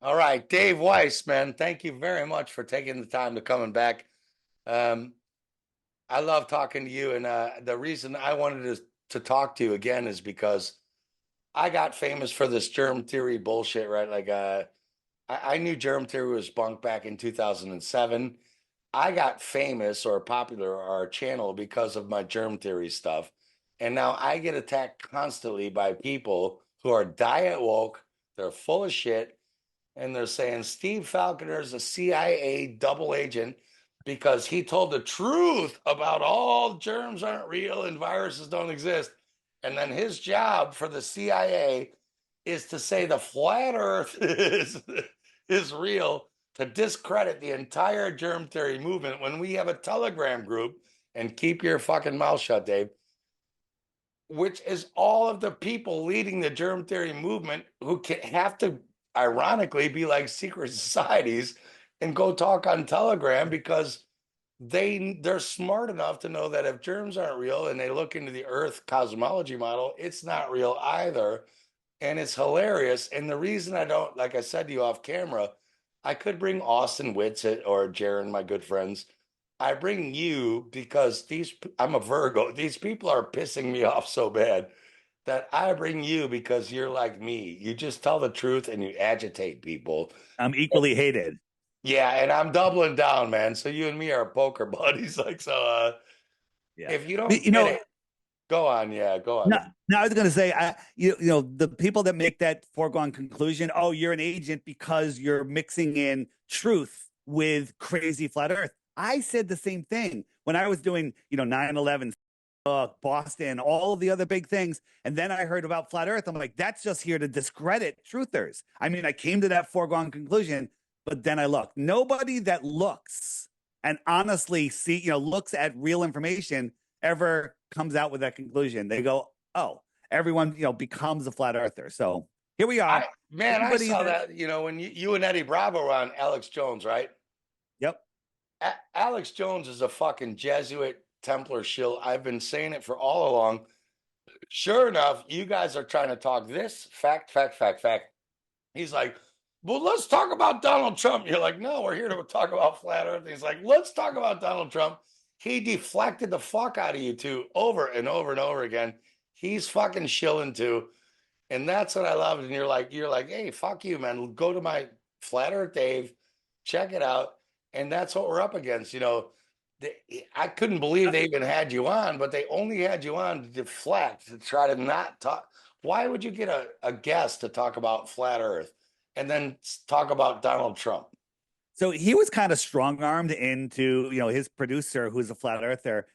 All right, Dave Weiss, man, thank you very much for taking the time to coming back. Um, I love talking to you, and the reason I wanted to talk to you again is because I got famous for this germ theory bullshit, right? I knew germ theory was bunk back in 2007. I got famous or popular or our channel because of my germ theory stuff, and now I get attacked constantly by people who are diet woke. They're full of shit and they're saying Steve Falconer is a CIA double agent because he told the truth about all germs aren't real and viruses don't exist. And then his job for the CIA is to say the flat earth is real to discredit the entire germ theory movement when we have a Telegram group, and keep your fucking mouth shut, Dave, which is all of the people leading the germ theory movement who can have to ironically be like secret societies and go talk on Telegram because they're smart enough to know that if germs aren't real and they look into the Earth cosmology model, it's not real either. And it's hilarious. And the reason I don't, like I said to you off camera, I could bring Austin Whitsitt or Jaron, my good friends. I bring you because I'm a Virgo. These people are pissing me off so bad that I bring you because you're like me. You just tell the truth and you agitate people. I'm equally hated. Yeah, and I'm doubling down, man. So you and me are poker buddies. Yeah. If you But, don't get it, go on. Yeah, go no, on. no, I was going to say, the people that make that foregone conclusion, oh, you're an agent because you're mixing in truth with crazy flat Earth. I said the same thing when I was doing, 9/11, Boston, all of the other big things. And then I heard about flat Earth. I'm like, that's just here to discredit truthers. I mean, I came to that foregone conclusion, but then I looked. Nobody that looks and honestly looks at real information ever comes out with that conclusion. They go, oh, everyone, becomes a flat earther. So here we I are. man, I Anybody saw that, that. When you and Eddie Bravo were on Alex Jones, right? yep. Alex Jones is a fucking Jesuit Templar shill. I've been saying it for all along. Sure enough, you guys are trying to talk this fact, fact, fact, fact. He's like, well, let's talk about Donald Trump. You're like, no, we're here to talk about flat Earth. He's like, let's talk about Donald Trump. He deflected the fuck out of you two over and over and over again. He's fucking shilling too. And that's what I love. And you're like, hey, fuck you, man. Go to my Flat Earth Dave, check it out. And that's what we're up against. I couldn't believe they even had you on, but they only had you on to deflect, to try to not talk. Why would you get a guest to talk about flat Earth and then talk about Donald Trump? So he was kind of strong armed into, his producer, who's a flat earther,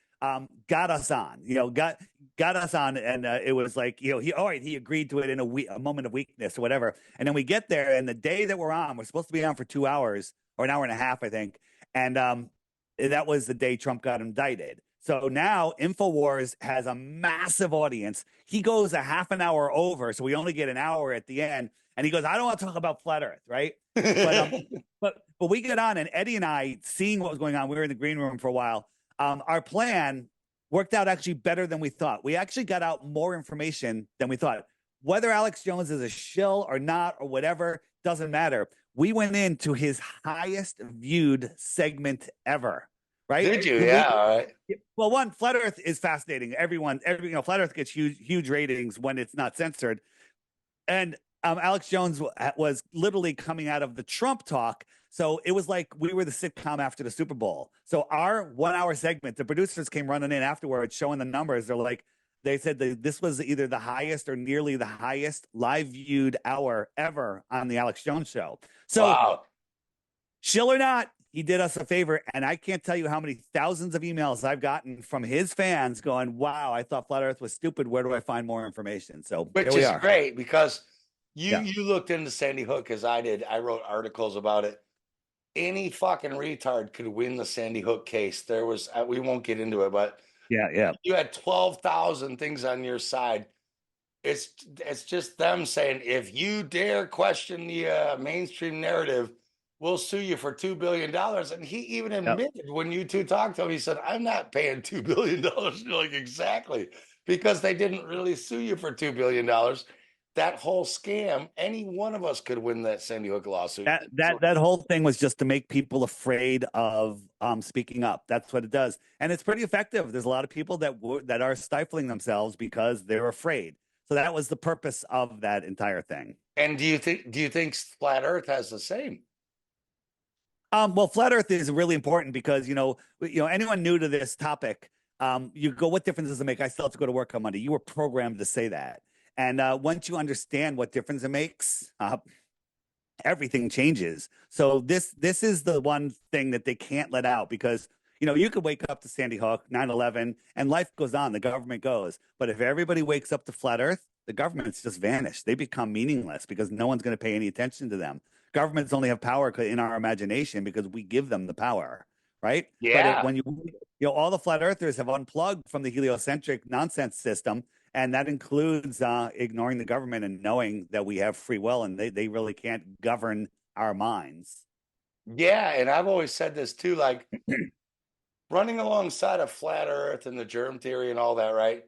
got us on, got us on. And it was like, all right, he agreed to it in a moment of weakness or whatever. And then we get there, and the day that we're on, we're supposed to be on for 2 hours or an hour and a half, I think. And that was the day Trump got indicted. So now InfoWars has a massive audience. He goes a half an hour over, so we only get an hour at the end. And he goes, I don't want to talk about flat Earth, right? But but we get on, and Eddie and I, seeing what was going on, we were in the green room for a while. Our plan worked out actually better than we thought. We actually got out more information than we thought. Whether Alex Jones is a shill or not or whatever doesn't matter. We went into his highest viewed segment ever, right? Did you? We Yeah. All right. well, one, flat Earth is fascinating. Flat Earth gets huge ratings when it's not censored. And Alex Jones was literally coming out of the Trump talk. So it was like we were the sitcom after the Super Bowl. So our 1 hour segment, the producers came running in afterwards showing the numbers. They said that this was either the highest or nearly the highest live viewed hour ever on the Alex Jones show. So, Wow. chill or not, he did us a favor. And I can't tell you how many thousands of emails I've gotten from his fans going, wow, I thought flat Earth was stupid. Where do I find more information? So here Which we is are. great because you Yeah. you looked into Sandy Hook as I did. I wrote articles about it. Any fucking retard could win the Sandy Hook case. There was we won't get into it, but Yeah. Yeah. you had 12,000 things on your side. It's just them saying, if you dare question the mainstream narrative, we'll sue you for $2 billion. And he even Yep. admitted when you two talked to him, he said, I'm not paying $2 billion. You're like, exactly, because they didn't really sue you for $2 billion. that whole scam, any one of us could win that Sandy Hook lawsuit. That whole thing was just to make people afraid of speaking up. That's what it does, and it's pretty effective. There's a lot of people that are stifling themselves because they're afraid. So that was the purpose of that entire thing. And do you think flat Earth has the same? Well, flat Earth is really important because anyone new to this topic, you go, what difference does it make? I still have to go to work on Monday. You were programmed to say that, and once you understand what difference it makes, everything changes. So this is the one thing that they can't let out because you could wake up to Sandy Hook, 9/11, and life goes on. The government goes, but if everybody wakes up to flat Earth, the government's just vanished. They become meaningless because no one's going to pay any attention to them. Governments only have power in our imagination because we give them the power, right? But Yeah. when all the flat earthers have unplugged from the heliocentric nonsense system, and that includes ignoring the government and knowing that we have free will and they really can't govern our minds. Yeah, and I've always said this too, like running alongside of flat Earth and the germ theory and all that, right?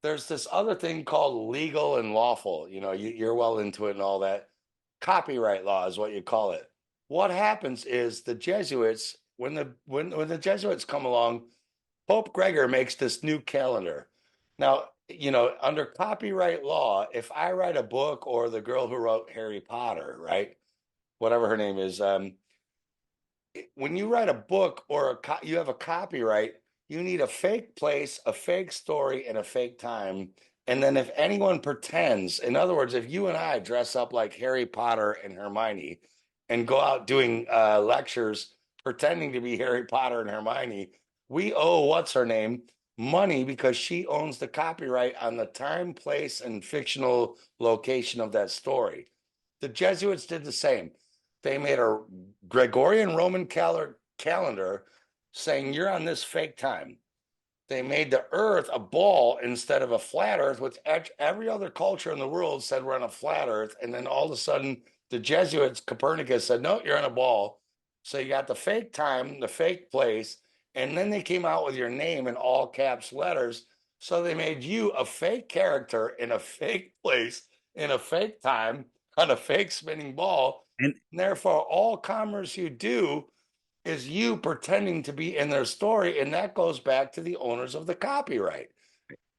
There's this other thing called legal and lawful. You're well into it and all that. Copyright law is what you call it. What happens is the Jesuits, when the Jesuits come along, Pope Gregor makes this new calendar. Now, under copyright law, if I write a book or the girl who wrote Harry Potter, right? Whatever her name is, when you write a book or you have a copyright, you need a fake place, a fake story, and a fake time. And then if anyone pretends, in other words, if you and I dress up like Harry Potter and Hermione and go out doing lectures pretending to be Harry Potter and Hermione, we owe what's her name money because she owns the copyright on the time, place, and fictional location of that story. The Jesuits did the same. They made a Gregorian Roman calendar saying you're on this fake time. They made the Earth a ball instead of a flat Earth, which every other culture in the world said we're on a flat Earth. And then all of a sudden, the Jesuits, Copernicus said, no, you're on a ball. So you got the fake time, the fake place. And then they came out with your name in all caps letters. So they made you a fake character in a fake place, in a fake time, on a fake spinning ball. And And therefore, all commerce you do is you pretending to be in their story, and that goes back to the owners of the copyright.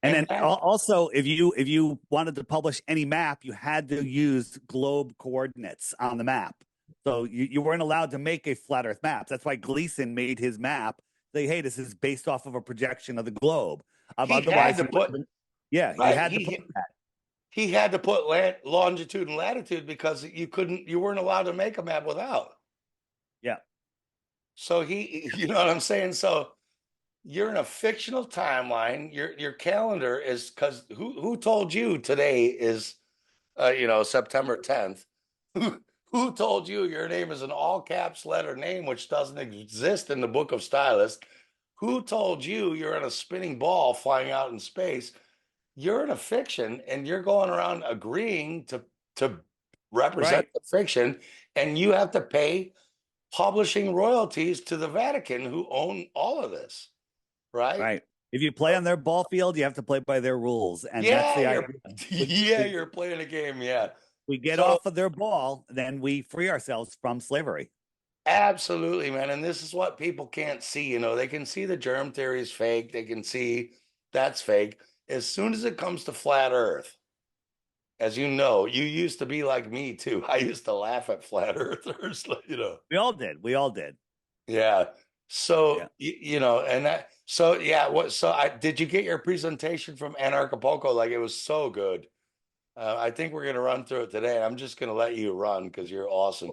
And And then also, if you wanted to publish any map, you had to use globe coordinates on the map. So you weren't allowed to make a flat Earth map. That's why Gleason made his map. Say, hey, this is based off of a projection of the globe. he Otherwise, had to put yeah, he right. had to put that. He had to put longitude and latitude because you weren't allowed to make a map without. Yeah, So you know what I'm saying. So you're in a fictional timeline. Your calendar is because who told you today is September 10th? Who told you your name is an all caps letter name which doesn't exist in the book of stylists? Who told you you're in a spinning ball flying out in space? You're in a fiction and you're going around agreeing to represent right, the fiction, and you have to pay publishing royalties to the Vatican who own all of this, right? right. If you play on their ball field, you have to play by their rules, and that's Yeah, the you're idea. yeah, you're playing a game, yeah. We get So off of their ball, then we free ourselves from slavery. absolutely, man. And this is what people can't see. They can see the germ theory is fake. They can see that's fake. As soon as it comes to flat Earth, as you know, you used to be like me too. I used to laugh at flat earthers. We all did. We all did. Yeah. Yeah. So, and yeah, I did you get your presentation from Anarchapulco? Like it was so good. I think we're going to run through it today. I'm just going to let you run because you're awesome.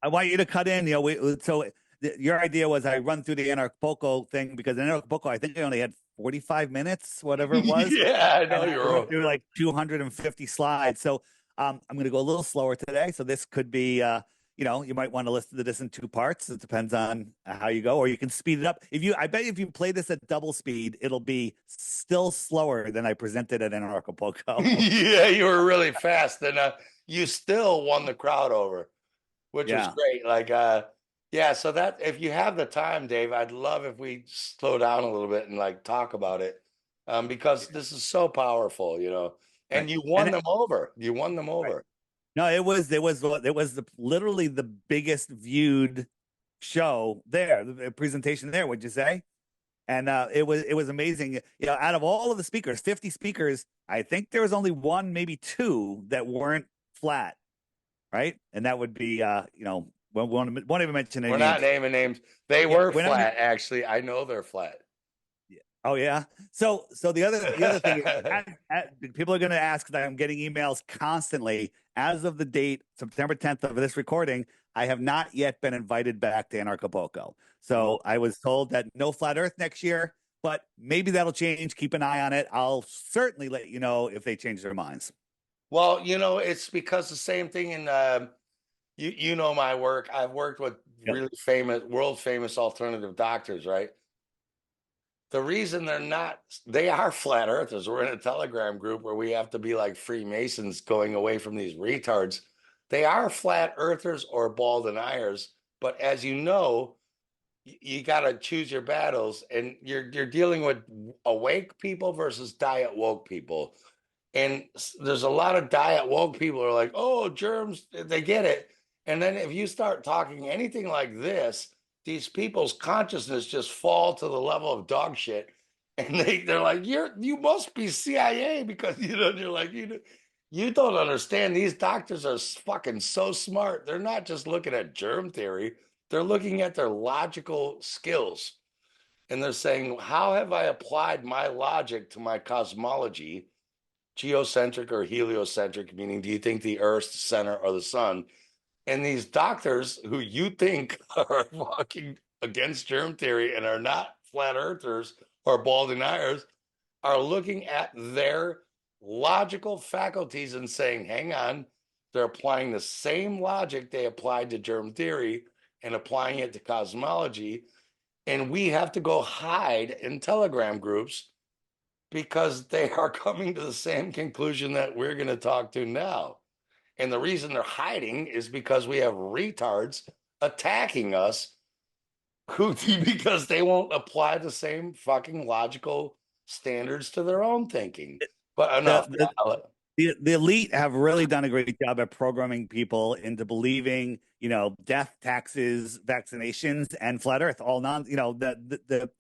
I want you to cut in. Your idea was I run through the Anarchapulco thing because in Anarchapulco, I think I only had 45 minutes, whatever it was. Yeah, I know And I you're went wrong. through like 250 slides. So I'm going to go a little slower today. So this could be, you might want to listen to this in two parts. It depends on how you go, or you can speed it up. I bet if you play this at double speed, it'll be still slower than I presented at Anarchapulco. Yeah, you were really fast, and you still won the crowd over, which was Yeah. great. Like, yeah. So that if you have the time, Dave, I'd love if we slow down a little bit and like talk about it, because this is so powerful. Right. And you won And them over. You won them right. over. No, literally the biggest viewed show there, the presentation there, would you say? And it was amazing. You know, out of all of the speakers, 50 speakers, I think there was only one, maybe two that weren't flat, right? And that would be won't even mention any We're not names. naming names. They Yeah, were we're not. flat, actually. I know they're flat. Oh yeah. So the other thing is, people are going to ask that I'm getting emails constantly. As of the date, September 10th of this recording, I have not yet been invited back to Anarchapulco. So I was told that no flat Earth next year, but maybe that'll change. Keep an eye on it. I'll certainly let you know if they change their minds. Well, it's because the same thing in you know my work. I've worked with Yep. really famous, world famous alternative doctors, right? The reason they are flat earthers. We're in a Telegram group where we have to be like Freemasons going away from these retards. They are flat earthers or ball deniers, but as you know, you got to choose your battles, and you're dealing with awake people versus diet woke people. And there's a lot of diet woke people who are like, oh, germs, they get it. And then if you start talking anything like this, these people's consciousness just fall to the level of dog shit. And they're like, you must be CIA because you're like, you don't understand. These doctors are fucking so smart. They're not just looking at germ theory, they're looking at their logical skills. And they're saying, how have I applied my logic to my cosmology? Geocentric or heliocentric, meaning do you think the Earth's the center or the sun? And these doctors who you think are walking against germ theory and are not flat earthers or ball deniers are looking at their logical faculties and saying, hang on, they're applying the same logic they applied to germ theory and applying it to cosmology. And we have to go hide in Telegram groups because they are coming to the same conclusion that we're going to talk to now. And the reason they're hiding is because we have retards attacking us who because they won't apply the same fucking logical standards to their own thinking. But enough. The, the elite have really done a great job at programming people into believing, death, taxes, vaccinations, and flat Earth. All that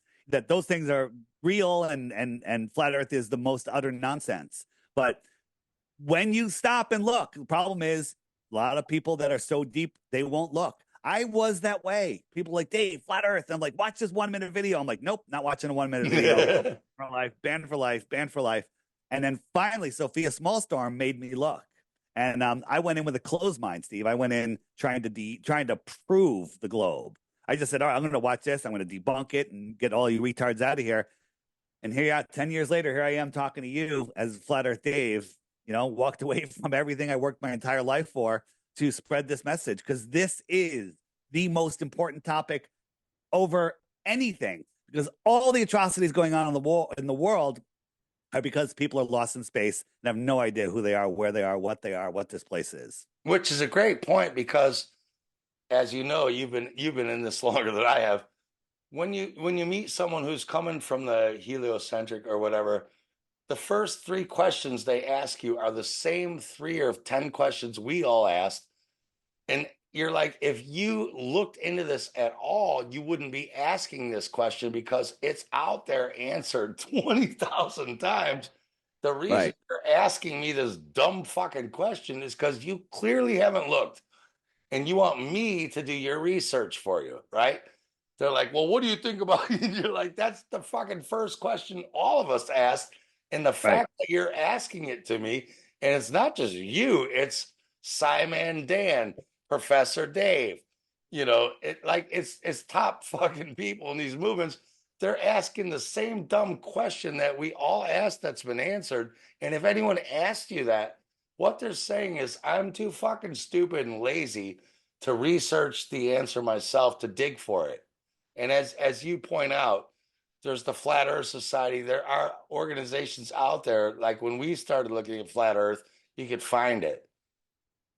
those things are real, and flat Earth is the most utter nonsense. But when you stop and look, the problem is a lot of people that are so deep they won't look. I was that way. People like, Dave, flat Earth. I'm like, watch this 1 minute video. I'm like, nope, not watching a 1 minute video. For life, banned for life, banned for life. And then finally, Sophia Smallstorm made me look. And I went in with a closed mind, Steve. I went in trying to prove the globe. I just said, all right, I'm going to watch this. I'm going to debunk it and get all you retards out of here. And here you are, 10 years later, here I am talking to you as Flat Earth Dave, walked away from everything I worked my entire life for to spread this message, because this is the most important topic over anything, because all the atrocities going on in the world are because people are lost in space and have no idea who they are, where they are, what this place is. Which is a great point because, as you know, you've been in this longer than I have. When you meet someone who's coming from the heliocentric or whatever, the first three questions they ask you are the same 3 or 10 questions we all asked. And you're like, if you looked into this at all, you wouldn't be asking this question because it's out there answered 20,000 times. The reason Right. you're asking me this dumb fucking question is because you clearly haven't looked and you want me to do your research for you, right? They're like, well, what do you think about it? You're like, that's the fucking first question all of us asked. And the Right. fact that you're asking it to me, and it's not just you, it's Simon Dan, Professor Dave, it's top fucking people in these movements. They're asking the same dumb question that we all asked that's been answered. And if anyone asked you that, what they're saying is, I'm too fucking stupid and lazy to research the answer myself, to dig for it. And as you point out, there's the Flat Earth Society. There are organizations out there. Like when we started looking at Flat Earth, you could find it.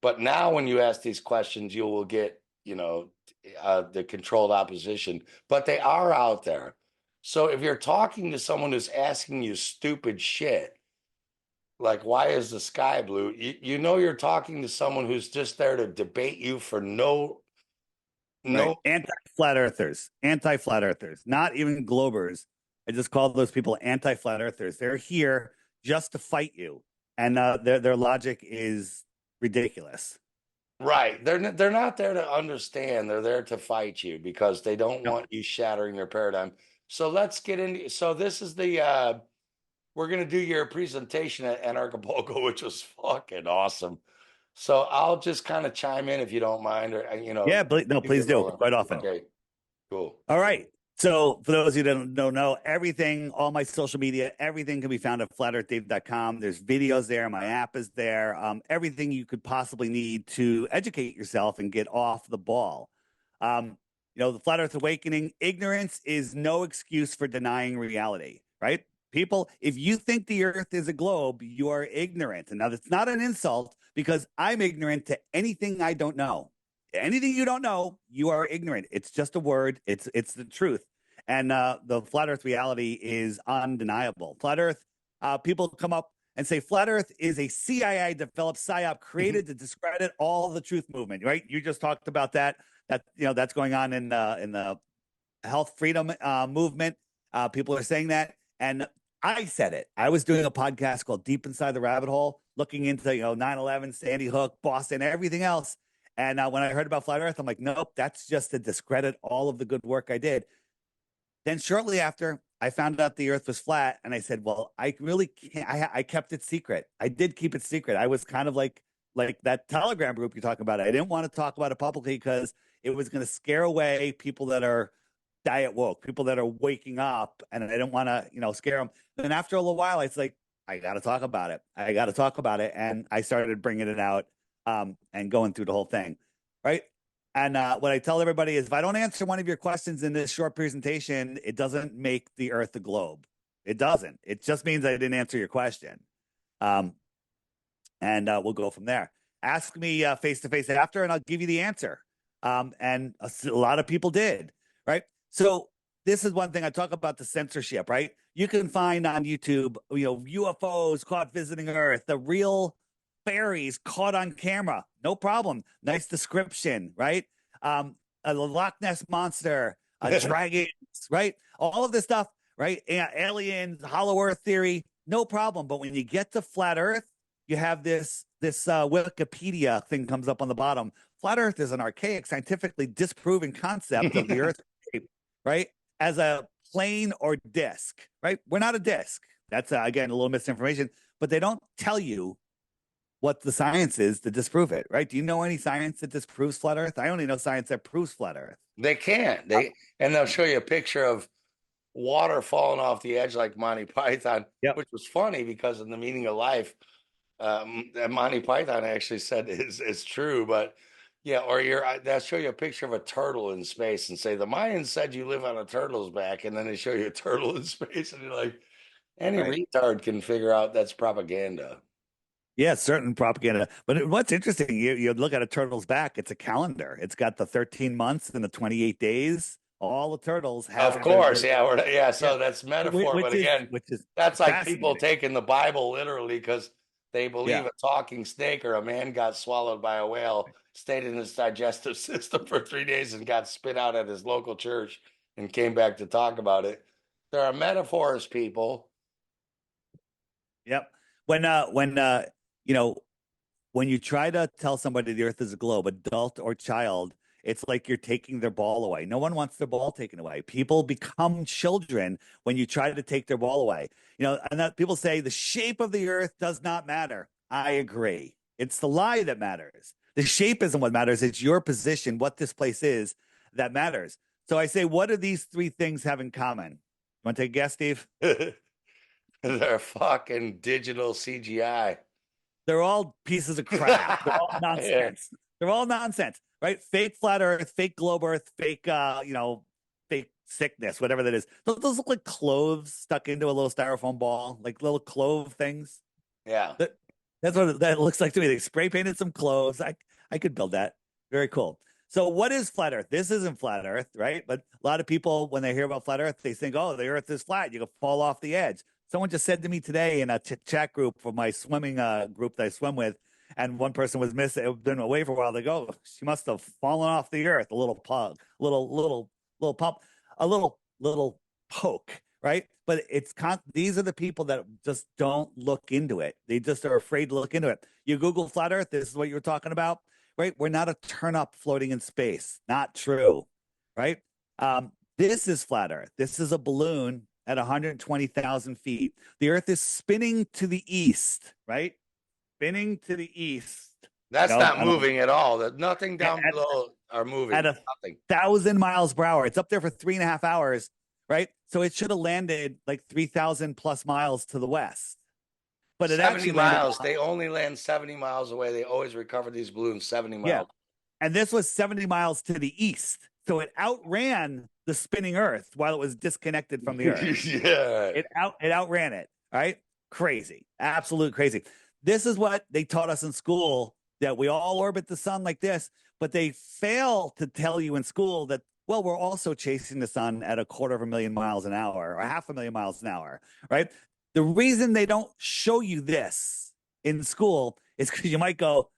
But now when you ask these questions, you will get, the controlled opposition. But they are out there. So if you're talking to someone who's asking you stupid shit, like, why is the sky blue? You know, you're talking to someone who's just there to debate you for Right. no. Anti-flat earthers, not even globers. I just call those people anti-flat earthers. They're here just to fight you. And their logic is ridiculous. Right. They're not there to understand. They're there to fight you because they don't Yep. want you shattering their paradigm. So let's get into so this is the we're gonna do your presentation at Anarchapulco, which was fucking awesome. So I'll just kind of chime in if you don't mind, or Yeah, no, you get please do. rolling. Quite often. Okay, cool. All right. So for those of you that don't know, everything, all my social media, everything can be found at flatearthdave.com. There's videos there. My app is there. Everything you could possibly need to educate yourself and get off the ball. The Flat Earth Awakening, ignorance is no excuse for denying reality, right? People, if you think the Earth is a globe, you are ignorant. And now that's not an insult because I'm ignorant to anything I don't know. Anything you don't know, you are ignorant. It's just a word. It's the truth. And the flat Earth reality is undeniable. Flat Earth, people come up and say flat Earth is a CIA developed psyop created to discredit all the truth movement. Right? You just talked about that. That's going on in the health freedom movement. People are saying that, and I said it. I was doing a podcast called Deep Inside the Rabbit Hole, looking into 9/11, Sandy Hook, Boston, everything else. And when I heard about flat Earth, I'm like, nope, that's just to discredit all of the good work I did. Then shortly after, I found out the Earth was flat, and I said, well, I really can't. I kept it secret. I did keep it secret. I was kind of like that Telegram group you're talking about. I didn't want to talk about it publicly because it was going to scare away people that are diet woke, people that are waking up, and I didn't want to, scare them. And after a little while, it's like, I got to talk about it. I got to talk about it. And I started bringing it out and going through the whole thing. Right. And what I tell everybody is if I don't answer one of your questions in this short presentation, it doesn't make the Earth a globe. It doesn't. It just means I didn't answer your question. And we'll go from there. Ask me face to face after, and I'll give you the answer. And a lot of people did. Right. So this is one thing I talk about, the censorship, right? You can find on YouTube, UFOs caught visiting Earth, the real fairies caught on camera. No problem. Nice description, right? A Loch Ness monster, dragons, right? All of this stuff, right? Aliens, hollow Earth theory, no problem. But when you get to flat Earth, you have this Wikipedia thing comes up on the bottom. Flat Earth is an archaic, scientifically disproven concept of the Earth, right? As a plane or disc, right? We're not a disc. That's, again, a little misinformation, but they don't tell you what the science is to disprove it, right? Do you know any science that disproves flat Earth? I only know science that proves flat Earth. They can't. And they'll show you a picture of water falling off the edge like Monty Python, Yep. which was funny because in The Meaning of Life, that Monty Python actually said is true. But yeah, or they'll show you a picture of a turtle in space and say the Mayans said you live on a turtle's back, and then they show you a turtle in space, and you're like, any retard can figure out that's propaganda. Yeah, certain propaganda. But what's interesting, you look at a turtle's back, it's a calendar. It's got the 13 months and the 28 days. All the turtles have. Of course, yeah. So that's metaphor, which but is, again, which is that's like people taking the Bible literally because they believe Yeah. a talking snake or a man got swallowed by a whale, stayed in his digestive system for 3 days, and got spit out at his local church and came back to talk about it. There are metaphors, people. Yep. When you try to tell somebody the Earth is a globe, adult or child, it's like you're taking their ball away. No one wants their ball taken away. People become children when you try to take their ball away. And that people say the shape of the Earth does not matter. I agree. It's the lie that matters. The shape isn't what matters. It's your position, what this place is, that matters. So I say, what do these three things have in common? You want to take a guess, Steve? They're fucking digital CGI. They're all pieces of crap. They're all nonsense. They're all nonsense, right? Fake flat Earth, fake globe Earth, fake, fake sickness, whatever that is. Those look like cloves stuck into a little styrofoam ball, like little clove things. Yeah. That's what that looks like to me. They spray painted some cloves. I could build that. Very cool. So what is flat Earth? This isn't flat Earth, right? But a lot of people, when they hear about flat Earth, they think, oh, the Earth is flat. You can fall off the edge. Someone just said to me today in a chat group for my swimming group that I swim with, and one person was missing, been away for a while. They go, she must have fallen off the earth. A little pug, little pump, a little poke, right? But these are the people that just don't look into it. They just are afraid to look into it. You Google flat Earth, this is what you were talking about, right? We're not a turn up floating in space. Not true, right? This is flat Earth. This is a balloon at 120,000 feet. The Earth is spinning to the east, right? Spinning to the east. That's not moving at all. That nothing down below are moving. At 1,000 miles per hour. It's up there for 3.5 hours, right? So it should have landed like 3,000 plus miles to the west. But it 70 actually miles. They only land 70 miles away. They always recover these balloons 70 miles. Yeah. And this was 70 miles to the east. So it outran the spinning Earth while it was disconnected from the Earth. Yeah. It outran it. Right? Crazy. Absolute crazy. This is what they taught us in school, that we all orbit the sun like this, but they fail to tell you in school that, well, we're also chasing the sun at 250,000 miles an hour or 500,000 miles an hour, right? The reason they don't show you this in school is because you might go,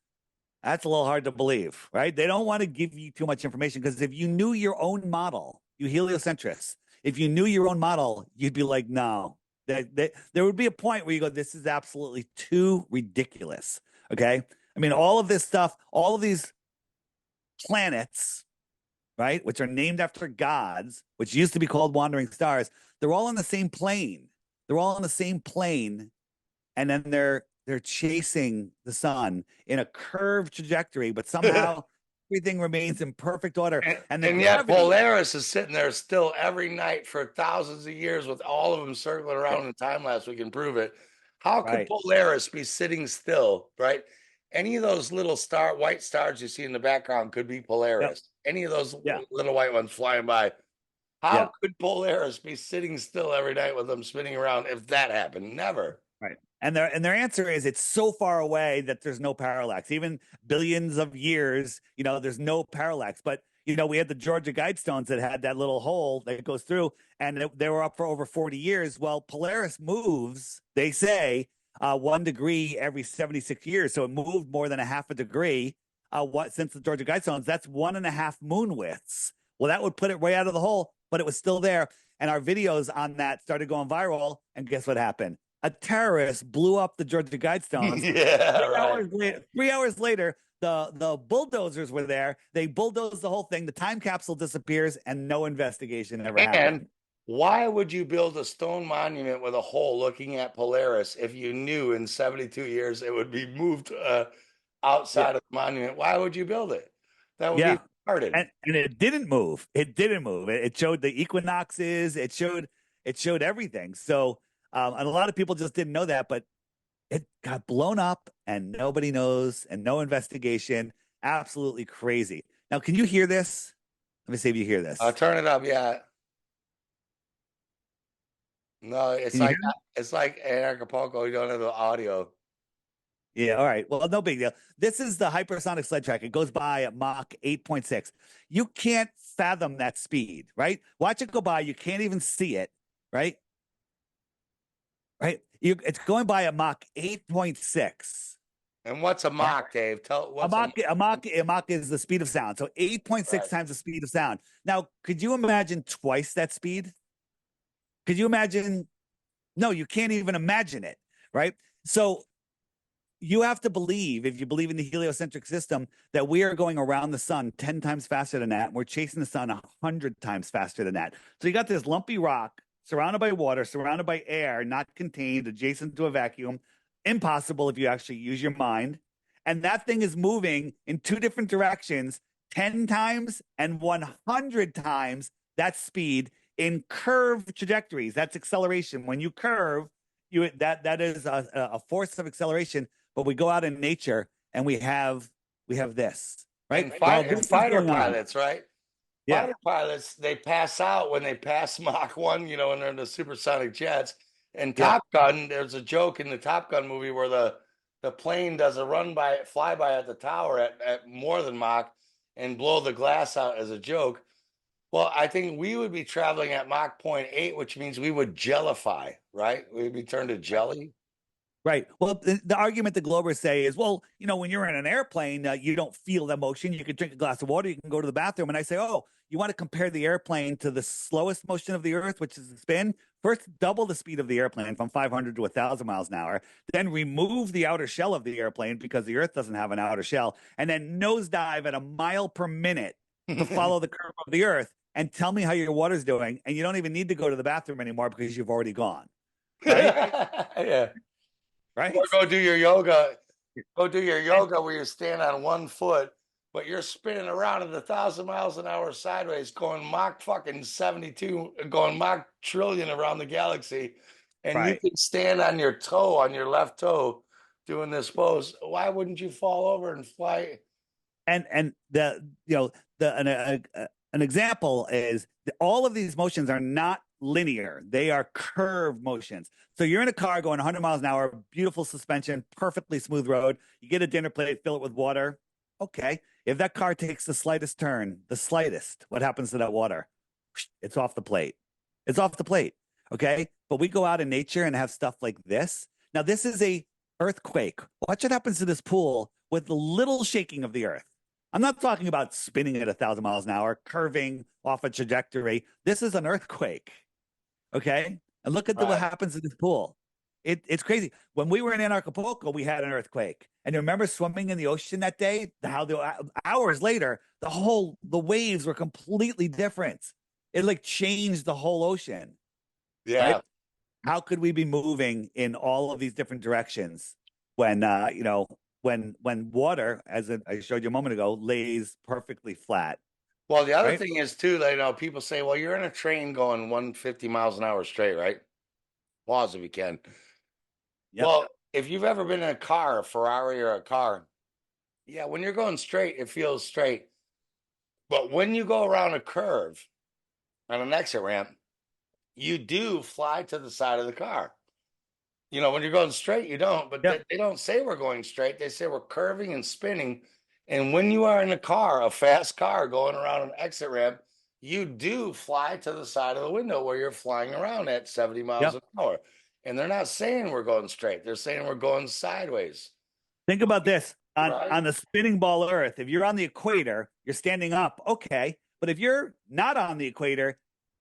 that's a little hard to believe, right? They don't want to give you too much information, because if you knew your own model, you heliocentrists, if you knew your own model, you'd be like, no. There would be a point where you go, this is absolutely too ridiculous, okay? I mean, all of this stuff, all of these planets, right, which are named after gods, which used to be called wandering stars, they're all on the same plane. They're all on the same plane, and then they're chasing the sun in a curved trajectory, but somehow everything remains in perfect order. And yet Polaris is sitting there still every night for thousands of years with all of them circling around in time lapse. We can prove it. How could Polaris be sitting still, right? Any of those little white stars you see in the background could be Polaris. Any of those little white ones flying by. How could Polaris be sitting still every night with them spinning around if that happened? Never. Right. And their answer is it's so far away that there's no parallax. Even billions of years, there's no parallax. But, we had the Georgia Guidestones that had that little hole that goes through, and they were up for over 40 years. Well, Polaris moves, they say, 1 degree every 76 years. So it moved more than a half a degree since the Georgia Guidestones. That's 1.5 moon widths. Well, that would put it way out of the hole, but it was still there. And our videos on that started going viral. And guess what happened? A terrorist blew up the Georgia Guidestones. 3 hours later, the bulldozers were there. They bulldozed the whole thing. The time capsule disappears, and no investigation ever happened. And why would you build a stone monument with a hole looking at Polaris if you knew in 72 years it would be moved outside of the monument? Why would you build it? That would be retarded. And it didn't move. It didn't move. It showed the equinoxes. It showed everything. So. And a lot of people just didn't know that, but it got blown up and nobody knows, and no investigation. Absolutely crazy. Now, can you hear this? Let me see if you hear this. Turn it up. Yeah. No, it's like Anarchapulco. You don't have the audio. Yeah. All right. Well, no big deal. This is the hypersonic sled track. It goes by at Mach 8.6. You can't fathom that speed, right? Watch it go by. You can't even see it, right? Right, it's going by a Mach 8.6. And what's a Mach, Dave? A Mach is the speed of sound. So 8.6 times the speed of sound. Now, could you imagine twice that speed? Could you imagine? No, you can't even imagine it, right? So you have to believe, if you believe in the heliocentric system, that we are going around the sun 10 times faster than that. And we're chasing the sun 100 times faster than that. So you got this lumpy rock surrounded by water, surrounded by air, not contained, adjacent to a vacuum. Impossible if you actually use your mind. And that thing is moving in 2 different directions, 10 times and 100 times that speed in curved trajectories. That's acceleration. When you curve, that is a force of acceleration. But we go out in nature and we have this, right? And fighter pilots, right? Yeah. Fighter pilots, they pass out when they pass Mach 1, when they're in the supersonic jets. And Top Gun, there's a joke in the Top Gun movie where the plane does a flyby at the tower at more than Mach and blow the glass out as a joke. Well, I think we would be traveling at Mach 0.8, which means we would gellify, right? We'd be turned to jelly. Right. Well, the argument the Globers say is, well, when you're in an airplane, you don't feel the motion. You can drink a glass of water, you can go to the bathroom. And I say, oh, you want to compare the airplane to the slowest motion of the Earth, which is the spin? First, double the speed of the airplane from 500 to 1,000 miles an hour. Then remove the outer shell of the airplane because the Earth doesn't have an outer shell. And then nosedive at a mile per minute to follow the curve of the Earth and tell me how your water's doing. And you don't even need to go to the bathroom anymore because you've already gone. Right? Yeah. Right? Or go do your yoga. Go do your yoga where you stand on one foot, but you're spinning around at 1,000 miles an hour sideways, going Mach fucking 72, going Mach trillion around the galaxy, and you Right. can stand on your toe, on your left toe, doing this pose. Why wouldn't you fall over and fly? And the an example is all of these motions are not linear. They are curved motions. So you're in a car going 100 miles an hour, beautiful suspension, perfectly smooth road. You get a dinner plate, fill it with water. Okay. If that car takes the slightest turn, the slightest, what happens to that water? It's off the plate. It's off the plate. Okay. But we go out in nature and have stuff like this. Now, this is a earthquake. Watch what happens to this pool with the little shaking of the earth. I'm not talking about spinning at 1,000 miles an hour, curving off a trajectory. This is an earthquake. Okay. And look at what happens in this pool. It's crazy. When we were in Anarchapulco, we had an earthquake. And you remember swimming in the ocean that day? How hours later, the waves were completely different. It like changed the whole ocean. Yeah. Right? How could we be moving in all of these different directions when when water, as I showed you a moment ago, lays perfectly flat? Well, the other thing is too, people say, well, you're in a train going 150 miles an hour straight, right? Pause if you can. Yep. Well, if you've ever been in a car, a Ferrari or a car, yeah, when you're going straight, it feels straight. But when you go around a curve on an exit ramp, you do fly to the side of the car. When you're going straight, you don't, but Yep. they don't say we're going straight. They say we're curving and spinning. And when you are in a car, a fast car going around an exit ramp, you do fly to the side of the window where you're flying around at 70 miles Yep. an hour. And they're not saying we're going straight. They're saying we're going sideways. Think about this Right. on the spinning ball Earth. If you're on the equator, you're standing up, okay. But if you're not on the equator,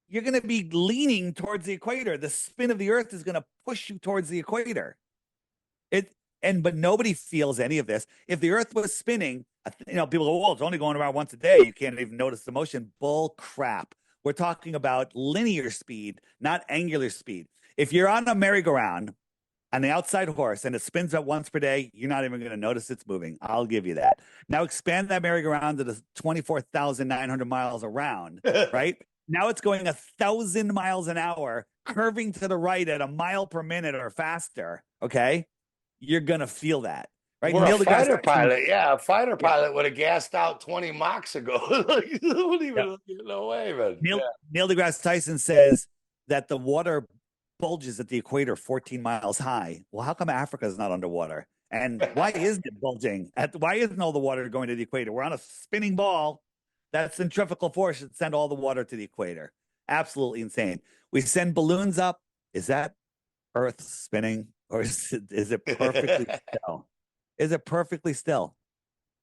you're going to be leaning towards the equator. The spin of the Earth is going to push you towards the equator. But nobody feels any of this. If the Earth was spinning, people go, "Well, it's only going around once a day. You can't even notice the motion." Bull crap. We're talking about linear speed, not angular speed. If you're on a merry-go-round on the outside horse and it spins up once per day, you're not even going to notice it's moving. I'll give you that. Now expand that merry-go-round to the 24,900 miles around, right? Now it's going 1,000 miles an hour, curving to the right at a mile per minute or faster. Okay. You're going to feel that, right? We're Neil a deGrasse fighter Tyson, pilot. Yeah, a fighter pilot would have gassed out 20 Machs ago. Wouldn't yeah. even no way, man. Neil deGrasse Tyson says that the water bulges at the equator 14 miles high. Well, how come Africa is not underwater? And why isn't it bulging? Why isn't all the water going to the equator? We're on a spinning ball. That centrifugal force should send all the water to the equator. Absolutely insane. We send balloons up. Is that Earth spinning, or is it perfectly still? Is it perfectly still?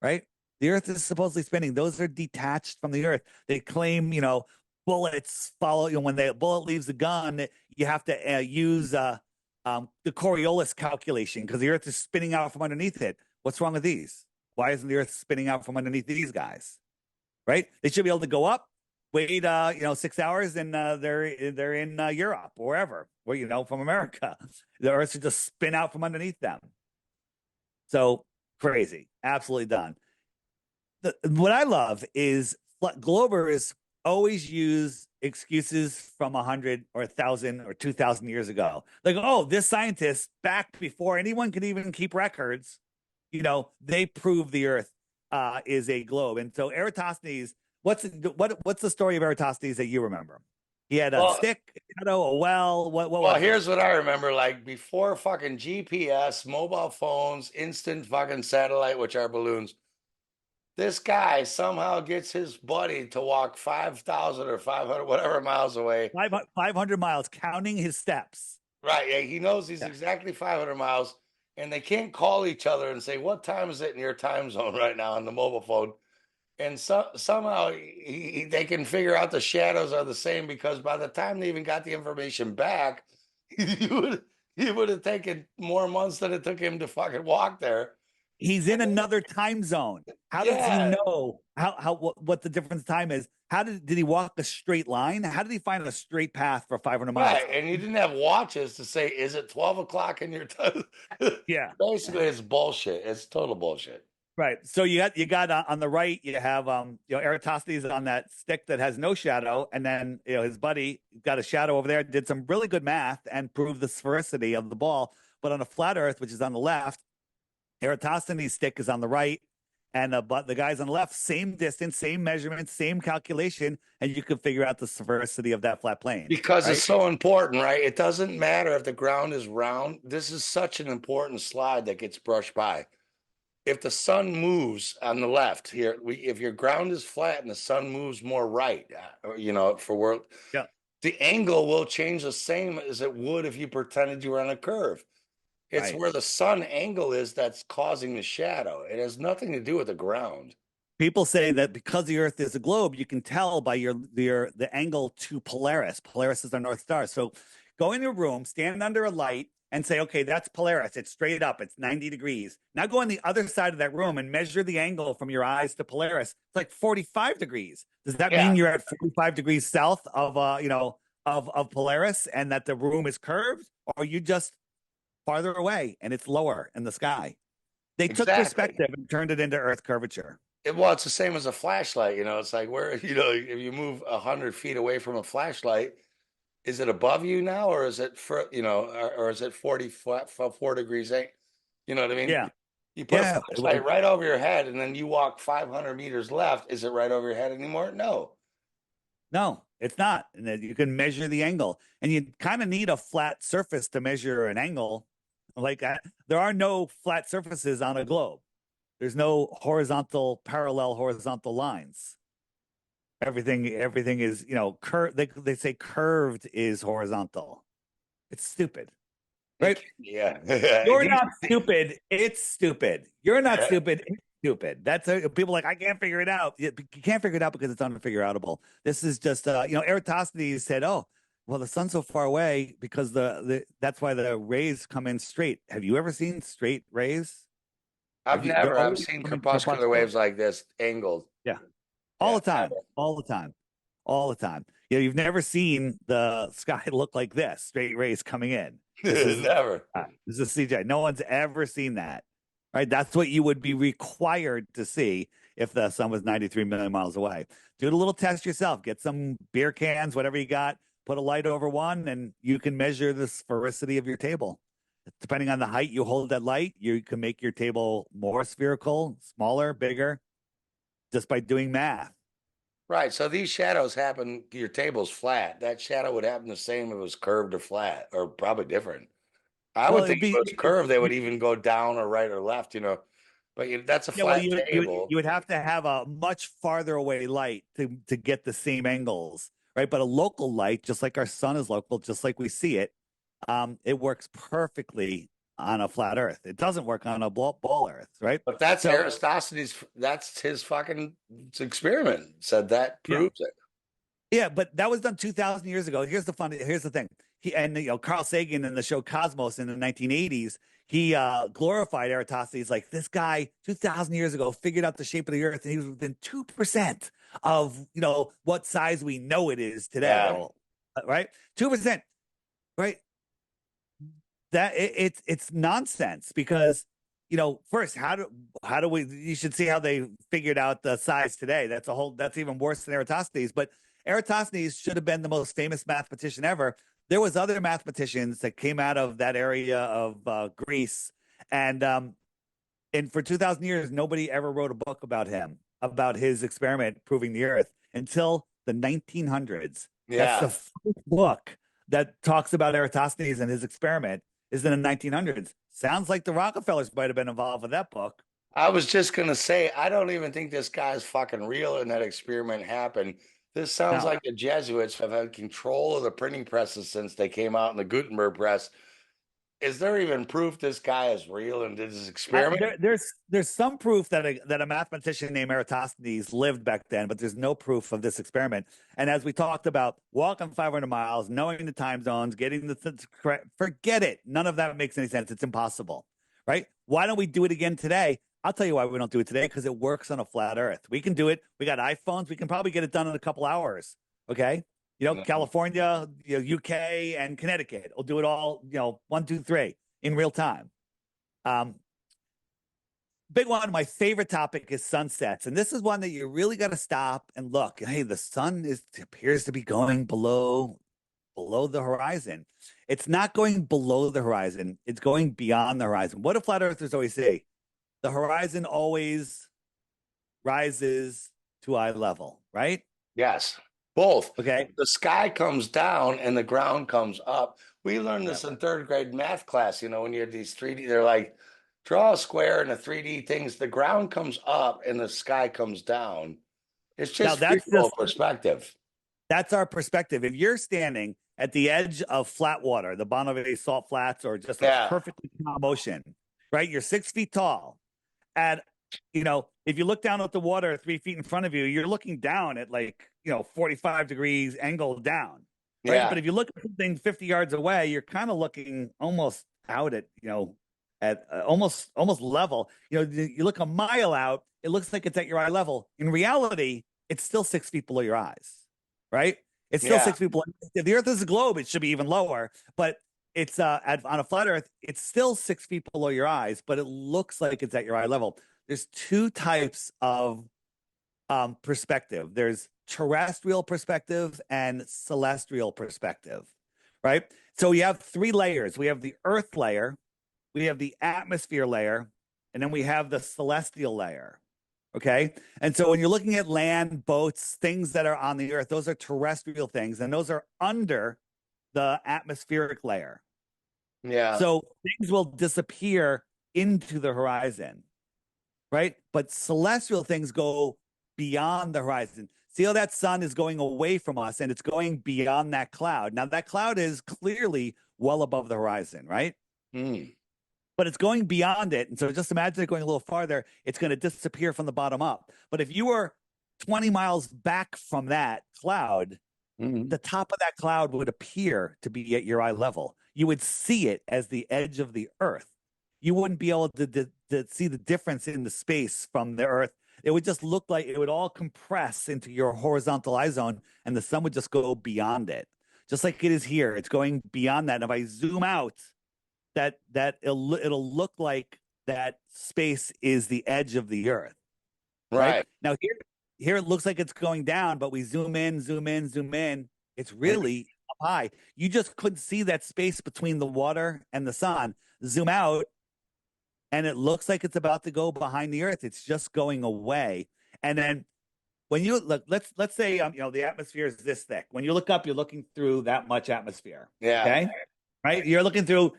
Right? The Earth is supposedly spinning. Those are detached from the Earth. They claim, bullets follow. When the bullet leaves the gun, you have to use the Coriolis calculation because the Earth is spinning out from underneath it. What's wrong with these? Why isn't the Earth spinning out from underneath these guys? Right? They should be able to go up, wait, 6 hours, and they're in Europe or wherever, from America. The Earth should just spin out from underneath them. So crazy, absolutely done. What I love is Globers always use excuses from 100 or 1,000 or 2,000 years ago. Like, oh, this scientist back before anyone could even keep records, they proved the Earth is a globe. And so Eratosthenes, what's the story of Eratosthenes that you remember? He had a stick, a well. What Here's what I remember. Like before fucking GPS, mobile phones, instant fucking satellite, which are balloons. This guy somehow gets his buddy to walk 5,000 or 500, whatever miles away. 500 miles, counting his steps. Right. Yeah, he knows he's Yeah. exactly 500 miles, and they can't call each other and say, "What time is it in your time zone right now?" on the mobile phone. And somehow they can figure out the shadows are the same because by the time they even got the information back, he would he would have taken more months than it took him to fucking walk there. He's in another time zone. How does he Yeah, know what the difference time is? How did he walk a straight line? How did he find a straight path for 500 miles? right. And you didn't have watches to say, "Is it 12 o'clock in your time?" Yeah. Basically, it's bullshit. It's total bullshit. Right. So you got on the right, you have Eratosthenes on that stick that has no shadow, and then his buddy got a shadow over there, did some really good math and proved the sphericity of the ball. But on a flat Earth, which is on the left, Eratosthenes' stick is on the right, and but the guys on the left, same distance, same measurement, same calculation, and you can figure out the sphericity of that flat plane. Because it's Right? so important, right? It doesn't matter if the ground is round. This is such an important slide that gets brushed by. If the sun moves on the left here, if your ground is flat and the sun moves more right, for world, Yeah. the angle will change the same as it would if you pretended you were on a curve. It's Right. where the sun angle is that's causing the shadow. It has nothing to do with the ground. People say that because the Earth is a globe, you can tell by the angle to Polaris. Polaris is our North Star. So go into a room, stand under a light, and say, okay, that's Polaris. It's straight up. It's 90 degrees. Now go on the other side of that room and measure the angle from your eyes to Polaris. It's like 45 degrees. Does that Yeah, mean you're at 45 degrees south of of Polaris and that the room is curved, or are you just farther away and it's lower in the sky? They took exactly. perspective and turned it into Earth curvature. Well, it's the same as a flashlight. It's like where, if you move 100 feet away from a flashlight, is it above you now, or is it or is it 4 degrees? You know what I mean? Yeah. You put a Yeah. flashlight right over your head, and then you walk 500 meters left. Is it right over your head anymore? No. No, it's not. And then you can measure the angle, and you kind of need a flat surface to measure an angle. Like there are no flat surfaces on a globe. There's no parallel horizontal lines. Everything is, curved. They say curved is horizontal. It's stupid, right? Yeah. You're not stupid. It's stupid. You're not Yeah. stupid. It's stupid. That's people like, I can't figure it out. You can't figure it out because it's unfigureoutable. This is just Eratosthenes said, "Oh, well, the sun's so far away because that's why the rays come in straight." Have you ever seen straight rays? They're I've always seen coming crepuscular corpuscular. waves like this angled. Yeah, all Yeah, the time, never. all the time, all the time. You've never seen the sky look like this, straight rays coming in. This is Never. this is CJ. No one's ever seen that, right? That's what you would be required to see if the sun was 93 million miles away. Do a little test yourself. Get some beer cans, whatever you got, put a light over one, and you can measure the sphericity of your table. Depending on the height you hold that light, you can make your table more spherical, smaller, bigger, just by doing math. Right. So these shadows happen, your table's flat. That shadow would happen the same if it was curved or flat, or probably different. I Well, would think if it was curved, they would even go down or right or left. But that's a yeah, well, flat table. you would have to have a much farther away light to get the same angles, right? But a local light, just like our sun is local, just like we see it, it works perfectly on a flat Earth. It doesn't work on a ball Earth, right? But that's So Eratosthenes. That's his fucking experiment. Said that yeah, proves it. yeah, but that was done 2,000 years ago. Here's the thing. Carl Sagan in the show Cosmos in the 1980s, he glorified Eratosthenes like this guy 2,000 years ago figured out the shape of the Earth, and he was within 2% of what size we know it is today, Yeah. right? 2%, right? It's nonsense because first how do we you should see how they figured out the size today. That's even worse than Eratosthenes. But Eratosthenes should have been the most famous mathematician ever. There was other mathematicians that came out of that area of Greece, and for 2,000 years nobody ever wrote a book about him, about his experiment proving the Earth, until the 1900s. That's the Yeah. first book that talks about Eratosthenes and his experiment is in the 1900s. Sounds like the Rockefellers might have been involved with that book. I was just gonna say, I don't even think this guy's fucking real and that experiment happened. This sounds No. like the Jesuits have had control of the printing presses since they came out in the Gutenberg press. Is there even proof this guy is real and did this experiment? There's some proof that a mathematician named Eratosthenes lived back then, but there's no proof of this experiment. And as we talked about, walking 500 miles, knowing the time zones, getting the correct, forget it. None of that makes any sense. It's impossible, right? Why don't we do it again today? I'll tell you why we don't do it today, because it works on a flat Earth. We can do it. We got iPhones. We can probably get it done in a couple hours. Okay. California, UK, and Connecticut will do it all, 1, 2, 3 in real time. Big one, my favorite topic is sunsets. And this is one that you really got to stop and look. Hey, the sun appears to be going below the horizon. It's not going below the horizon. It's going beyond the horizon. What do flat earthers always say? The horizon always rises to eye level, right? Yes, both. Okay. The sky comes down and the ground comes up. We learned this Yep. in third grade math class. When you had these 3D, they're like, draw a square and the 3D things, the ground comes up and the sky comes down. It's Now just free flow perspective. that's our perspective. If you're standing at the edge of flat water, the Bonavide salt flats, or just a Yeah. perfectly calm ocean, right? You're 6 feet tall. And, if you look down at the water 3 feet in front of you, you're looking down at 45 degrees angle down, right? Yeah. But if you look at something 50 yards away, you're kind of looking almost out at almost level. You look a mile out, it looks like it's at your eye level. In reality, it's still 6 feet below your eyes, right? It's still Yeah. 6 feet below. If the Earth is a globe, it should be even lower, but it's on a flat Earth, it's still 6 feet below your eyes, but it looks like it's at your eye level. There's two types of perspective. There's terrestrial perspective and celestial perspective, right? So we have three layers. We have the Earth layer, we have the atmosphere layer, and then we have the celestial layer. Okay. And so when you're looking at land, boats, things that are on the Earth, those are terrestrial things, and those are under the atmospheric layer. Yeah. So things will disappear into the horizon, right? But celestial things go beyond the horizon. See how that sun is going away from us and it's going beyond that cloud. Now, that cloud is clearly well above the horizon, right? But it's going beyond it. And so just imagine it going a little farther, it's going to disappear from the bottom up. But if you were 20 miles back from that cloud, the top of that cloud would appear to be at your eye level. You would see it as the edge of the Earth. You wouldn't be able to see the difference in the space from the Earth. It would just look like it would all compress into your horizontal eye zone, and the sun would just go beyond it, just like it is here. It's going beyond that. And if I zoom out, that it'll look like that space is the edge of the Earth. Right? Now here it looks like it's going down, but we zoom in, zoom in, zoom in. It's really up high. You just couldn't see that space between the water and the sun. Zoom out, and it looks like it's about to go behind the Earth. It's just going away. And then when you look, let's say the atmosphere is this thick. When you look up, you're looking through that much atmosphere. Yeah. Okay. Right. You're looking through,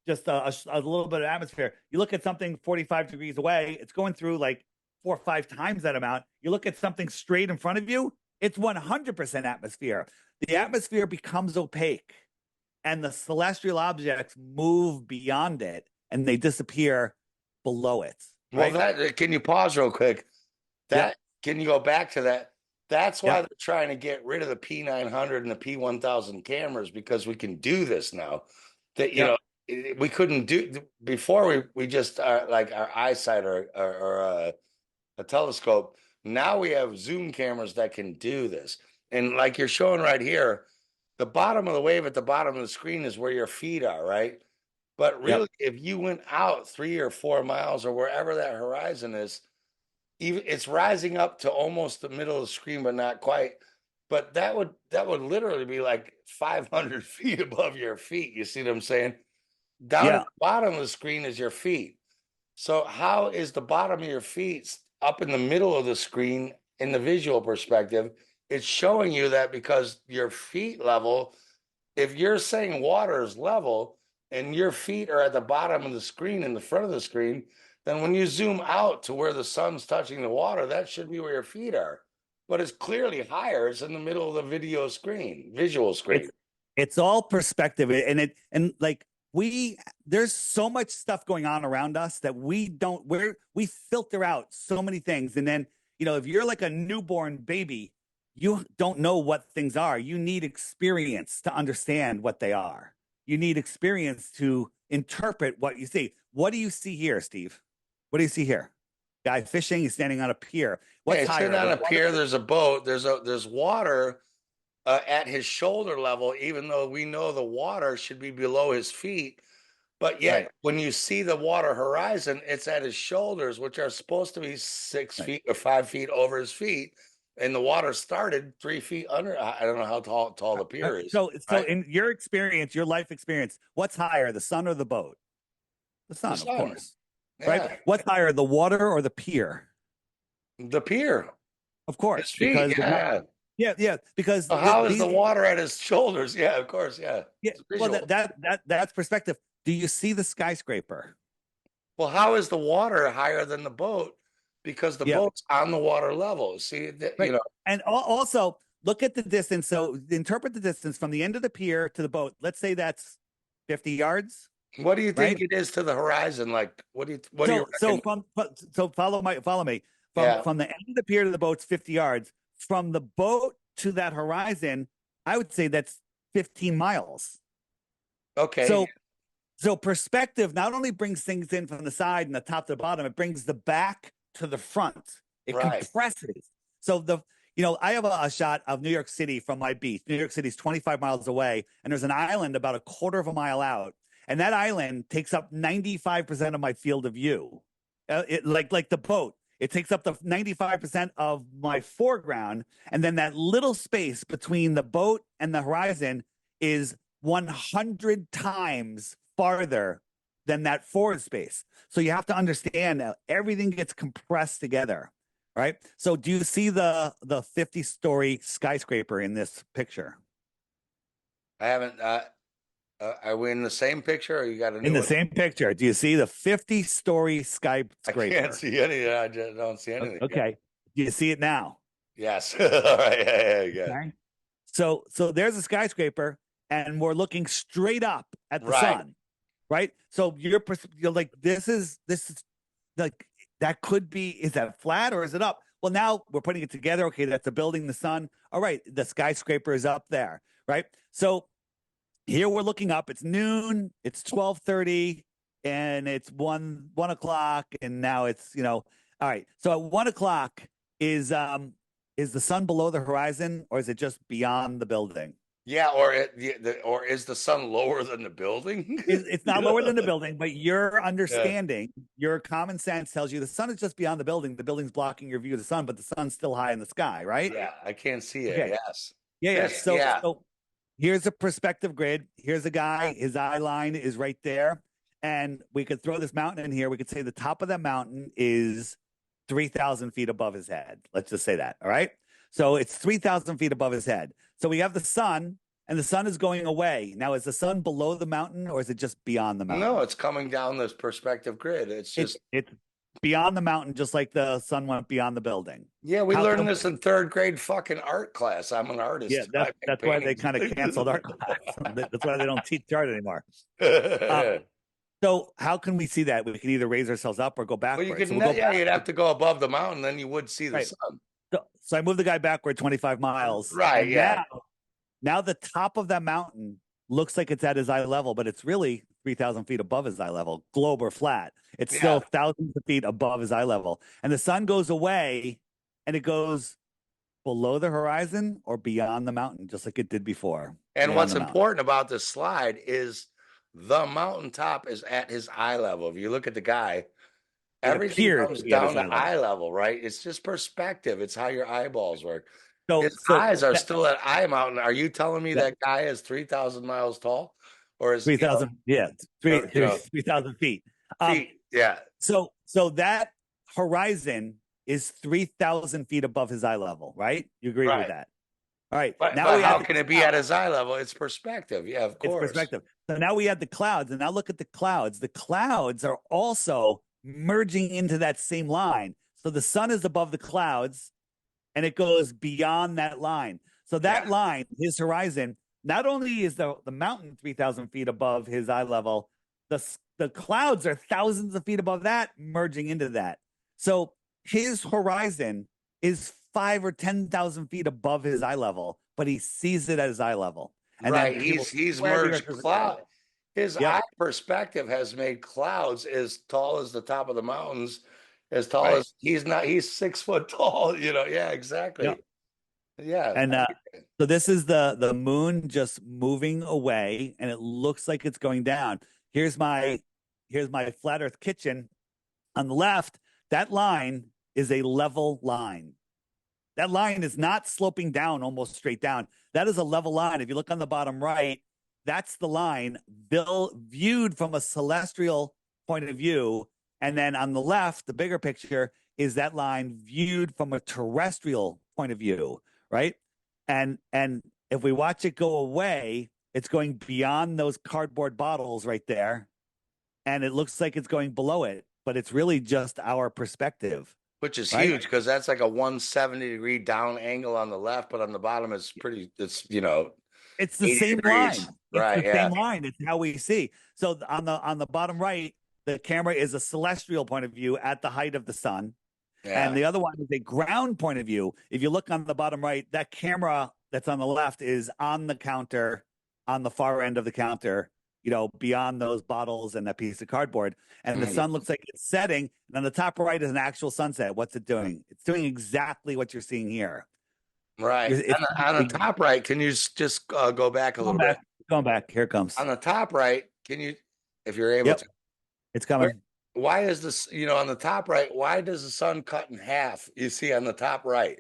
just a little bit of atmosphere. You look at something 45 degrees away, it's going through like 4 or 5 times that amount. You look at something straight in front of you, it's 100% atmosphere. The atmosphere becomes opaque, and the celestial objects move beyond it, and they disappear below it. Right? Well, can you pause real quick? Can you go back to that? That's why they're trying to get rid of the P900 and the P1000 cameras, because we can do this now. That we couldn't do before. We just like our eyesight or a telescope. Now we have zoom cameras that can do this, and like you're showing right here, the bottom of the wave at the bottom of the screen is where your feet are, right? But really, if you went out 3 or 4 miles or wherever that horizon is, even it's rising up to almost the middle of the screen, but not quite. But that would literally be like 500 feet above your feet. You see what I'm saying? Down at the bottom of the screen is your feet. So how is the bottom of your feet up in the middle of the screen in the visual perspective? It's showing you that because your feet level, if you're saying water is level and your feet are at the bottom of the screen in the front of the screen, then when you zoom out to where the sun's touching the water, that should be where your feet are. But it's clearly higher. It's in the middle of the visual screen. It's all perspective, and like there's so much stuff going on around us that we filter out so many things. And then, if you're like a newborn baby, you don't know what things are. You need experience to understand what they are. You need experience to interpret what you see. What do you see here, Steve? What do you see here? Guy fishing, he's standing on a pier. What's higher? Sitting on a pier, there's a boat, there's water at his shoulder level, even though we know the water should be below his feet. But yet, Right. when you see the water horizon, it's at his shoulders, which are supposed to be 6 feet or 5 feet over his feet. And the water started 3 feet under. I don't know how tall the pier is. So in your experience, your life experience, what's higher, the sun or the boat? The sun, of course. Yeah. Right? What's higher, the water or the pier? The pier. Of course. His feet, yeah. Because so how is the water at his shoulders? Yeah, of course. Yeah. Yeah. Well, that's perspective. Do you see the skyscraper? Well, how is the water higher than the boat? Because the boat's on the water level. See, right. And also look at the distance. So interpret the distance from the end of the pier to the boat. Let's say that's 50 yards. What do you think it is to the horizon? Like, so follow me. From the end of the pier to the boat's 50 yards. From the boat to that horizon, I would say that's 15 miles. Okay. So perspective not only brings things in from the side and the top to the bottom, it brings the back to the front. It compresses. So I have a shot of New York City from my beach. New York City's 25 miles away, and there's an island about a quarter of a mile out. And that island takes up 95% of my field of view. Like the boat, it takes up the 95% of my foreground. And then that little space between the boat and the horizon is 100 times farther than that forward space. So you have to understand that everything gets compressed together, right? So do you see the 50-story skyscraper in this picture? I haven't. Are we in the same picture, or you got a new in the same picture? Do you see the 50-story skyscraper? I can't see anything. I just don't see anything. Okay. Do you see it now? Yes. All right. Yeah. Okay. So there's a skyscraper, and we're looking straight up at the sun, right? So you're like, this is like, that could be, is that flat or is it up? Well, now we're putting it together. Okay, that's a building, the sun. All right, the skyscraper is up there, right? So here we're looking up. It's noon. It's 12:30, and it's one o'clock, and now it's all right. So at 1 o'clock, is the sun below the horizon, or is it just beyond the building? Yeah, or is the sun lower than the building? It's not lower than the building, but your understanding, your common sense tells you the sun is just beyond the building. The building's blocking your view of the sun, but the sun's still high in the sky, right? Yeah, I can't see it. Okay. Yes. Yeah. So here's a perspective grid. Here's a guy. His eye line is right there. And we could throw this mountain in here. We could say the top of that mountain is 3,000 feet above his head. Let's just say that. All right. So it's 3,000 feet above his head. So we have the sun, and the sun is going away. Now, is the sun below the mountain, or is it just beyond the mountain? No, it's coming down this perspective grid. It's beyond the mountain, just like the sun went beyond the building. Yeah, we learned this in third grade fucking art class. I'm an artist. Yeah, that's why they kind of canceled art class. That's why they don't teach art anymore. So how can we see that? We can either raise ourselves up or go backwards. Well, you'd have to go above the mountain, then you would see the sun. So I moved the guy backward 25 miles. Right, yeah. Now the top of that mountain looks like it's at his eye level, but it's really 3,000 feet above his eye level, globe or flat. It's still thousands of feet above his eye level. And the sun goes away, and it goes below the horizon or beyond the mountain, just like it did before. And what's important about this slide is the mountaintop is at his eye level. If you look at the guy, everything comes down to eye level, right? It's just perspective. It's how your eyeballs work. So his eyes are still at eye mountain. Are you telling me that guy is 3,000 miles tall, or is 3,000? Yeah, 3,000 feet. Yeah. So that horizon is 3,000 feet above his eye level, right? You agree with that? All right. But how can it be at his eye level? It's perspective. Yeah, of course. It's perspective. So now we have the clouds, and now look at the clouds. The clouds are also merging into that same line. So the sun is above the clouds and it goes beyond that line. So that Yeah. line, his horizon, not only is the mountain 3,000 feet above his eye level, the clouds are thousands of feet above that, merging into that. So his horizon is 5 or 10,000 feet above his eye level, but he sees it at his eye level. And then Right. people He's swear the merged earth is. cloud. His eye Yep. perspective has made clouds as tall as the top of the mountains, as tall Right. as he's 6 foot tall, you know. Yeah, Yep. exactly. Yeah. And so this is the moon just moving away, and it looks like it's going down. Here's my flat Earth kitchen on the left. That line is a level line. That line is not sloping down almost straight down. That is a level line. If you look on the bottom right, that's the line viewed from a celestial point of view. And then on the left, the bigger picture is that line viewed from a terrestrial point of view, right? And if we watch it go away, it's going beyond those cardboard bottles right there, and it looks like it's going below it, but it's really just our perspective, Which is right? huge because that's like a 170-degree down angle on the left, but on the bottom it's It's the 80 same line. degrees. It's Right. the Yeah. same line. It's how we see. So on the bottom right, the camera is a celestial point of view at the height of the sun, and Yeah. the other one is a ground point of view. If you look on the bottom right, that camera that's on the left is on the counter, on the far end of the counter, beyond those bottles and that piece of cardboard. And the Mhm. sun looks like it's setting. And on the top right is an actual sunset. What's it doing? It's doing exactly what you're seeing here. Right. It's On the top right, can you just go back a going little bit? back, going back. Here it comes. On the top right, can you, if you're able Yep, to, it's where, coming. why is this, on the top right, why does the sun cut in half? You see on the top right,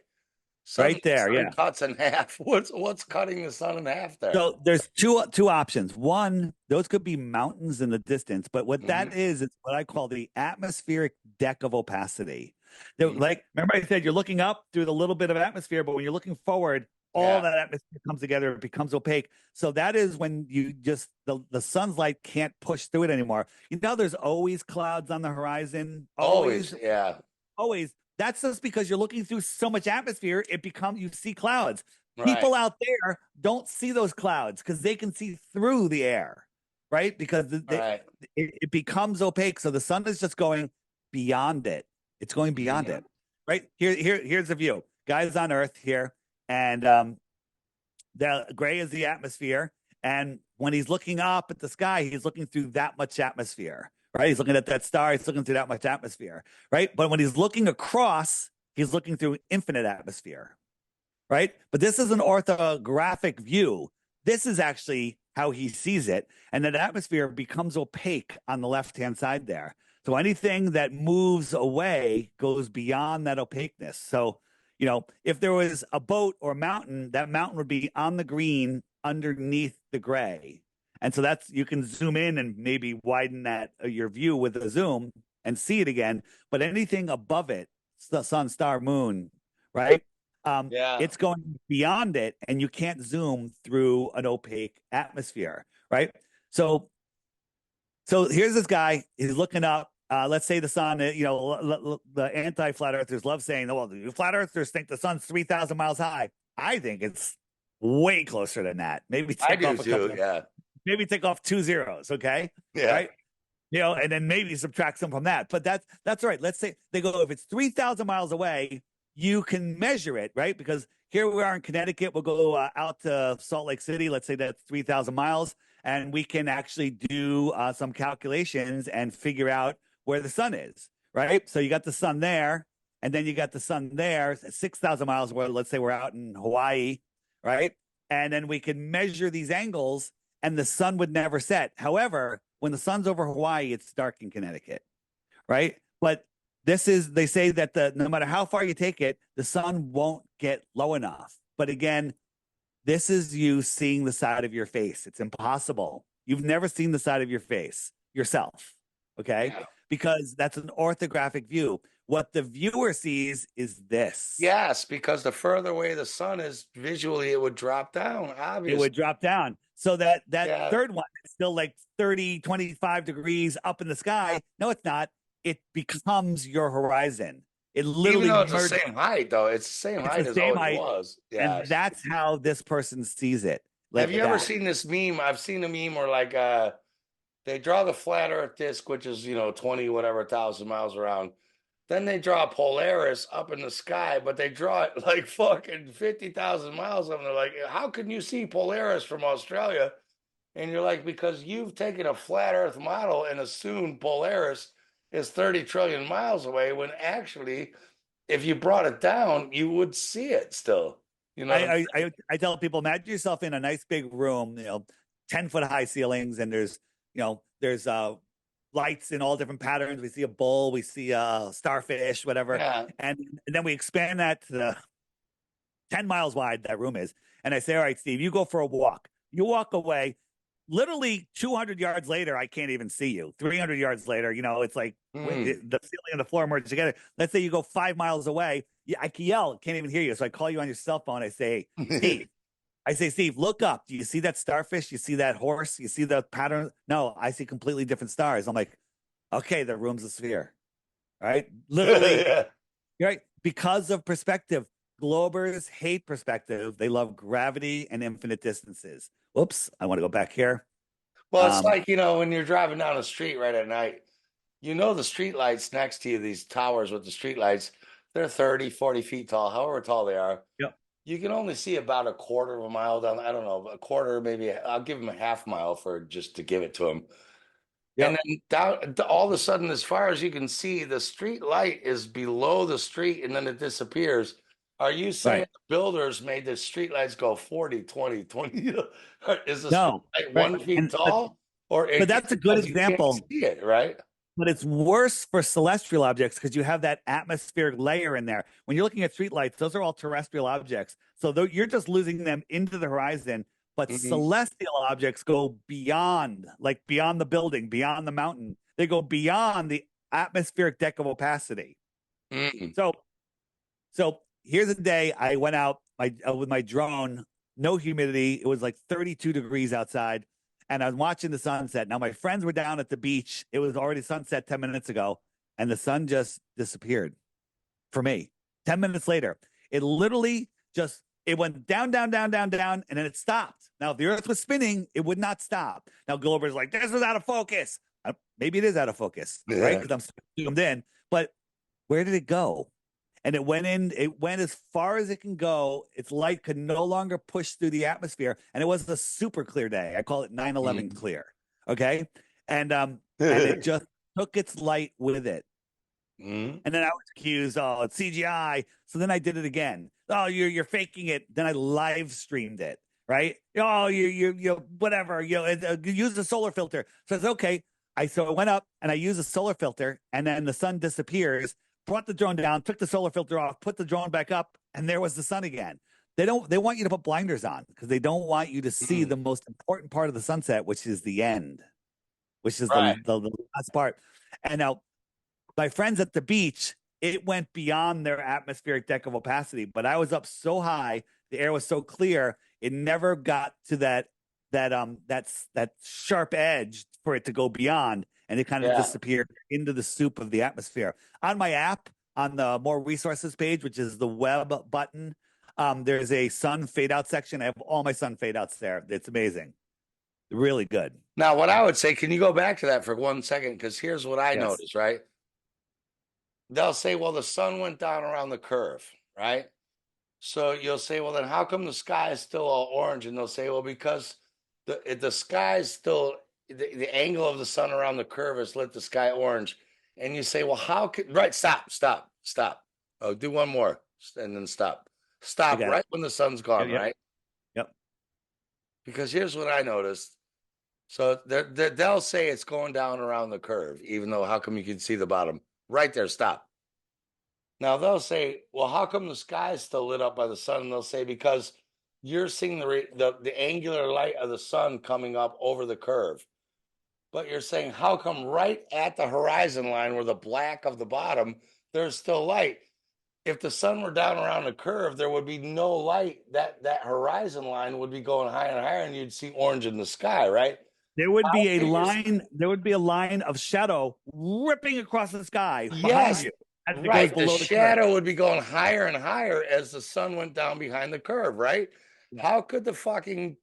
suddenly Right the there, sun yeah. cuts in half. What's cutting the sun in half there? So there's two options. One, those could be mountains in the distance, but what Hmm. that is, it's what I call the atmospheric deck of opacity. Hmm. Like, remember I said you're looking up through the little bit of atmosphere, but when you're looking forward, all Yeah. that atmosphere comes together, it becomes opaque. So that is when you just the sun's light can't push through it anymore. There's always clouds on the horizon, Always. always, Yeah. always. That's just because you're looking through so much atmosphere, you see clouds. Right. People out there don't see those clouds because they can see through the air, right? Because Right. it becomes opaque. So the sun is just going beyond it. It's going beyond Mhm. it, right? Here's the view. Guys on Earth here, and the gray is the atmosphere. And when he's looking up at the sky, he's looking through that much atmosphere, right? He's looking at that star, he's looking through that much atmosphere, right? But when he's looking across, he's looking through infinite atmosphere, right? But this is an orthographic view. This is actually how he sees it. And that atmosphere becomes opaque on the left-hand side there. So anything that moves away goes beyond that opaqueness. So, if there was a boat or a mountain, that mountain would be on the green underneath the gray. And so you can zoom in and maybe widen that your view with a zoom and see it again. But anything above it, the sun, star, moon, right? Yeah. It's going beyond it, and you can't zoom through an opaque atmosphere, right? So here's this guy. He's looking up. Let's say the sun. The anti-flat earthers love saying, "Well, the flat earthers think the sun's 3,000 miles high." I think it's way closer than that. Maybe I take do off a too. couple. Yeah. Maybe take off 2 zeros. Okay, Yeah. right? And then maybe subtract some from that. But that's all right. Let's say they go, if it's 3,000 miles away, you can measure it, right? Because here we are in Connecticut. We'll go out to Salt Lake City. Let's say that's 3,000 miles. And we can actually do some calculations and figure out where the sun is, right? So you got the sun there, and then you got the sun there, 6,000 miles away. Let's say we're out in Hawaii, right? And then we can measure these angles, and the sun would never set. However, when the sun's over Hawaii, it's dark in Connecticut, right? But they say that no matter how far you take it, the sun won't get low enough. But again, this is you seeing the side of your face. It's impossible. You've never seen the side of your face yourself, okay? Yeah. Because that's an orthographic view. What the viewer sees is this. Yes, because the further away the sun is, visually it would drop down, It obviously. would drop down. So that Yeah. third one is still like 30, 25 degrees up in the sky. No, it's not. it becomes your horizon. It Even literally though it's the merges. same height, though, it's the same It's height the as same always height, was. and Yes. that's how this person sees it, Have like you ever that. seen this meme? I've seen a meme where like they draw the flat Earth disk, which is 20 whatever thousand miles around. Then they draw Polaris up in the sky, but they draw it like fucking 50,000 miles up. And they're like, how can you see Polaris from Australia? And you're like, because you've taken a flat Earth model and assumed Polaris is 30 trillion miles away, when actually, if you brought it down, you would see it still. You know what I'm I tell people, imagine yourself in a nice big room, 10-foot high ceilings, and there's lights in all different patterns. We see a bull, we see a starfish, whatever, saying? Yeah. and then we expand that to the 10 miles wide that room is. And I say, all right, Steve, you go for a walk. You walk away. Literally 200 yards later, I can't even see you. 300 yards later, it's like Mm. the ceiling and the floor merge together. Let's say you go 5 miles away. I can yell, can't even hear you. So I call you on your cell phone. I say, Steve, look up. Do you see that starfish? You see that horse? You see the pattern? No, I see completely different stars. I'm like, okay, the room's a sphere. Right? Literally, Yeah. right? Because of perspective. Globers hate perspective. They love gravity and infinite distances. Whoops, I want to go back here. Well, it's Um, like, when you're driving down the street right at night, the street lights next to you, these towers with the street lights, they're 30, 40 feet tall, however tall they are. yep, You can only see about a quarter of a mile down. I don't know, a quarter, maybe I'll give him a half mile for just to give it to him. And yep, then down, all of a sudden, as far as you can see, the street light is below the street and then it disappears. Are you saying right. the builders made the street lights go 40, 20, 20? Is the street No, light right. 1 feet And but tall? Or but it, that's a good because you can't example. see it, right? But it's worse for celestial objects because you have that atmospheric layer in there. When you're looking at streetlights, those are all terrestrial objects. So you're just losing them into the horizon. But Mhm. celestial objects go beyond, like beyond the building, beyond the mountain. They go beyond the atmospheric deck of opacity. Mm. So, so here's a day I went out with my drone, no humidity. It was like 32 degrees outside, and I was watching the sunset. Now my friends were down at the beach. It was already sunset 10 minutes ago, and the sun just disappeared for me. 10 minutes later, it literally just it went down, down, down, down, down, and then it stopped. Now, if the Earth was spinning, it would not stop. Now, Glover's like, this was out of focus. Maybe it is out of focus, right? Yeah. Because I'm zoomed in. But where did it go? And it went as far as it can go. Its light could no longer push through the atmosphere. And it was a super clear day. I call it 9/11 Mm. clear. Okay. And it just took its light with it. Mm. And then I was accused, oh, it's CGI. So then I did it again. Oh, you're faking it. Then I live streamed it, right? Oh, you whatever. Use the solar filter. So it's okay. So I went up and I used a solar filter, and then the sun disappears. Brought the drone down, took the solar filter off, put the drone back up, and there was the sun again. They want you to put blinders on because they don't want you to see Mm. the most important part of the sunset, which is the end, which is Right. the last part. And now my friends at the beach, it went beyond their atmospheric deck of opacity. But I was up so high, the air was so clear, it never got to that sharp edge for it to go beyond, and it kind of Yeah. disappeared into the soup of the atmosphere. On my app, on the more resources page, which is the web button, there's a sun fade out section. I have all my sun fade outs there. It's amazing, really good. Now, what I would say, can you go back to that for 1 second? Because here's what I Yes. noticed, right? They'll say, well, the sun went down around the curve, right? So you'll say, well, then how come the sky is still all orange? And they'll say, well, because the sky is still the angle of the sun around the curve has lit the sky orange. And you say, well, how could right? Stop, stop, stop. Oh, do one more and then stop. I Stop got it. right when the sun's gone, Yep, yep, right? yep. Because here's what I noticed. So they'll say it's going down around the curve, even though how come you can see the bottom? Right there, stop. Now they'll say, well, how come the sky is still lit up by the sun? And they'll say, because you're seeing the angular light of the sun coming up over the curve. But you're saying, how come right at the horizon line where the black of the bottom, there's still light? If the sun were down around the curve, there would be no light. That horizon line would be going higher and higher, and you'd see orange in the sky, right? There would be a Big is- line. There would be a line of shadow ripping across the sky behind Yes, you as it goes right. The below the curve. shadow would be going higher and higher as the sun went down behind the curve, right? Yeah. How could the fucking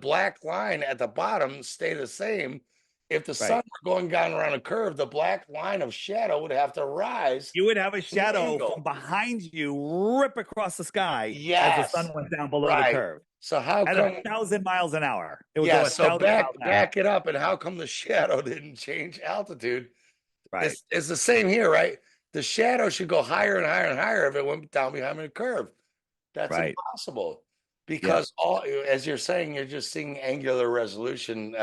black line at the bottom stay the same? If the sun Right. were going down around a curve, the black line of shadow would have to rise You would have a an shadow from angle. behind you rip across the sky as the sun Yes, went down below the right. curve So how at a come? thousand miles an hour. It would Yeah, go a so thousand miles an hour. back it up, and how come the shadow didn't change altitude? Right. It's the same here, right? The shadow should go higher and higher and higher if it went down behind the curve. That's Right. impossible Yep. because all, as you're saying, you're just seeing angular resolution.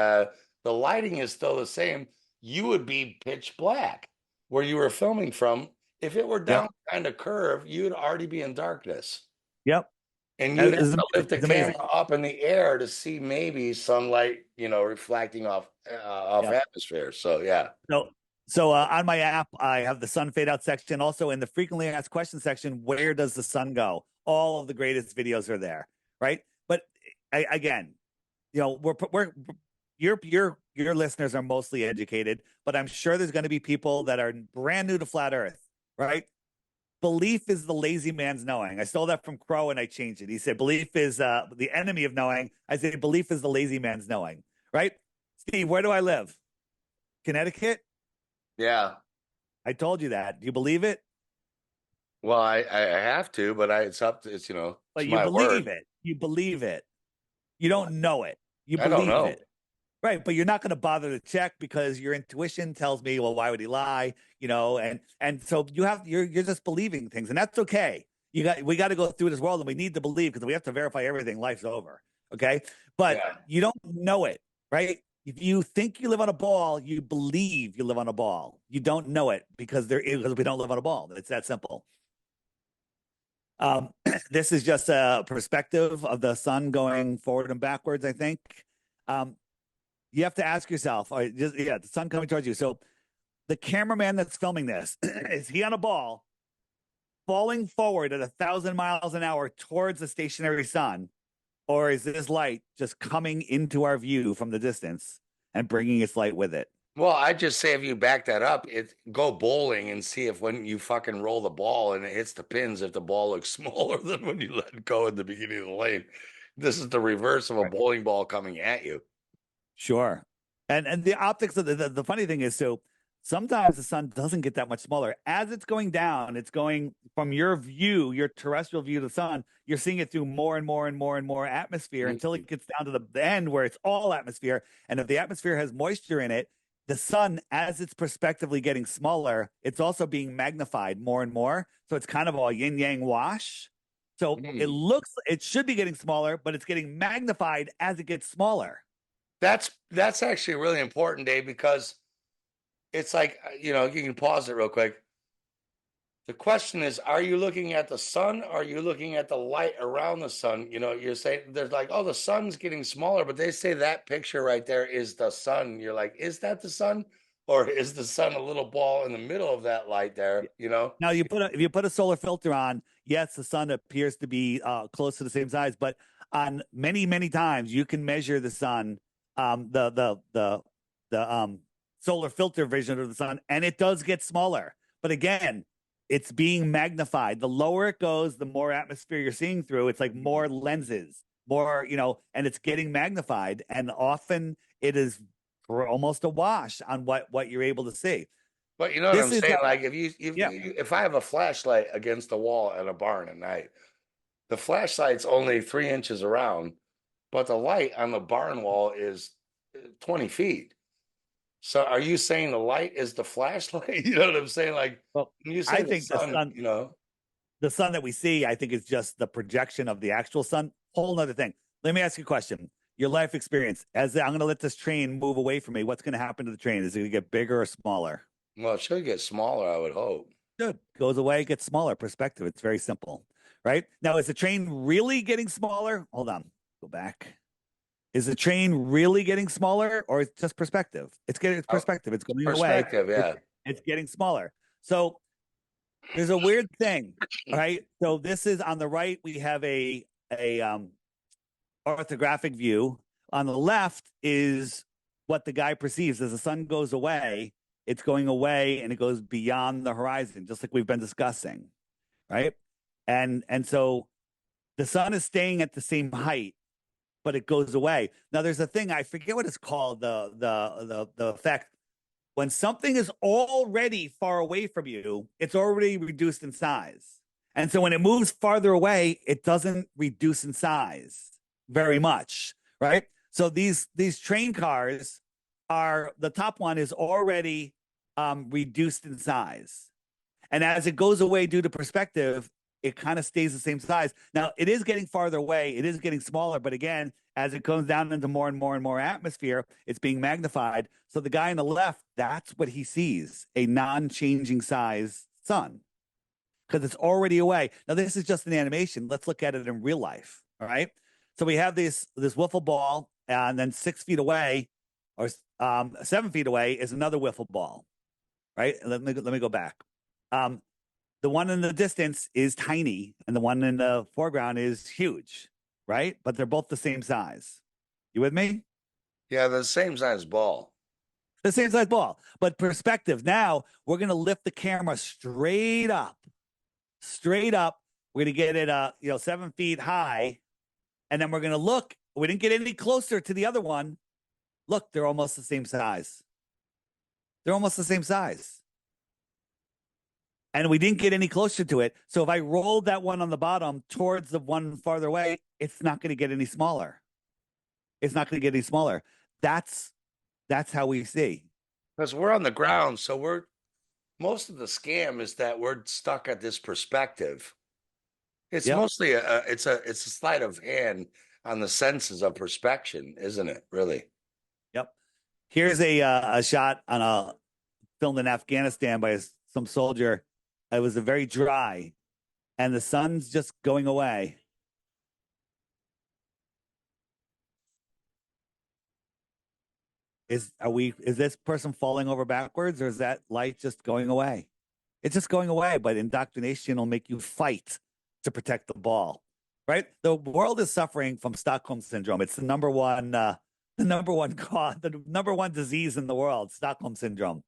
The lighting is still the same. You would be pitch black where you were filming from. If it were Yep. down behind a curve, you'd already be in darkness. Yep. And you'd have It's, to lift the it's amazing. camera up in the air to see maybe sunlight, reflecting off Yep. atmosphere. So yeah. So on my app, I have the sun fade out section. Also in the frequently asked questions section, where does the sun go? All of the greatest videos are there, right? But again, we're your listeners are mostly educated, but I'm sure there's going to be people that are brand new to flat Earth, right? Belief is the lazy man's knowing. I stole that from Crow and I changed it. He said belief is the enemy of knowing. I say belief is the lazy man's knowing, right? Steve, where do I live? Connecticut. Yeah. I told you that. Do you believe it? Well, I have to, but it's up to, But it's you my believe word. it. You believe it. You don't know it. You I don't believe know. it. Right. But you're not going to bother to check because your intuition tells me, well, why would he lie? And so you're just believing things, and that's okay. We got to go through this world and we need to believe because we have to verify everything. Life's over. Okay. But Yeah. you don't know it, right? If you think you live on a ball, you believe you live on a ball. You don't know it because we don't live on a ball. It's that simple. This is just a perspective of the sun going forward and backwards, I think. You have to ask yourself, the sun coming towards you. So the cameraman that's filming this, is he on a ball falling forward at 1,000 miles an hour towards the stationary sun? Or is this light just coming into our view from the distance and bringing its light with it? Well, I just say if you back that up, go bowling and see if when you fucking roll the ball and it hits the pins, if the ball looks smaller than when you let it go in the beginning of the lane. This is the reverse of a bowling ball coming at you. Sure. And the optics of the funny thing is, so sometimes the sun doesn't get that much smaller. As it's going down, it's going from your view, your terrestrial view of the sun, you're seeing it through more and more and more and more atmosphere until it gets down to the end where it's all atmosphere. And if the atmosphere has moisture in it, the sun, as it's prospectively getting smaller, it's also being magnified more and more. So it's kind of a yin yang wash. So it should be getting smaller, but it's getting magnified as it gets smaller. That's actually really important, Dave, because it's like, you can pause it real quick. The question is, are you looking at the sun? Or are you looking at the light around the sun? You're saying there's like, oh, the sun's getting smaller, but they say that picture right there is the sun. You're like, is that the sun? Or is the sun a little ball in the middle of that light there? Now if you put a solar filter on, yes, the sun appears to be close to the same size, but on many times you can measure the sun, the solar filter vision of the sun, and it does get smaller. But again, it's being magnified. The lower it goes, the more atmosphere you're seeing through. It's like more lenses, more, and it's getting magnified. And often it is almost a wash on what you're able to see. But you know what I'm saying? Like if I have a flashlight against the wall at a barn at night, the flashlight's only 3 inches around, but the light on the barn wall is 20 feet. So are you saying the light is the flashlight? You know what I'm saying? Like, well, when you say I think the sun, the sun that we see, I think is just the projection of the actual sun. Whole nother thing. Let me ask you a question. Your life experience, as I'm going to let this train move away from me, what's going to happen to the train? Is it going to get bigger or smaller? Well, it should get smaller, I would hope. Good. Goes away, gets smaller. Perspective. It's very simple, right? Now, is the train really getting smaller? Hold on. Go back. Is the train really getting smaller, or it's just perspective? It's perspective. It's going away. Yeah. It's getting smaller. So there's a weird thing, right? So this is on the right. We have a orthographic view. On the left is what the guy perceives as the sun goes away, it's going away and it goes beyond the horizon, just like we've been discussing, right? And so the sun is staying at the same height, but it goes away. Now there's a thing, I forget what it's called, the effect. When something is already far away from you, it's already reduced in size. And so when it moves farther away, it doesn't reduce in size very much, right? So these train cars are, the top one is already reduced in size. And as it goes away due to perspective, it kind of stays the same size. Now, it is getting farther away, it is getting smaller, but again, as it comes down into more and more and more atmosphere, it's being magnified. So the guy on the left, that's what he sees, a non-changing size sun, because it's already away. Now, this is just an animation. Let's look at it in real life. All right. So we have this wiffle ball, and then 6 feet away, or 7 feet away, is another wiffle ball. Right. Let me go back. The one in the distance is tiny, and the one in the foreground is huge, right? But they're both the same size. You with me? Yeah, the same size ball. The same size ball, but perspective. Now we're going to lift the camera straight up, straight up. We're going to get it, 7 feet high, and then we're going to look. We didn't get any closer to the other one. Look, they're almost the same size. They're almost the same size. And we didn't get any closer to it. So if I rolled that one on the bottom towards the one farther away, it's not going to get any smaller. It's not going to get any smaller. That's how we see. Because we're on the ground, so most of the scam is that we're stuck at this perspective. It's Yep. mostly it's a sleight of hand on the senses of perspection, isn't it? Really? Yep. Here's a shot on a filmed in Afghanistan by some soldier. It was a very dry, and the sun's just going away. Is this person falling over backwards, or is that light just going away? It's just going away, but indoctrination will make you fight to protect the ball, right? The world is suffering from Stockholm syndrome. It's the number one cause, the number one disease in the world, Stockholm syndrome.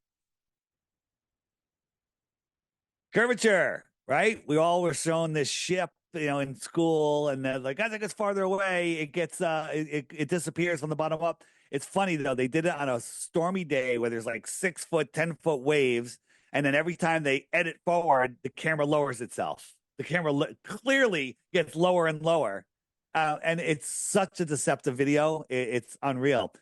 Curvature, right? We all were shown this ship, in school, and like as it gets farther away, it gets it disappears from the bottom up. It's funny though, they did it on a stormy day where there's like 6 foot, 10 foot waves, and then every time they edit forward, the camera lowers itself. The camera clearly gets lower and lower, and it's such a deceptive video. It's unreal.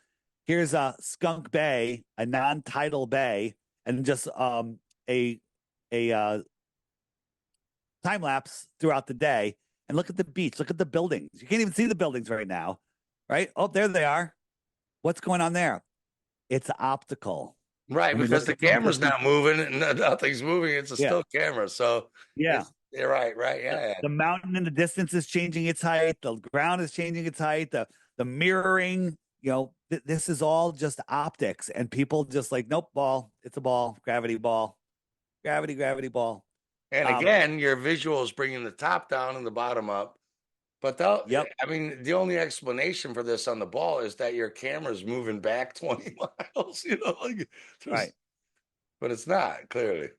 Here's a Skunk Bay, a non-tidal bay, and just a time lapse throughout the day, and look at the beach. Look at the buildings. You can't even see the buildings right now, right? Oh, there they are. What's going on there? It's optical. Right, because the camera's not moving and nothing's moving. It's a still camera. So yeah, you're right. Yeah. The mountain in the distance is changing its height. The ground is changing its height. The mirroring, this is all just optics, and people just like, nope, ball. It's a ball. Gravity ball. Gravity ball. And again, your visual is bringing the top down and the bottom up. But I mean, the only explanation for this on the ball is that your camera's moving back 20 miles, right. But it's not, clearly.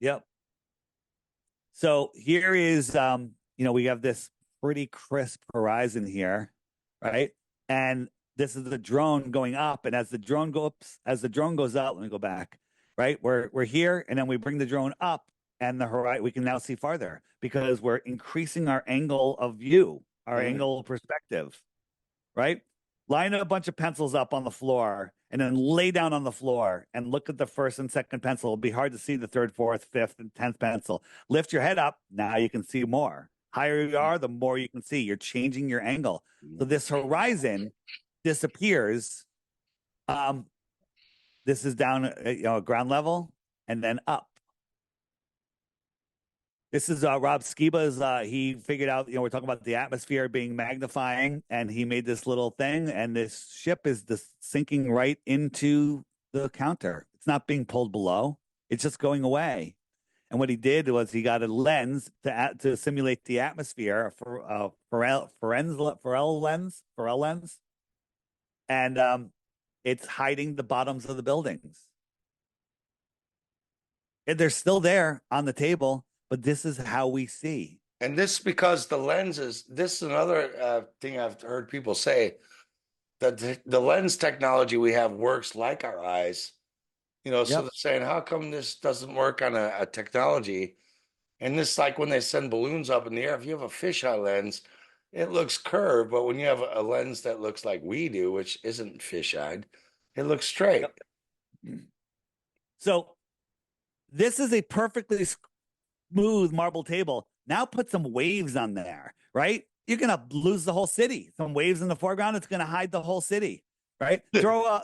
Yep. So here is, we have this pretty crisp horizon here, right? And this is the drone going up. And as the drone goes up, let me go back, right? We're here, and then we bring the drone up, and the horizon, we can now see farther because we're increasing our angle of view, our angle of perspective, right? Line a bunch of pencils up on the floor, and then lay down on the floor and look at the first and second pencil. It'll be hard to see the third, fourth, fifth, and 10th pencil. Lift your head up. Now you can see more. Higher you are, the more you can see. You're changing your angle. So this horizon disappears. This is down at ground level and then up. This is Rob Skiba's. He figured out, we're talking about the atmosphere being magnifying, and he made this little thing, and this ship is sinking right into the counter. It's not being pulled below. It's just going away. And what he did was he got a lens to simulate the atmosphere, Forel lens, and it's hiding the bottoms of the buildings. And they're still there on the table, but this is how we see. And this is because the lenses, this is another thing I've heard people say, that the lens technology we have works like our eyes. So they're Yep. saying, how come this doesn't work on a technology? And this, like when they send balloons up in the air, if you have a fisheye lens, it looks curved, but when you have a lens that looks like we do, which isn't fisheyed, it looks straight. Yep. So this is a perfectly smooth marble table. Now put some waves on there, right? You're gonna lose the whole city. Some waves in the foreground, it's gonna hide the whole city, right? throw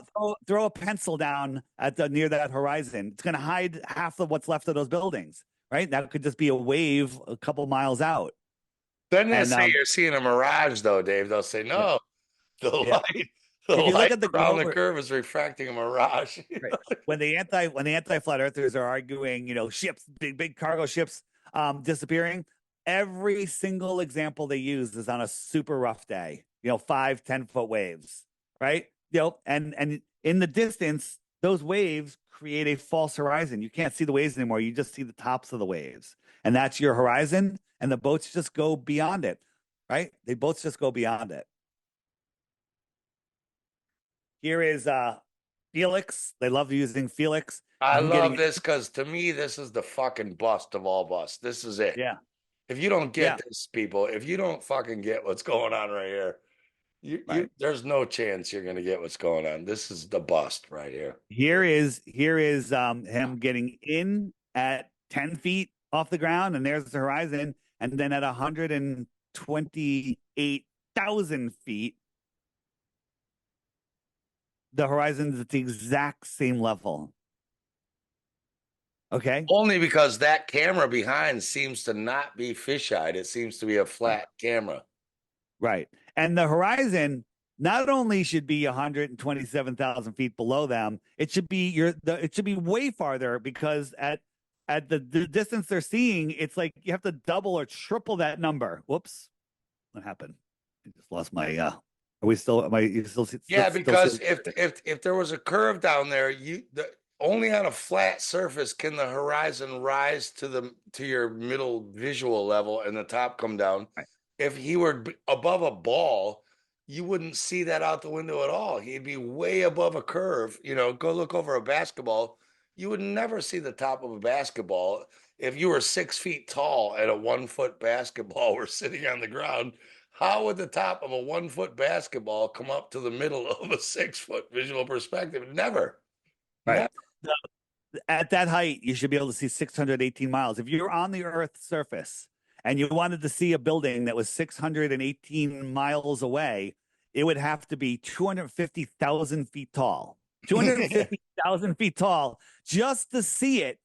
a pencil down at near that horizon. It's gonna hide half of what's left of those buildings, right? That could just be a wave a couple miles out. Then they say you're seeing a mirage, though, Dave. They'll say, Yeah, no, the yeah. light, the If you light look at the around the globe, curve is refracting a mirage. right. When the anti flat earthers are arguing, ships, big cargo ships disappearing, every single example they use is on a super rough day, 5-10 foot waves, right? And in the distance, those waves create a false horizon. You can't see the waves anymore. You just see the tops of the waves. And that's your horizon. And the boats just go beyond it, right? They boats just go beyond it. Here is Felix. They love using Felix. I love this because to me, this is the fucking bust of all busts. This is it. Yeah. If you don't get this, people, if you don't fucking get what's going on right here, there's no chance you're going to get what's going on. This is the bust right here. Here is him getting in at 10 feet off the ground, and there's the horizon. And then at 128,000 feet, the horizon's at the exact same level. Okay. Only because that camera behind seems to not be fisheyed. It seems to be a flat camera. Right. And the horizon not only should be 127,000 feet below them, it should be it should be way farther, because at the distance they're seeing, it's like you have to double or triple that number. Whoops. What happened? I just lost my are we still Because if there was a curve down there, only on a flat surface can the horizon rise to your middle visual level and the top come down. Right. If he were above a ball, you wouldn't see that out the window at all. He'd be way above a curve. Go look over a basketball. You would never see the top of a basketball. If you were 6 feet tall and a 1 foot basketball were sitting on the ground, how would the top of a 1 foot basketball come up to the middle of a 6 foot visual perspective? Never. Right. Never. At that height, you should be able to see 618 miles. If you're on the Earth's surface and you wanted to see a building that was 618 miles away, it would have to be 250,000 feet tall. 250,000 feet tall just to see it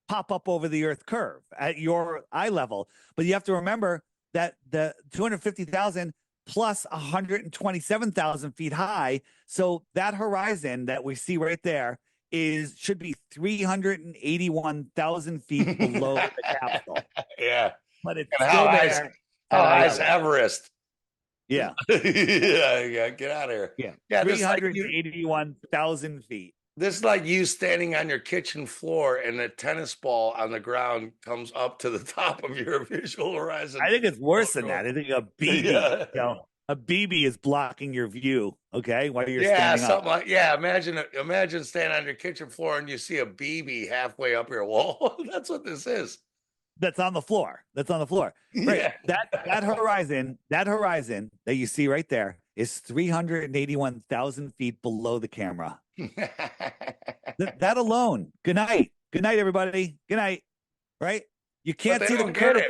pop up over the Earth curve at your eye level. But you have to remember that the 250,000 plus 127,000 feet high. So that horizon that we see right there should be 381,000 feet below the capsule. Yeah. But it's still there. How high is Everest? Yeah. Yeah, get out of here. Yeah, 381,000 feet. This is like you standing on your kitchen floor and a tennis ball on the ground comes up to the top of your visual horizon. I think it's worse than that. I think a BB, a BB is blocking your view. Okay, while you're standing up. Imagine standing on your kitchen floor and you see a BB halfway up your wall. That's what this is. That's on the floor. Right. Yeah. That horizon that you see right there is 381,000 feet below the camera. That alone. Good night, everybody. Good night. Right? You can't see the curve.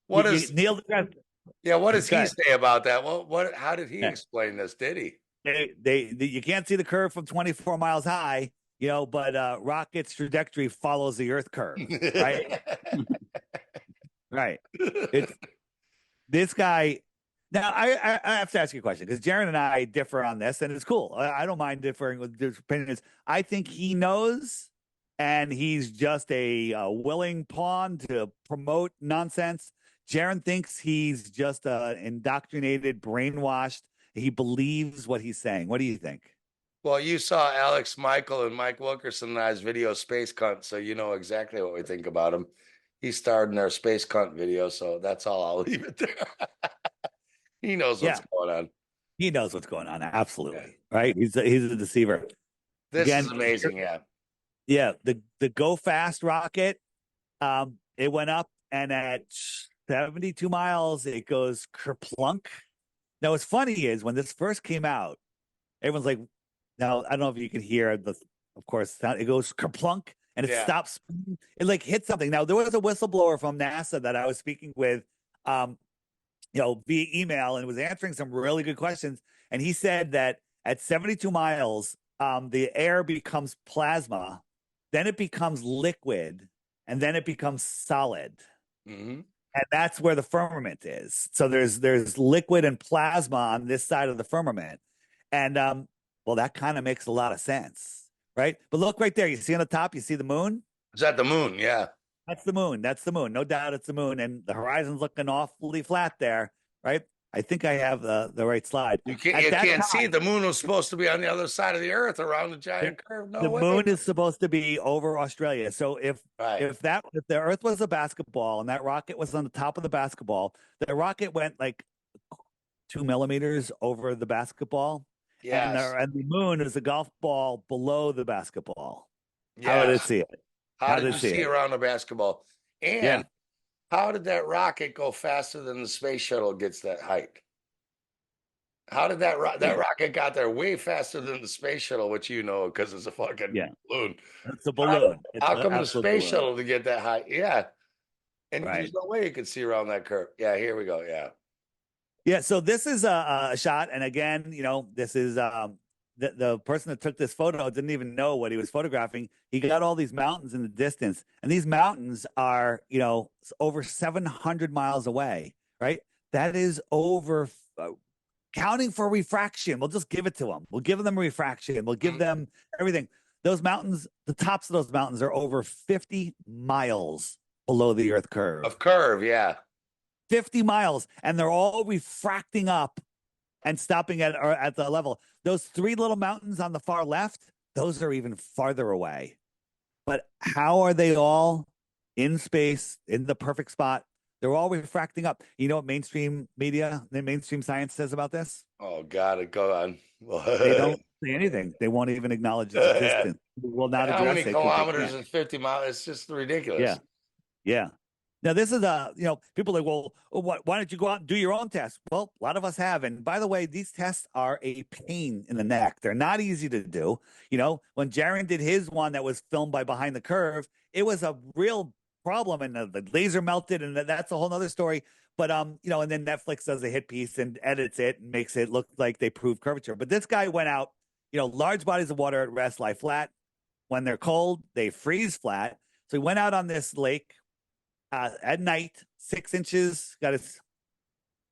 What is Neil deGrasse? Yeah, what does he say about that? Well, how did he explain this? Did he? You can't see the curve from 24 miles high, but rocket's trajectory follows the Earth curve, right? Right. This guy. Now, I have to ask you a question, because Jaron and I differ on this, and it's cool. I don't mind differing with different opinions. I think he knows, and he's just a willing pawn to promote nonsense. Jaron thinks he's just indoctrinated, brainwashed. He believes what he's saying. What do you think? Well, you saw Alex Michael and Mike Wilkerson and I's video Space Cunt, so you know exactly what we think about him. He starred in their Space Cunt video, so that's all. I'll leave it there. He knows what's Yeah, going on. he knows what's going on. Yeah. Absolutely, right? He's a deceiver. This is Again, amazing. Yeah. yeah, the Go Fast rocket, it went up, and at 72 miles, it goes kerplunk. Now, what's funny is when this first came out, everyone's like, now I don't know if you can hear the, of course, it goes kerplunk and it Yeah. stops. It like hit something. Now, there was a whistleblower from NASA that I was speaking with, um, via email, and was answering some really good questions. And he said that at 72 miles, the air becomes plasma, then it becomes liquid, and then it becomes solid. Mm-hmm. And that's where the firmament is. So there's liquid and plasma on this side of the firmament. And well, that kind of makes a lot of sense, right? But look right there. You see on the top, you see the moon? Is that the moon? Yeah. That's the moon. That's the moon. No doubt it's the moon. And the horizon's looking awfully flat there, right? I think I have the right slide. You can't At that see time, it. The moon was supposed to be on the other side of the earth around the giant curve. No the way. moon is supposed to be over Australia. So Right. if the Earth was a basketball and that rocket was on the top of the basketball, the rocket went like 2 millimeters over the basketball, Yes. and the moon is a golf ball below the basketball. How did it Yes. see it? How Did did it you see see it? around the basketball? Yeah. And how did that rocket go faster than the space shuttle gets that height? How did that rocket got there way faster than the space shuttle, which you know because it's a fucking Yeah. balloon. It's a How, balloon. It's how an come the absolute space balloon. shuttle to get that height? Yeah, and Right. there's no way you could see around that curve. Yeah, here we go. Yeah, Yeah. So this is a shot. And again, this is the person that took this photo didn't even know what he was photographing. He got all these mountains in the distance, and these mountains are, over 700 miles away, right? That is over, counting for refraction. We'll just give it to them. We'll give them refraction. We'll give them everything. Those mountains, the tops of those mountains are over 50 miles below the Earth curve. of curve. Yeah, 50 miles, and they're all refracting up and stopping at the level. Those three little mountains on the far left, those are even farther away. But how are they all in space in the perfect spot? They're all refracting up. You know what mainstream media, the mainstream science says about this? oh god, go on. They don't say anything. They won't even acknowledge its existence. They will not How address many it because they kilometers can't. is 50 miles? It's just ridiculous. Yeah. Yeah. Now, this is people are like, well, why don't you go out and do your own tests? Well, a lot of us have. And by the way, these tests are a pain in the neck. They're not easy to do. When Jaron did his one that was filmed by Behind the Curve, it was a real problem, and the laser melted, and that's a whole nother story. But, and then Netflix does a hit piece and edits it and makes it look like they prove curvature. But this guy went out, large bodies of water at rest lie flat. When they're cold, they freeze flat. So he went out on this lake at night, 6 inches, got his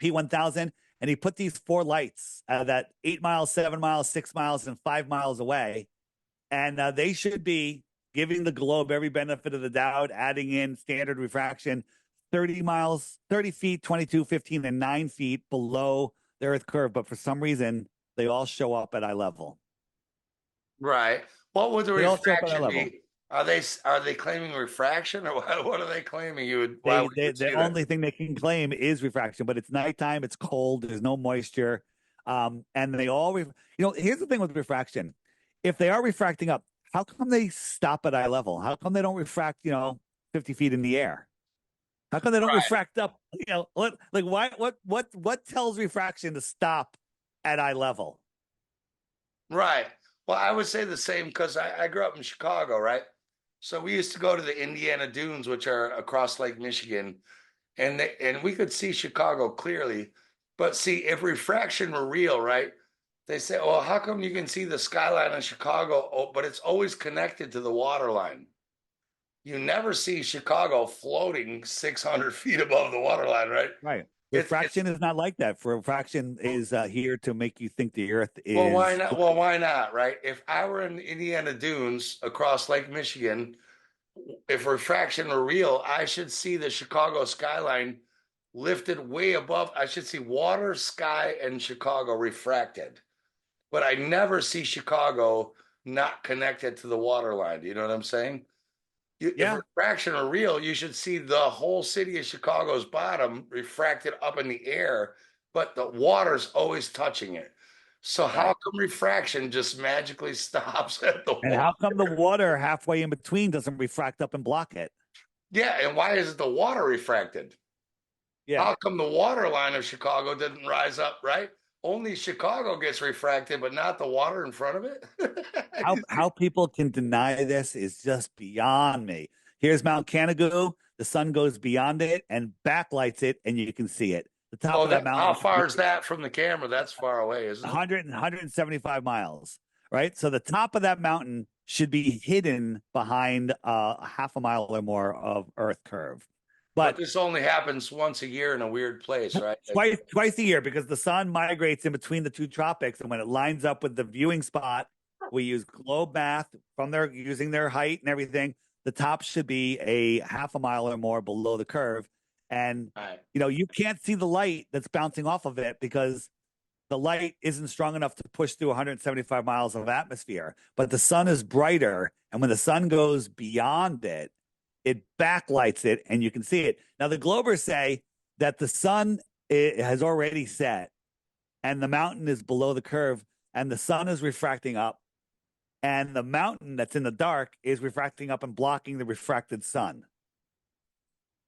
P1000, and he put these four lights that 8 miles, 7 miles, 6 miles, and 5 miles away. And they should be giving the globe every benefit of the doubt, adding in standard refraction, 30 miles, 30 feet, 22, 15, and 9 feet below the Earth curve. But for some reason, they all show up at eye level. Right. What would the They all show up at eye refraction level. be? Are they claiming refraction, or what are they claiming? Why They, would you the see that? only thing they can claim is refraction, but it's nighttime, it's cold, there's no moisture. And they all, here's the thing with refraction. If they are refracting up, how come they stop at eye level? How come they don't refract, 50 feet in the air? How come they don't Right. refract up? What tells refraction to stop at eye level? Right. Well, I would say the same because I grew up in Chicago, right? So we used to go to the Indiana Dunes, which are across Lake Michigan, and we could see Chicago clearly. But see, if refraction were real, right? They say, well, how come you can see the skyline of Chicago, but it's always connected to the water line? You never see Chicago floating 600 feet above the water line, right? Right. It's Refraction is not like that. For refraction is here to make you think the Earth Well, why is not? Well, why not, right? If I were in the Indiana Dunes across Lake Michigan, if refraction were real, I should see the Chicago skyline lifted way above. I should see water, sky, and Chicago refracted. but I never see Chicago not connected to the water line. You know what I'm saying? If Yeah, refraction are real, you should see the whole city of Chicago's bottom refracted up in the air, but the water's always touching it. So how right. come refraction just magically stops at the And water? how come the water halfway in between doesn't refract up and block it? Yeah, and why isn't the water refracted? Yeah. How come the water line of Chicago didn't rise up, right? Only Chicago gets refracted, but not the water in front of it. You see? How people can deny this is just beyond me. Here's Mount Canigou. The sun goes beyond it and backlights it, and you can see it. The top Oh, of that that how mountain should far be is that from the camera? That's far away, isn't it? 175 miles, right? So the top of that mountain should be hidden behind a half a mile or more of Earth curve. But But this only happens once a year in a weird place, right? Like, twice a year because the sun migrates in between the two tropics, and when it lines up with the viewing spot, we use globe math from their using their height and everything. The top should be a half a mile or more below the curve, and right. you can't see the light that's bouncing off of it because the light isn't strong enough to push through 175 miles of atmosphere. But the sun is brighter, and when the sun goes beyond it, it backlights it, and you can see it. Now the Globers say that the sun has already set and the mountain is below the curve and the sun is refracting up and the mountain that's in the dark is refracting up and blocking the refracted sun,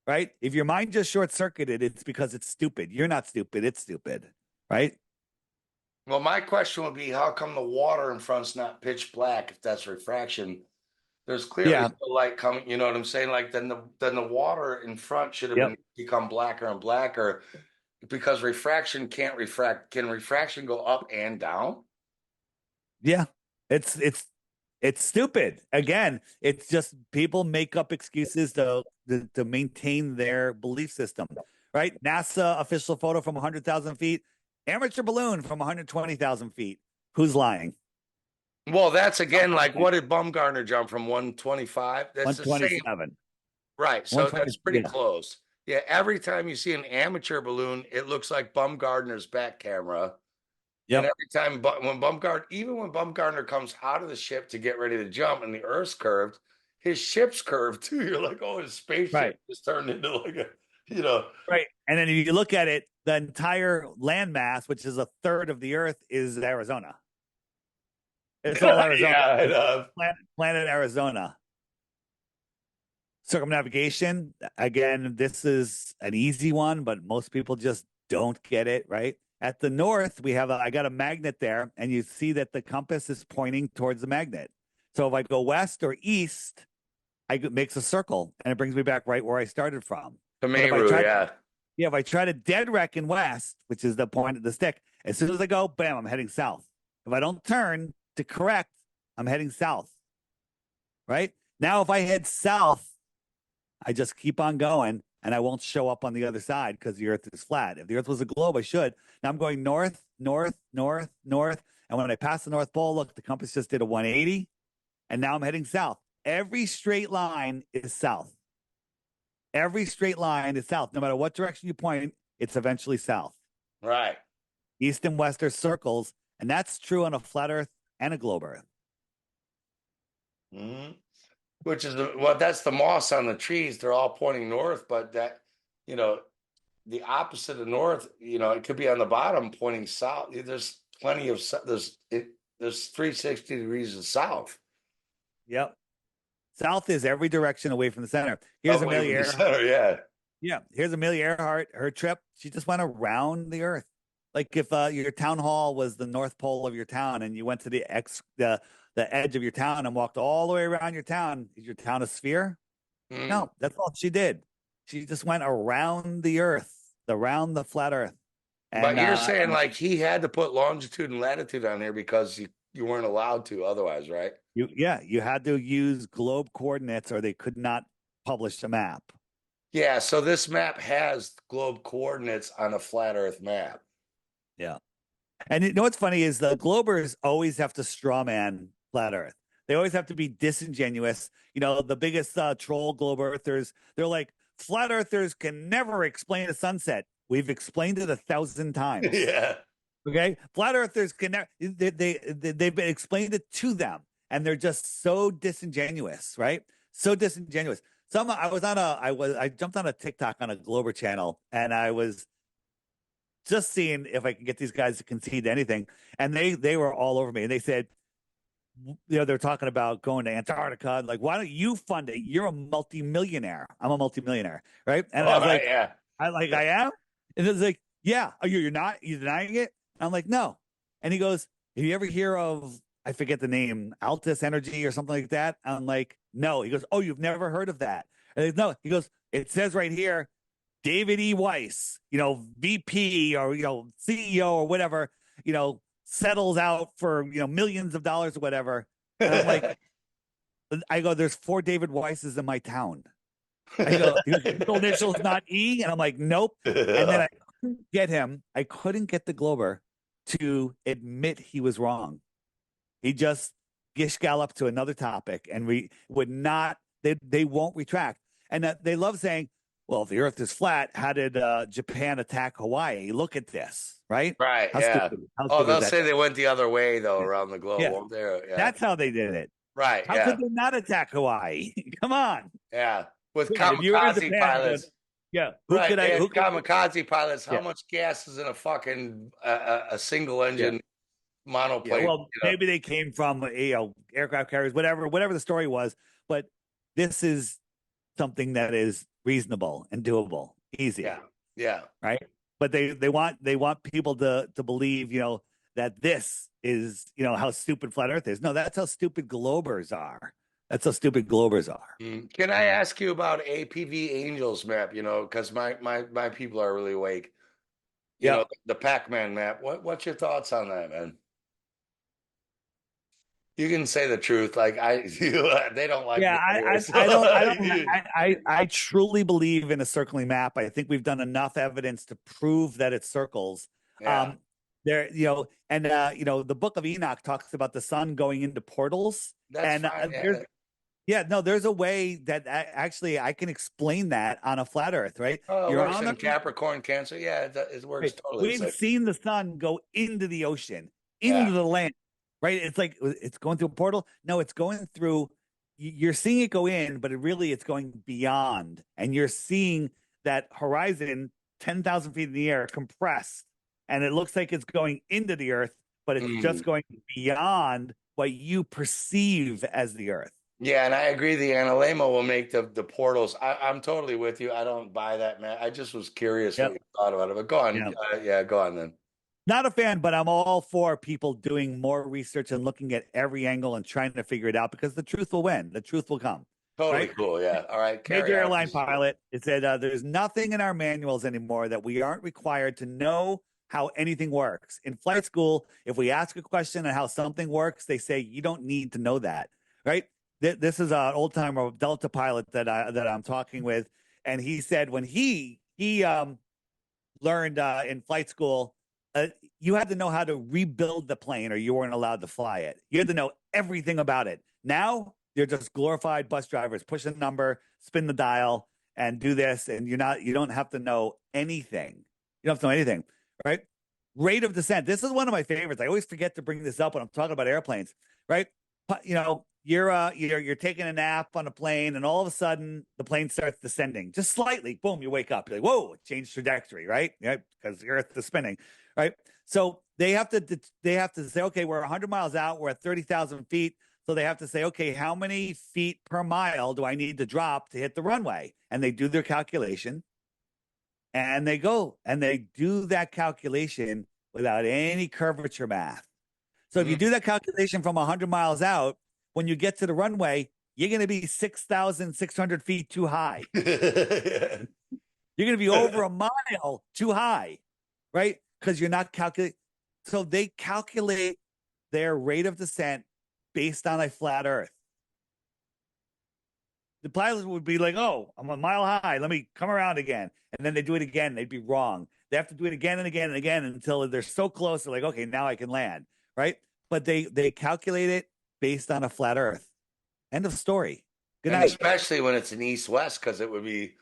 right? If your mind just short-circuited, it's because it's stupid. You're not stupid, it's stupid, right? Well, my question would be, how come the water in front's not pitch black if that's refraction? There's clearly Yeah. still light coming. You know what I'm saying? Like then the water in front should have Yep. been become blacker and blacker because refraction can't refract. Can refraction go up and down? Yeah. It's stupid. Again, it's just people make up excuses to maintain their belief system, right? NASA official photo from 100,000 feet, amateur balloon from 120,000 feet. Who's lying? Well, that's again like what did Bumgarner jump from 125? That's the same, 127. right? So 120. that's pretty Yeah. close. Yeah, every time you see an amateur balloon, it looks like Bumgarner's back camera. And Yep. every time, but when Bumgarner, even when Bumgarner comes out of the ship to get ready to jump, and the Earth's curved, his ship's curved too. You're like, oh, his spaceship Right. just turned into like a, you know. Right. And then if you look at it, the entire landmass, which is a third of the Earth, is Arizona. It's all Arizona. Yeah, I know. Planet Arizona. Circumnavigation, again, this is an easy one, but most people just don't get it, right? At the north, I got a magnet there, and you see that the compass is pointing towards the magnet. So if I go west or east, it makes a circle, and it brings me back right where I started from. The But Meru, yeah. if I try to dead reckon west, which is the point of the stick, as soon as I go, bam, I'm heading south. If I don't turn to correct, I'm heading south, right? Now, if I head south, I just keep on going and I won't show up on the other side because the earth is flat. If the earth was a globe, I should. Now I'm going north, north, north, north. And when I pass the North Pole, look, the compass just did a 180 and now I'm heading south. Every straight line is south. Every straight line is south. No matter what direction you point, it's eventually south. Right. East and west are circles. And that's true on a flat earth and a globe earth. Mm-hmm. Which is well, that's the moss on the trees. They're all pointing north, but that, you know, the opposite of north, it could be on the bottom pointing south. There's plenty of there's 360 degrees of south. Yep. South is every direction away from the center. Here's Away Amelia from the Earhart. center, yeah. Yeah, here's Amelia Earhart. Her trip, she just went around the Earth. Like if your town hall was the North Pole of your town, and you went to the edge of your town and walked all the way around your town. Is your town a sphere? Mm. No, that's all she did. She just went around the Earth, around the flat Earth. And, but you're saying like he had to put longitude and latitude on there because you weren't allowed to otherwise, right? you had to use globe coordinates or they could not publish a map. Yeah, so this map has globe coordinates on a flat Earth map. Yeah. And you know what's funny is the Globers always have to strawman flat Earth. They always have to be disingenuous. The biggest troll globe earthers, they're like, flat earthers can never explain a sunset. We've explained it 1,000 times. Yeah. Okay, flat earthers can they've been explained it to them, and they're just so disingenuous, right? So disingenuous. Some I jumped on a TikTok on a Glober channel, and I was just seeing if I can get these guys to concede anything, and they were all over me, and they said, they're talking about going to Antarctica, and like, why don't you fund it? You're a multimillionaire. I'm a multimillionaire, right? And I All was right, like, yeah. I am, and it's like, yeah, you're not, you denying it? I'm like, no. And he goes, have you ever hear of, I forget the name, Altus Energy or something like that? I'm like, no. He goes, oh, you've never heard of that? And goes, no. He goes, it says right here, David E. Weiss, VP or CEO or whatever, settles out for millions of dollars or whatever. And I'm like, I go, there's 4 David Weisses in my town. I go, his middle initial is not E, and I'm like, nope. And then I couldn't get the Glober to admit he was wrong. He just gish galloped to another topic, and we would not. They won't retract, and they love saying, "Well, if the Earth is flat, how did Japan attack Hawaii? Look at this, right? Right, How yeah. stupid? How Oh, stupid is they'll that? say they went the other way though Yeah, around the globe, yeah. won't they? Yeah. That's how they did it. Right, How yeah. could they not attack Hawaii? Come on, Yeah. With if you were in kamikaze Japan, you're going, pilots. yeah. Who Right. could I? They Who had could? kamikaze pilots. How Yeah. much gas is in a fucking a single Yeah. engine Yeah, monoplane? well, maybe they came from aircraft carriers, whatever the story was. But this is something that is reasonable and doable, easy, Yeah. Yeah. right? But they want people to believe, that this is how stupid flat Earth is. No, that's how stupid globers are. That's how stupid globers are. Can I ask you about APV Angels map? Because my people are really awake. Yep. The Pac-Man map. What's your thoughts on that, man? You can say the truth. Like they don't like Yeah, me anyway, so. I truly believe in a circling map. I think we've done enough evidence to prove that it circles. Yeah, There, and the Book of Enoch talks about the sun going into portals, that's and fine. there's a way that actually I can explain that on a flat Earth, right? Oh, it You're works on in the Capricorn, Cancer. Yeah, it works right. totally the We've same. seen the sun go into the ocean, Yeah. into the land, right? It's like it's going through a portal. No, it's going through. You're seeing it go in, but it's going beyond, and you're seeing that horizon 10,000 feet in the air compressed, and it looks like it's going into the Earth, but it's just going beyond what you perceive as the Earth. Yeah, and I agree. The Analemo will make the portals. I'm totally with you. I don't buy that, man. I just was curious what Yep. you thought about it. But go on. Yep. Yeah, go on then. Not a fan, but I'm all for people doing more research and looking at every angle and trying to figure it out, because the truth will win. The truth will come. Totally Right? cool. Yeah. All right. Carry Major on. airline pilot. It said there's nothing in our manuals anymore that we aren't required to know how anything works. In flight school, if we ask a question on how something works, they say you don't need to know that. Right? This is an old timer Delta pilot that I'm talking with, and he said when he learned in flight school, you had to know how to rebuild the plane or you weren't allowed to fly it. You had to know everything about it. Now they're just glorified bus drivers. Push a number, spin the dial, and do this, and you don't have to know anything. You don't have to know anything, right? Rate of descent. This is one of my favorites. I always forget to bring this up when I'm talking about airplanes, right? You're taking a nap on a plane, and all of a sudden the plane starts descending just slightly. Boom, you wake up. You're like, whoa, it changed trajectory, right? Yeah, because the Earth is spinning, right? So they have to say, okay, we're 100 miles out. We're at 30,000 feet. So they have to say, okay, how many feet per mile do I need to drop to hit the runway? And they do their calculation, and they go and they do that calculation without any curvature math. So if you do that calculation from 100 miles out, when you get to the runway, you're going to be 6,600 feet too high. You're going to be over a mile too high, right? Because you're not calculating. So they calculate their rate of descent based on a flat Earth. The pilots would be like, oh, I'm a mile high. Let me come around again. And then they do it again. They'd be wrong. They have to do it again and again and again until they're so close. They're like, okay, now I can land, right? But they calculate it based on a flat Earth. End of story. Good night. Especially when it's an east-west, because it would be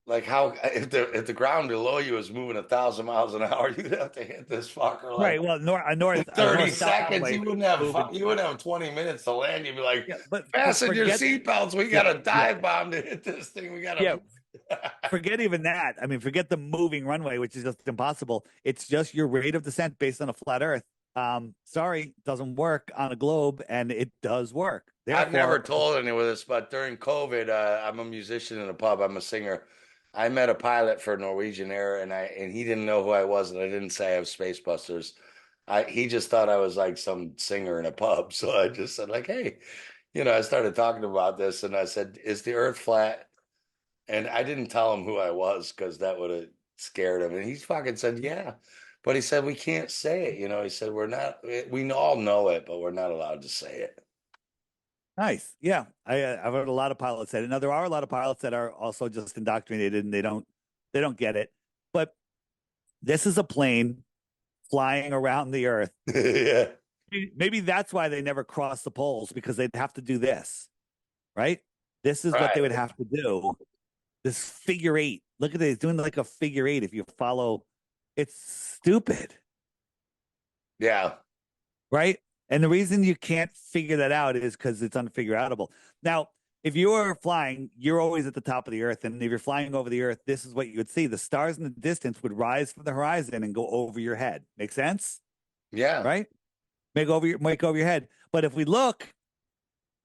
Like how if the ground below you is moving 1,000 miles an hour, you'd have to hit this fucker like Right. Well, in a 30 north south seconds. runway You is wouldn't have moving. 20 minutes to land. You'd be like, Yeah, but fasten your forget. seatbelts. We Yeah, got a yeah, dive bomb to hit this thing. We got yeah. to. Forget even that. I mean, forget the moving runway, which is just impossible. It's just your rate of descent based on a flat Earth. Sorry, doesn't work on a globe, and it does work. I've never Therefore, told anyone this, but during COVID, I'm a musician in a pub. I'm a singer. I met a pilot for Norwegian Air, and he didn't know who I was, and I didn't say I have Spacebusters. He just thought I was like some singer in a pub. So I just said like, hey, I started talking about this, and I said, "Is the Earth flat?" And I didn't tell him who I was because that would have scared him. And he fucking said, "Yeah," but he said we can't say it. He said we're not. We all know it, but we're not allowed to say it. nice. Yeah, I've heard a lot of pilots say it. Now there are a lot of pilots that are also just indoctrinated and they don't get it. But this is a plane flying around the Earth. Yeah. Maybe that's why they never cross the poles because they'd have to do this, right? This is what they Right. would have to do. This figure eight. Look at it. He's doing like a figure eight. If you follow, it's stupid, Yeah. right? And the reason you can't figure that out is because it's unfigure outable. Now, if you are flying, you're always at the top of the Earth. And if you're flying over the Earth, this is what you would see. The stars in the distance would rise from the horizon and go over your head. Make sense? Yeah. Right? Make over your head. But if we look,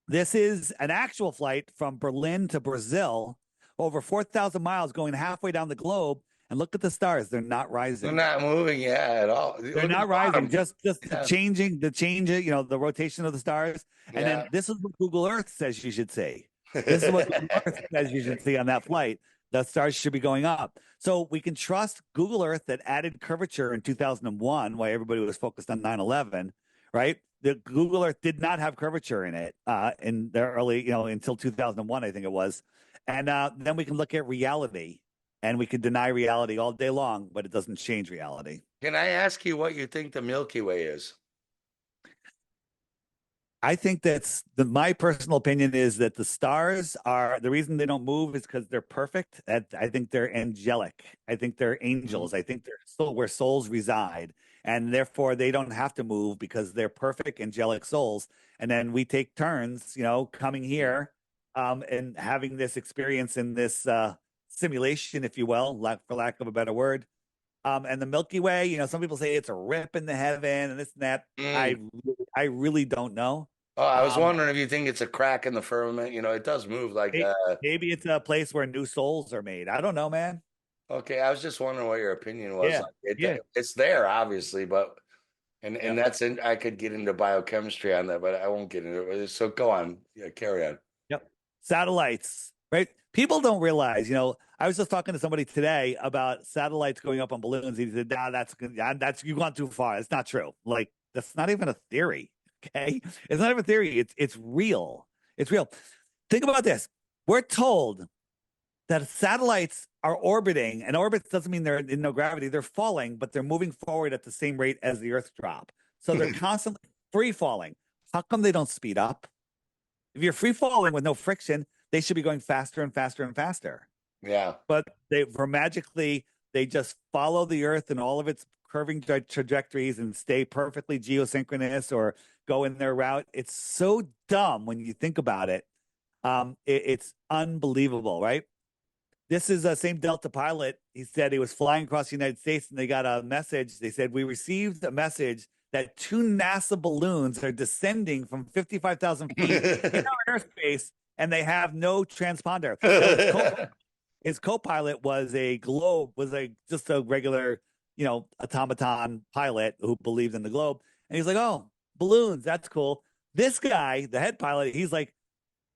this is an actual flight from Berlin to Brazil, over 4,000 miles going halfway down the globe. And look at the stars. They're not They're rising. not moving, yeah, at all. They're Look at the not rising, bottom. just Yeah. the change, the rotation of the stars. And Yeah. then this is what Google Earth says you should see. This is what Google Earth says you should see on that flight. The stars should be going up. So we can trust Google Earth that added curvature in 2001, while everybody was focused on 9/11, right? The Google Earth did not have curvature in it in the early, until 2001, I think it was. And then we can look at reality and we can deny reality all day long, but it doesn't change reality. Can I ask you what you think the Milky Way is? I think my personal opinion is that the stars are the reason they don't move is because they're perfect. I think they're angelic. I think they're Mhm. angels. I think they're still where souls reside. And therefore they don't have to move because they're perfect angelic souls. And then we take turns, coming here and having this experience in this simulation, if you will, for lack of a better word. And the Milky Way, some people say it's a rip in the heaven and this and that. Mm. I really don't know. Oh, I was Um, wondering if you think it's a crack in the firmament. It does move like maybe it's a place where new souls are made. I don't know, man. okay, I was just wondering what your opinion was. Yeah, Like yeah, it's there obviously, but and yeah. that's in I could get into biochemistry on that, but I won't get into it. So go on. Yeah, carry on. Yep. Satellites, right? People don't realize, I was just talking to somebody today about satellites going up on balloons. He said, nah, that's you've gone too far. It's not true. Like, that's not even a theory. Okay. It's not even a theory. It's real. It's real. Think about this. We're told that satellites are orbiting, and orbits doesn't mean they're in no gravity. They're falling, but they're moving forward at the same rate as the Earth drop. So they're constantly free falling. How come they don't speed up? If you're free falling with no friction, they should be going faster and faster and faster. Yeah. But they just follow the Earth and all of its curving trajectories and stay perfectly geosynchronous or go in their route. It's so dumb when you think about it. It's unbelievable, right? This is the same Delta pilot. He said he was flying across the United States and they got a message. They said, we received a message that two NASA balloons are descending from 55,000 feet in our airspace and they have no transponder. Now, his co-pilot was just a regular, automaton pilot who believed in the globe. And he's like, oh, balloons, that's cool. This guy, the head pilot, he's like,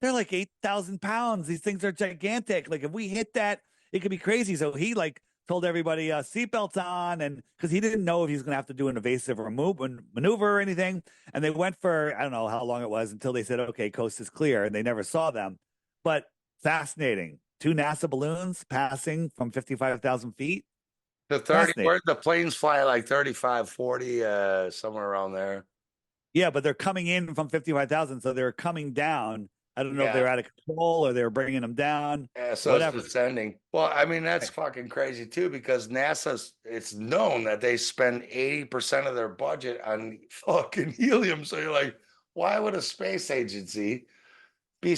they're like 8,000 pounds. These things are gigantic. Like if we hit that, it could be crazy. So he told everybody seatbelts on, and because he didn't know if he was going to have to do an evasive or maneuver or anything. And they went for, I don't know how long it was until they said, okay, coast is clear, and they never saw them. But fascinating. Two NASA balloons passing from 55,000 feet. The 30, Fascinating. where the planes fly like 35, 40, somewhere around there. Yeah, but they're coming in from 55,000, so they're coming down I don't know if Yeah. they're out of control or they're bringing them down, Yeah, so it's whatever. descending. Well, I mean, that's Right. fucking crazy too, because it's known that they spend 80% of their budget on fucking helium. So you're like, why would a space agency be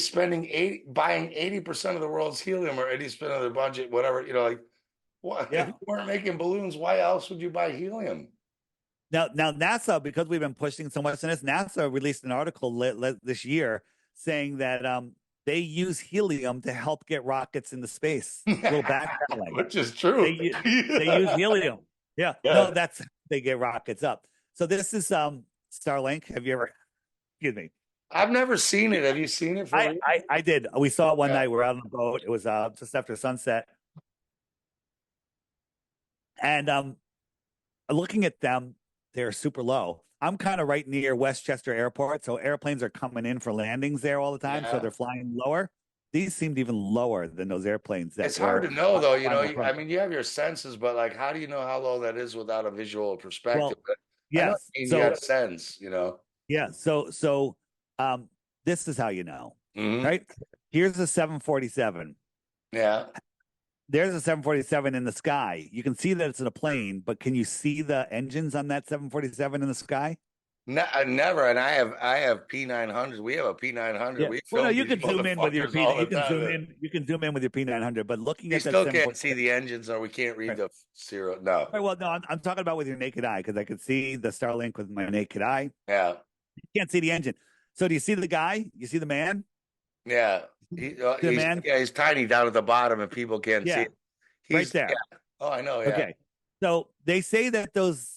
buying 80% of the world's helium or 80% of their budget, whatever, like what if Yeah. you weren't making balloons, why else would you buy helium? Now NASA, because we've been pushing so much in this, NASA released an article this year saying that they use helium to help get rockets into space. Little backpedaling. Which is true. They use helium. Yeah. Yeah. No, that's they get rockets up. So this is Starlink. Have you ever? Excuse me. I've never seen it. Have you seen it for real? I did. We saw it one Yeah. night. We're out on the boat. It was just after sunset, and looking at them, they're super low. I'm kind of right near Westchester Airport, so airplanes are coming in for landings there all the time. So Yeah. they're flying lower. These seemed even lower than those airplanes. It's hard to know though, front. I mean, you have your senses, but like, how do you know how low that is without a visual perspective? Well, But I know yes. you So got sense, yeah. So this is how you know, Mhm. right? Here's a 747. Yeah. There's a 747 in the sky. You can see that it's in a plane, but can you see the engines on that 747 in the sky? Never. And I have P900. We have a P900. Yeah. We Well, no, film you these can zoom in with your motherfuckers P. all You the can zoom time. in. You can zoom in with your P900. But looking You at that still can't 747, see the engines, or we can't read right. the zero. No. Right, well, no, I'm talking about with your naked eye because I could see the Starlink with my naked eye. Yeah. You can't see the engine. So do you see the guy? You see the man? Yeah. The man? He's tiny down at the bottom, and people can't see Yeah, it. right there. Yeah. Oh, I know. Yeah. Okay. So they say that those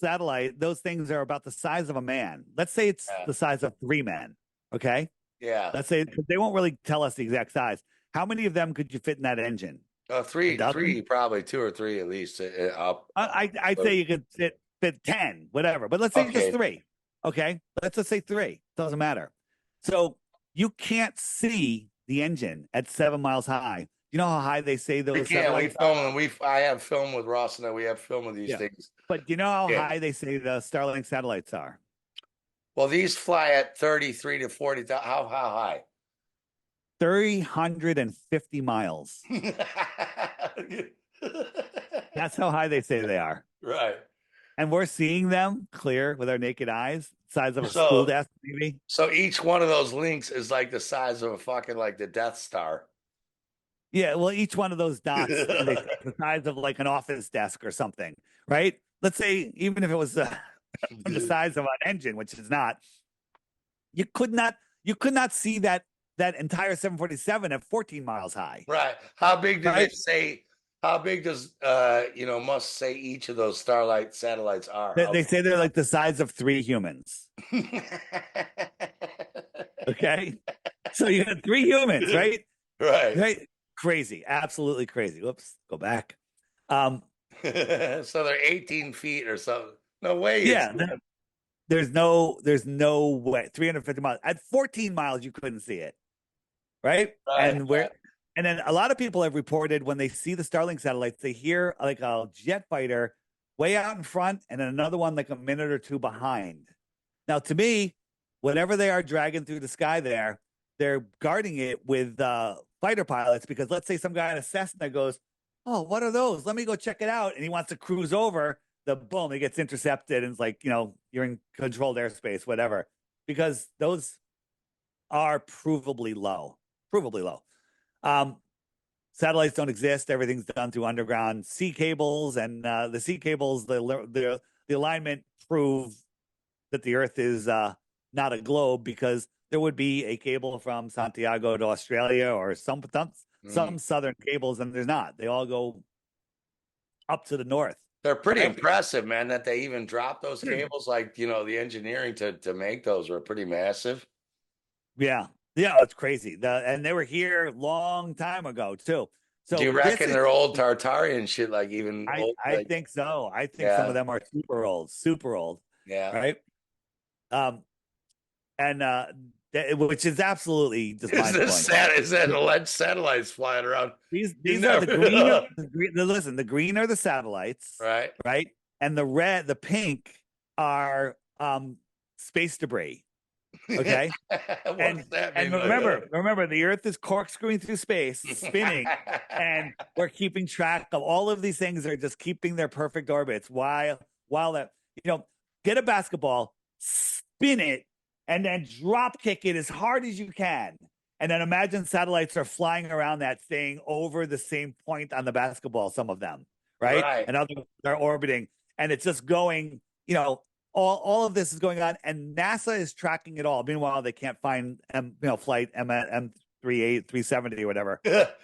things are about the size of a man. Let's say it's Yeah. the size of 3 men. Okay. Yeah. Let's say they won't really tell us the exact size. How many of them could you fit in that engine? Three, probably 2 or 3 at least. Up. I'd say you could fit 10, whatever. But let's say just 3. Okay. Let's just say 3. Doesn't matter. So you can't see the engine at 7 miles high. You know how high they say those? We can't. We film, and I have film with Ross, and we have film of these things. But you know how high they say the Starlink satellites are? Well, these fly at 33 to 40. How high? 350 miles. That's how high they say they are. Right. And we're seeing them clear with our naked eyes, size of a school desk, maybe. So each one of those links is like the size of a fucking like the Death Star. Yeah, well, each one of those dots is the size of like an office desk or something, right? Let's say even if it was the size of an engine, which is not, you could not see that entire 747 at 14 miles high. Right. How big do they say? How big does Musk say each of those Starlight satellites are? They say they're like the size of 3 humans. Okay, so you got 3 humans, right? Right. Crazy, absolutely crazy. Whoops, go back. So they're 18 feet or something. No way. Yeah, there's no way. 350 miles at 14 miles, you couldn't see it, right? And then a lot of people have reported when they see the Starlink satellites, they hear like a jet fighter way out in front, and then another one like a minute or 2 behind. Now, to me, whatever they are dragging through the sky there, they're guarding it with fighter pilots, because let's say some guy in a Cessna goes, "Oh, what are those? Let me go check it out." And he wants to cruise over, boom, he gets intercepted, and it's like, you're in controlled airspace, whatever, because those are provably low. Satellites don't exist. Everything's done through underground sea cables, and the sea cables, the alignment prove that the Earth is not a globe, because there would be a cable from Santiago to Australia or some southern cables, and there's not. They all go up to the north. They're pretty impressive, man, that they even drop those cables. Like, the engineering to make those were pretty massive. Yeah, it's crazy. And they were here long time ago too. So do you reckon they're old Tartarian shit? Like even I think so. I think some of them are super old. Yeah. Right. Which is absolutely just is that alleged satellites flying around? These are the green. Listen, the green are the satellites, right, and the pink are space debris. Okay. What And does that and mean? remember, the Earth is corkscrewing through space, spinning, and we're keeping track of all of these things. Are just keeping their perfect orbits while that get a basketball, spin it, and then drop kick it as hard as you can. And then imagine satellites are flying around that thing over the same point on the basketball, some of them, right? Right. And others are orbiting, and it's just going, all of this is going on, and NASA is tracking it all. Meanwhile, they can't find flight M38 370 or whatever,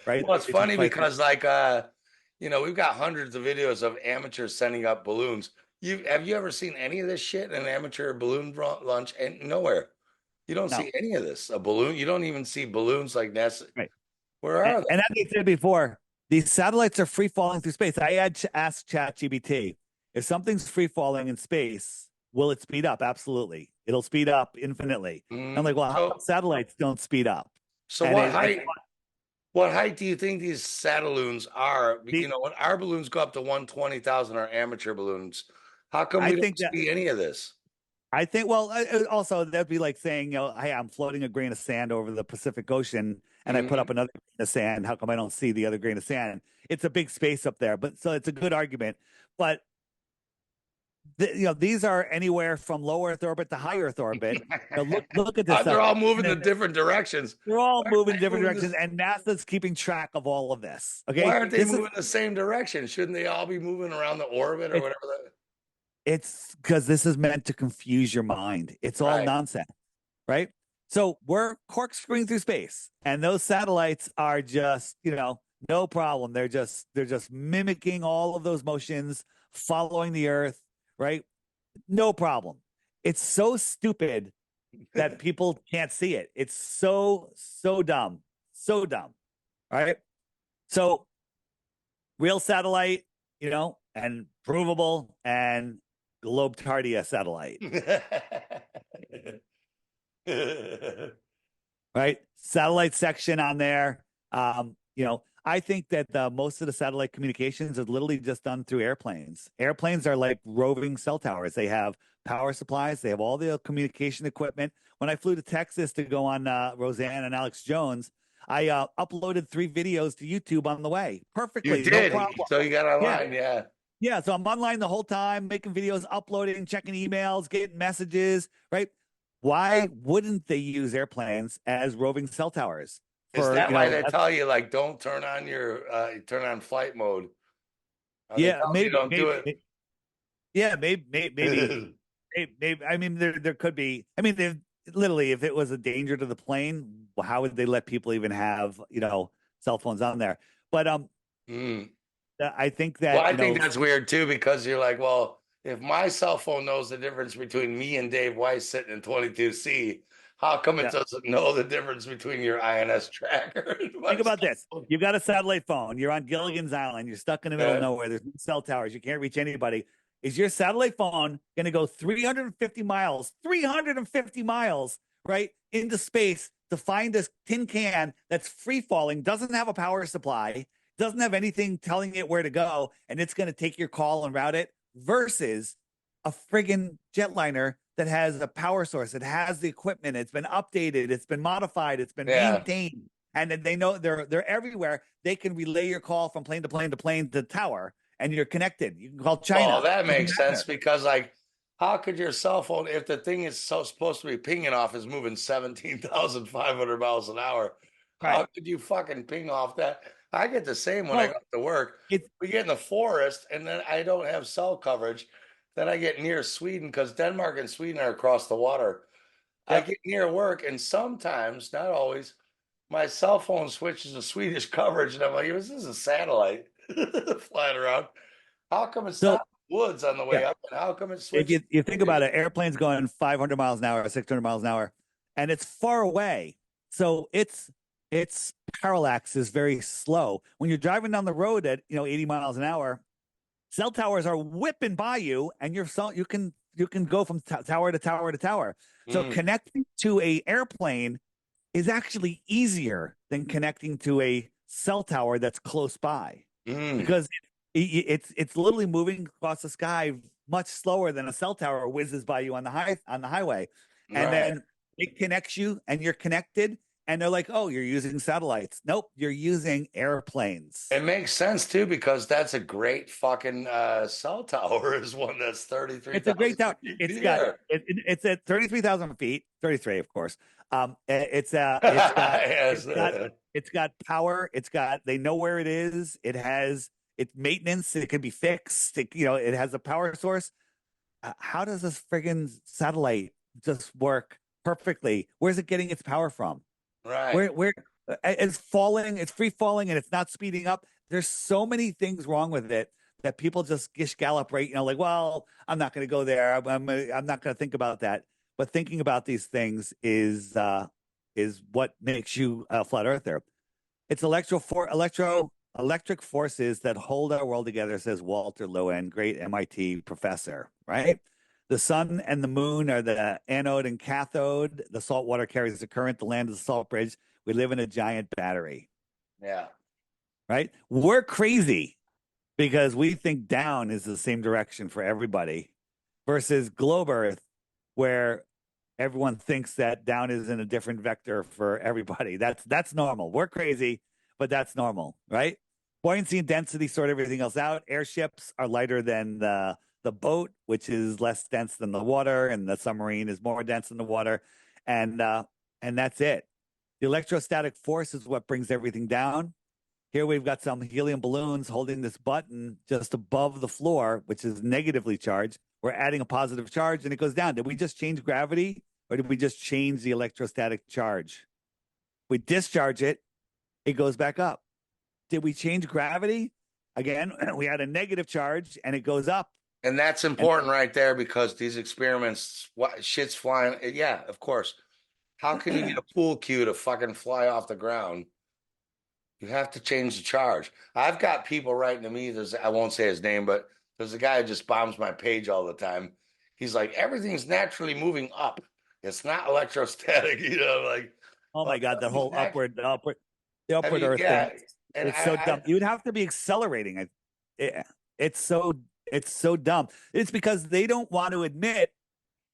right? Well, it's It's funny flight. because we've got hundreds of videos of amateurs sending up balloons. Have you ever seen any of this shit in an amateur balloon launch? And nowhere. You don't No, see any of this. A balloon. You don't even see balloons like NASA. right. Where And, are they? and as I said before, these satellites are free falling through space. I had asked ChatGPT, if something's free falling in space, will it speed up? Absolutely. It'll speed up infinitely. And I'm like, well, how come So, satellites don't speed up? so And what height? What height do you think these satelloons are? the, When our balloons go up to 120,000, our amateur balloons, how come I we think don't that see any of this? I think, well, also that'd be like saying, hey, I'm floating a grain of sand over the Pacific Ocean and I put up Mhm. another grain of sand. How come I don't see the other grain of sand? It's a big space up there, but so it's a good argument. But these are anywhere from low Earth orbit to high Earth orbit. Look at this They're stuff. all And moving then in different directions. they're all Why aren't moving they different moving directions, this? and NASA's keeping track of all of this. Why Okay, aren't they this is moving the same direction? Shouldn't they all be moving around the orbit or it's whatever? it's because this is meant to confuse your mind. It's all Right. nonsense, right? So we're corkscrewing through space, and those satellites are just, no problem. They're just mimicking all of those motions, following the Earth, right? No problem. It's so stupid that people can't see it. It's so dumb, so dumb. All right. So real satellite, and provable, and Globetardia satellite, right? Satellite section on there. I think that most of the satellite communications is literally just done through airplanes. Airplanes are like roving cell towers. They have power supplies. They have all the communication equipment. When I flew to Texas to go on Roseanne and Alex Jones, I uploaded 3 videos to YouTube on the way. You Perfectly, no did. problem. So you got Yeah, online, yeah. yeah. So I'm online the whole time, making videos, uploading, checking emails, getting messages, right? Why wouldn't they use airplanes as roving cell towers Is for, that why they tell you like don't turn on your turn on flight mode? Are they yeah, telling you don't do it? yeah, maybe. I mean, there could be. I mean, literally, if it was a danger to the plane, how would they let people even have cell phones on there? But Mm. I think Well, that I think that's weird too because you're like, well, if my cell phone knows the difference between me and Dave Weiss sitting in 22C, how come it yeah. doesn't know the difference between your INS tracker and my Think about cell this. phone? You've got a satellite phone. You're on Gilligan's Island. You're stuck in the middle of Yeah. nowhere. There's no cell towers. You can't reach anybody. Is your satellite phone going to go 350 miles, right, into space to find this tin can that's free falling, doesn't have a power supply, doesn't have anything telling it where to go, and it's going to take your call and route it versus a friggin' jetliner that has a power source, it has the equipment, it's been updated, it's been modified, it's been Yeah. maintained, and then they know they're everywhere. They can relay your call from plane to plane to plane to tower, and you're connected. You can call Oh, China. that Doesn't makes sense matter. because like how could your cell phone, if the thing is so supposed to be pinging off is moving 17,500 miles an hour, Right. how could you fucking ping off that? I get the same when I Well, go to work. it's We get in the forest and then I don't have cell coverage. Then I get near Sweden because Denmark and Sweden are across the water. I yep. get near work and sometimes, not always, my cell phone switches to Swedish coverage and I'm like, this is a satellite flying around. How come it's So not woods on the way yeah, up? And how come it if switches? you think about it, airplanes going 500 miles an hour, 600 miles an hour, and it's far away. So it's parallax is very slow. When you're driving down the road at 80 miles an hour, cell towers are whipping by you, and you can go from tower to tower to tower. So Mm, connecting to a airplane is actually easier than connecting to a cell tower that's close by mm, because it's literally moving across the sky much slower than a cell tower whizzes by you on the highway. And right. then it connects you and you're connected. And they're like, oh, you're using satellites. Nope, you're using airplanes. It makes sense too because that's a great fucking cell tower is one that's It's a great 33,000 tower. feet in It's the got air. it's at 33,000 feet, 33, of course. Yes. It's got power. It's got they know where it is. It has its maintenance. It can be fixed. It has a power source. How does this friggin' satellite just work perfectly? Where's it getting its power from? Right. Where it's falling, it's free falling, and it's not speeding up. There's so many things wrong with it that people just gish gallop, right? Like, well, I'm not going to go there. I'm not going to think about that. But thinking about these things is what makes you a flat earther. It's electric forces that hold our world together, says Walter Lowen, great MIT professor, right? The sun and the moon are the anode and cathode. The salt water carries the current. The land is the salt bridge. We live in a giant battery, Yeah. right? We're crazy because we think down is the same direction for everybody versus globe Earth, where everyone thinks that down is in a different vector for everybody. That's normal. We're crazy, but that's normal, right? Buoyancy and density sort everything else out. Airships are lighter than the boat, which is less dense than the water, and the submarine is more dense than the water, and that's it. The electrostatic force is what brings everything down. Here we've got some helium balloons holding this button just above the floor, which is negatively charged. We're adding a positive charge and it goes down. Did we just change gravity or did we just change the electrostatic charge? We discharge it, it goes back up. Did we change gravity? Again, we had a negative charge and it goes up. And that's And important right there because these experiments, shit's flying. Yeah, of course. How can you get a pool cue to fucking fly off the ground? You have to change the charge. I've got people writing to me. I won't say his name, but there's a guy who just bombs my page all the time. He's like, everything's naturally moving up. It's not electrostatic, like, oh well, my God, that whole the have upward you, earth thing. yeah. And It's so dumb. You'd have to be accelerating. It, it's so it's so dumb. It's because they don't want to admit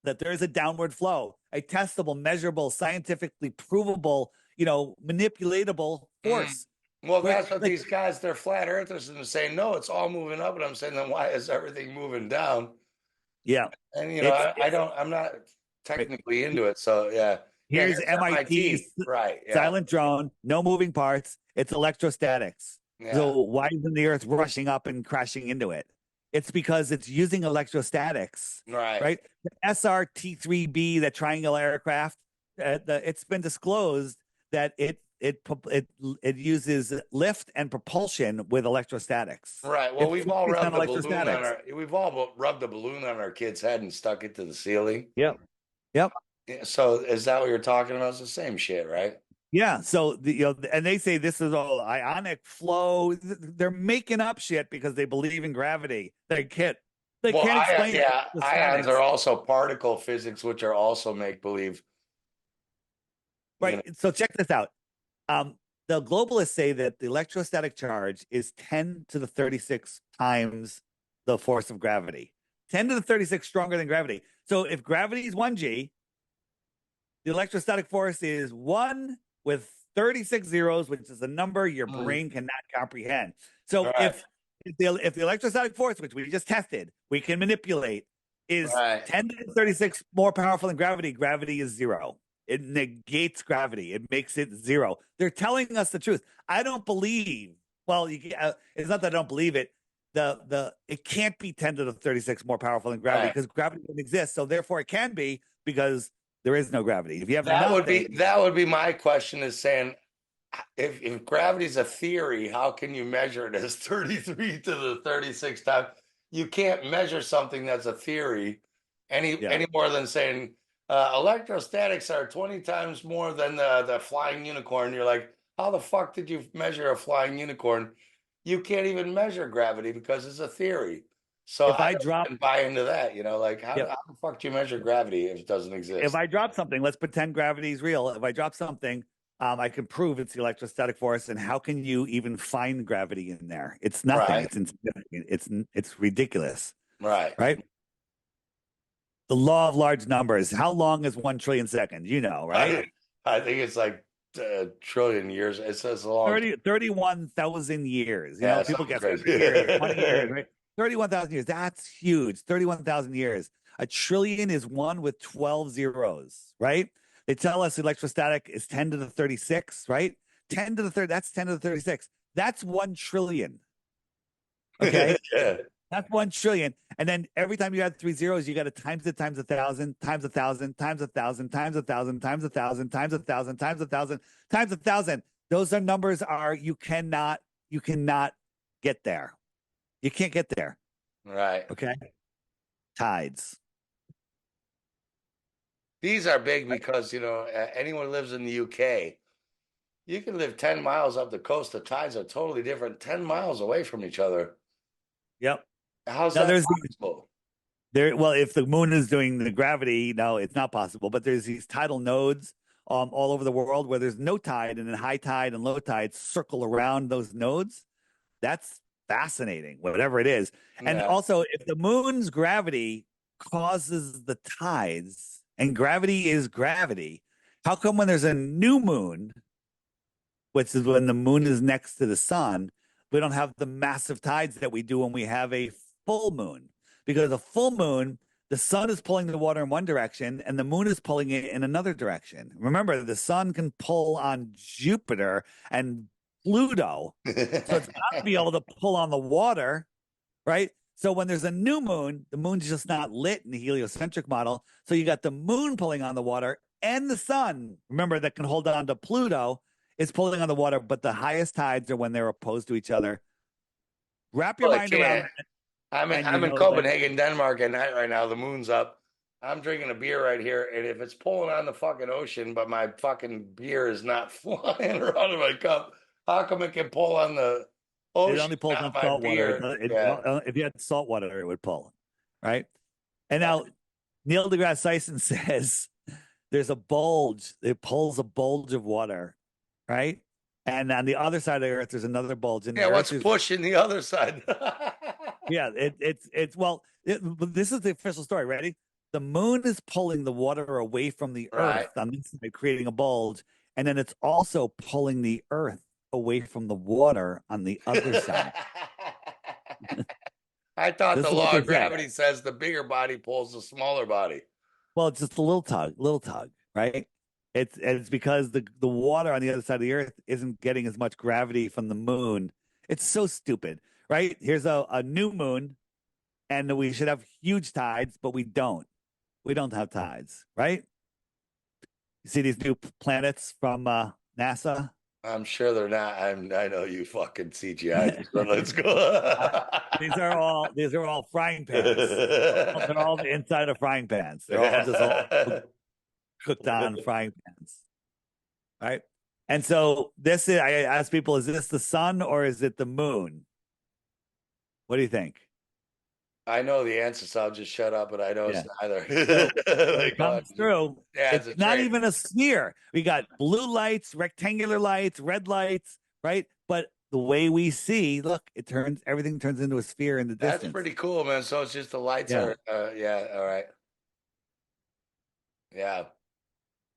that there is a downward flow, a testable, measurable, scientifically provable, manipulatable mm. force. Well, Where that's what like these guys, they're flat earthers, and they're saying, no, it's all moving up. And I'm saying, then why is everything moving down? yeah, And it's I'm not right. technically into it. So yeah. Yeah, Here's here's MIT's MIT. Right. Yeah. silent drone, no moving parts. It's electrostatics. Yeah. So why isn't the Earth rushing up and crashing into it? It's because it's using electrostatics, Right. right? The SRT-3B, that triangle aircraft, it's been disclosed that it uses lift and propulsion with electrostatics. Right. Well, It's 50% electrostatics. we've all rubbed a balloon on our kid's head and stuck it to the ceiling. Yep. Yep. Yeah, so is that what you're talking about? It's the same shit, right? Yeah, so and they say this is all ionic flow. They're making up shit because they believe in gravity. They Well, can't explain the ions are statics, also particle physics, which are also make believe. right? So check this out. The globalists say that the electrostatic charge is 10 to the 36 times the force of gravity. 10 to the 36 stronger than gravity. So if gravity is 1g, the electrostatic force is 1 with 36 zeros, which is a number your brain cannot comprehend. So Right. if the electrostatic force, which we just tested, we can manipulate, is Right. 10 to the 36 more powerful than gravity, gravity is 0. It negates gravity. It makes it 0. They're telling us the truth. I don't believe. Well, it's not that I don't believe it. It can't be 10 to the 36 more powerful than gravity Right. because gravity doesn't exist. So therefore, it can be because there is no gravity. If you have That would nothing, be my question is saying if gravity's a theory, how can you measure it as 33 to the 36 times? You can't measure something that's a theory any more than saying electrostatics are 20 times more than the flying unicorn. You're like, how the fuck did you measure a flying unicorn? You can't even measure gravity because it's a theory. So if I I don't drop, even buy into that, like yeah, how the fuck do you measure gravity if it doesn't if exist? I drop something, let's pretend gravity is real. If I drop something, I can prove it's the electrostatic force. And how can you even find gravity in there? It's nothing. Right. It's insignificant. It's ridiculous, Right. right? The law of large numbers. How long is 1 trillion seconds? You know, right? I think it's like a trillion years. It says a long time. 31,000 years. Yeah, People sounds get right. 100 years or 20 years, right? 31,000 years. That's huge. 31,000 years. A trillion is one with 12 zeros, right? They tell us electrostatic is 10 to the 36, right? 10 to the third, that's 10 to the 36. That's 1 trillion. Okay. Yeah. That's 1 trillion. And then every time you add three zeros, you got to times it times 1,000, times 1,000, times 1,000, times 1,000, times 1,000, times 1,000, times 1,000, times 1,000. Those are numbers you cannot get there. You can't get there. Right. Okay. Tides. These are big because, anyone who lives in the UK, you can live 10 miles up the coast. The tides are totally different, 10 miles away from each other. Yep. How's Now that there's possible? well, if the moon is doing the gravity, no, it's not possible. But there's these tidal nodes all over the world where there's no tide, and then high tide and low tide circle around those nodes. That's fascinating, whatever it is. And Yeah. also, if the moon's gravity causes the tides, and gravity is gravity, how come when there's a new moon, which is when the moon is next to the sun, we don't have the massive tides that we do when we have a full moon? Because a full moon, the sun is pulling the water in one direction and the moon is pulling it in another direction. Remember, the sun can pull on Jupiter and Pluto. So it's got to be able to pull on the water, right? So when there's a new moon, the moon's just not lit in the heliocentric model. So you got the moon pulling on the water and the sun, remember, that can hold on to Pluto, is pulling on the water, but the highest tides are when they're opposed to each other. Wrap your Well, I mind around can't. that, I'm in and you I'm in know that. Copenhagen, Denmark, at night right now. The moon's up. I'm drinking a beer right here, and if it's pulling on the fucking ocean, but my fucking beer is not flying around in my cup, how come it can pull on the It ocean, only pulls not on my salt water. beer? Yeah. If you had salt water, it would pull, right? And Yeah. now Neil deGrasse Tyson says there's a bulge. It pulls a bulge of water, right? And on the other side of the Earth, there's another bulge, and the Yeah, Earth what's is, pushing the other side? yeah, but this is the official story. Ready? The moon is pulling the water away from the Right. Earth on this side, creating a bulge, and then it's also pulling the Earth away from the water on the other side. I thought This the is what law they of say. gravity says the bigger body pulls the smaller body. Well, it's just a little tug, right? It's because the water on the other side of the Earth isn't getting as much gravity from the moon. It's so stupid, right? Here's a new moon, and we should have huge tides, but we don't. We don't have tides, right? You see these new planets from NASA? I'm sure they're not. I know you fucking CGI. So let's Uh, go. these are all frying pans. They're all the inside of frying pans. They're all just all cooked on frying pans, right? And so this is, I ask people, is this the sun or is it the moon? What do you think? I know the answer, so I'll just shut up, but I know it's Yeah. neither. So when Like, it comes through, yeah, it's it's a not train. even a sphere. We got blue lights, rectangular lights, red lights, right? But the way we see, look, everything turns into a sphere in the That's distance. pretty cool, man. So it's just the lights Yeah. are, yeah, all right. Yeah.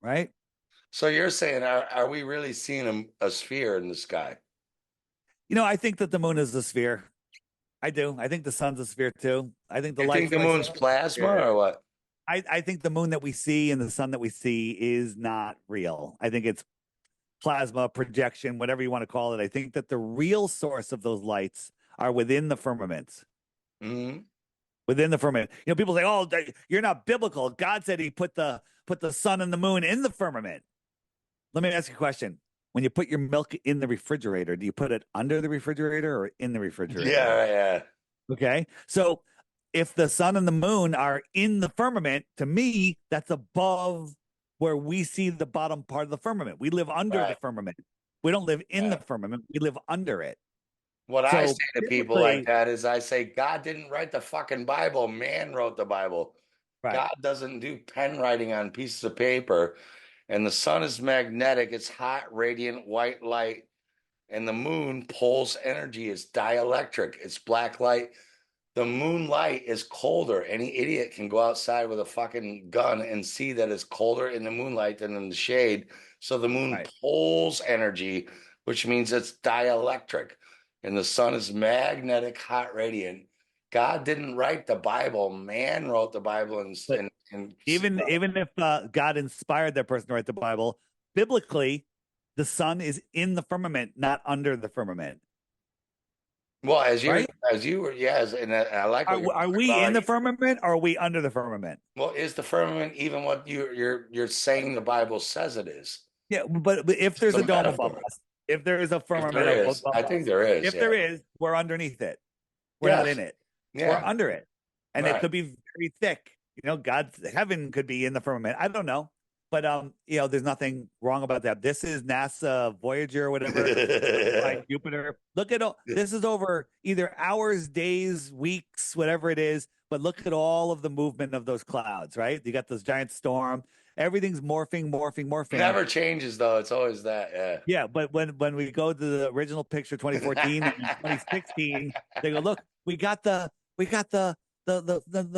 Right. So you're saying, are we really seeing a sphere in the sky? I think that the moon is a sphere. I do. I think the sun's a sphere too. I think the You think lights the that I see. moon's plasma or what? I think the moon that we see and the sun that we see is not real. I think it's plasma projection, whatever you want to call it. I think that the real source of those lights are within the firmament. Hmm. Within the firmament. People say, "Oh, you're not biblical." God said He put the sun and the moon in the firmament. Let me ask you a question. When you put your milk in the refrigerator, do you put it under the refrigerator or in the refrigerator? Yeah, yeah. Okay. So if the sun and the moon are in the firmament, to me, that's above where we see the bottom part of the firmament. We live under the Right. firmament. We don't live in the Yeah. firmament. We live under it. What I say So to people like typically, that is I say, God didn't write the fucking Bible. Man wrote the Bible. right. God doesn't do pen writing on pieces of paper. And the sun is magnetic. It's hot, radiant white light. And the moon pulls energy. It's dielectric. It's black light. the moonlight is colder. Any idiot can go outside with a fucking gun and see that it's colder in the moonlight than in the shade. So the moon Right. pulls energy, which means it's dielectric. And the sun is magnetic, hot, radiant. God didn't write the Bible. Man wrote the Bible But even if God inspired that person to write the Bible, biblically, the sun is in the firmament, not under the firmament. well, Right? as you were, yes, and I like what you're Are talking we about. in the Like, firmament or are we under the firmament? well, is the firmament even what you're saying the Bible says it is? Yeah, but if It's there's a a dome above metaphor. us, if there is a If there firmament is, above I think us, there is. if Yeah. there is, we're underneath it. We're not Yes. in it. We're Yeah. under it. And it Right. could be very thick. God's heaven could be in the firmament. I don't know. But there's nothing wrong about that. This is NASA Voyager or whatever. By Jupiter. Look at all this is over either hours, days, weeks, whatever it is. But look at all of the movement of those clouds, right? You got this giant storm. Everything's morphing. Never changes though. It's always that. Yeah. Yeah, but when we go to the original picture, 2014 and 2016, they go, look, we got the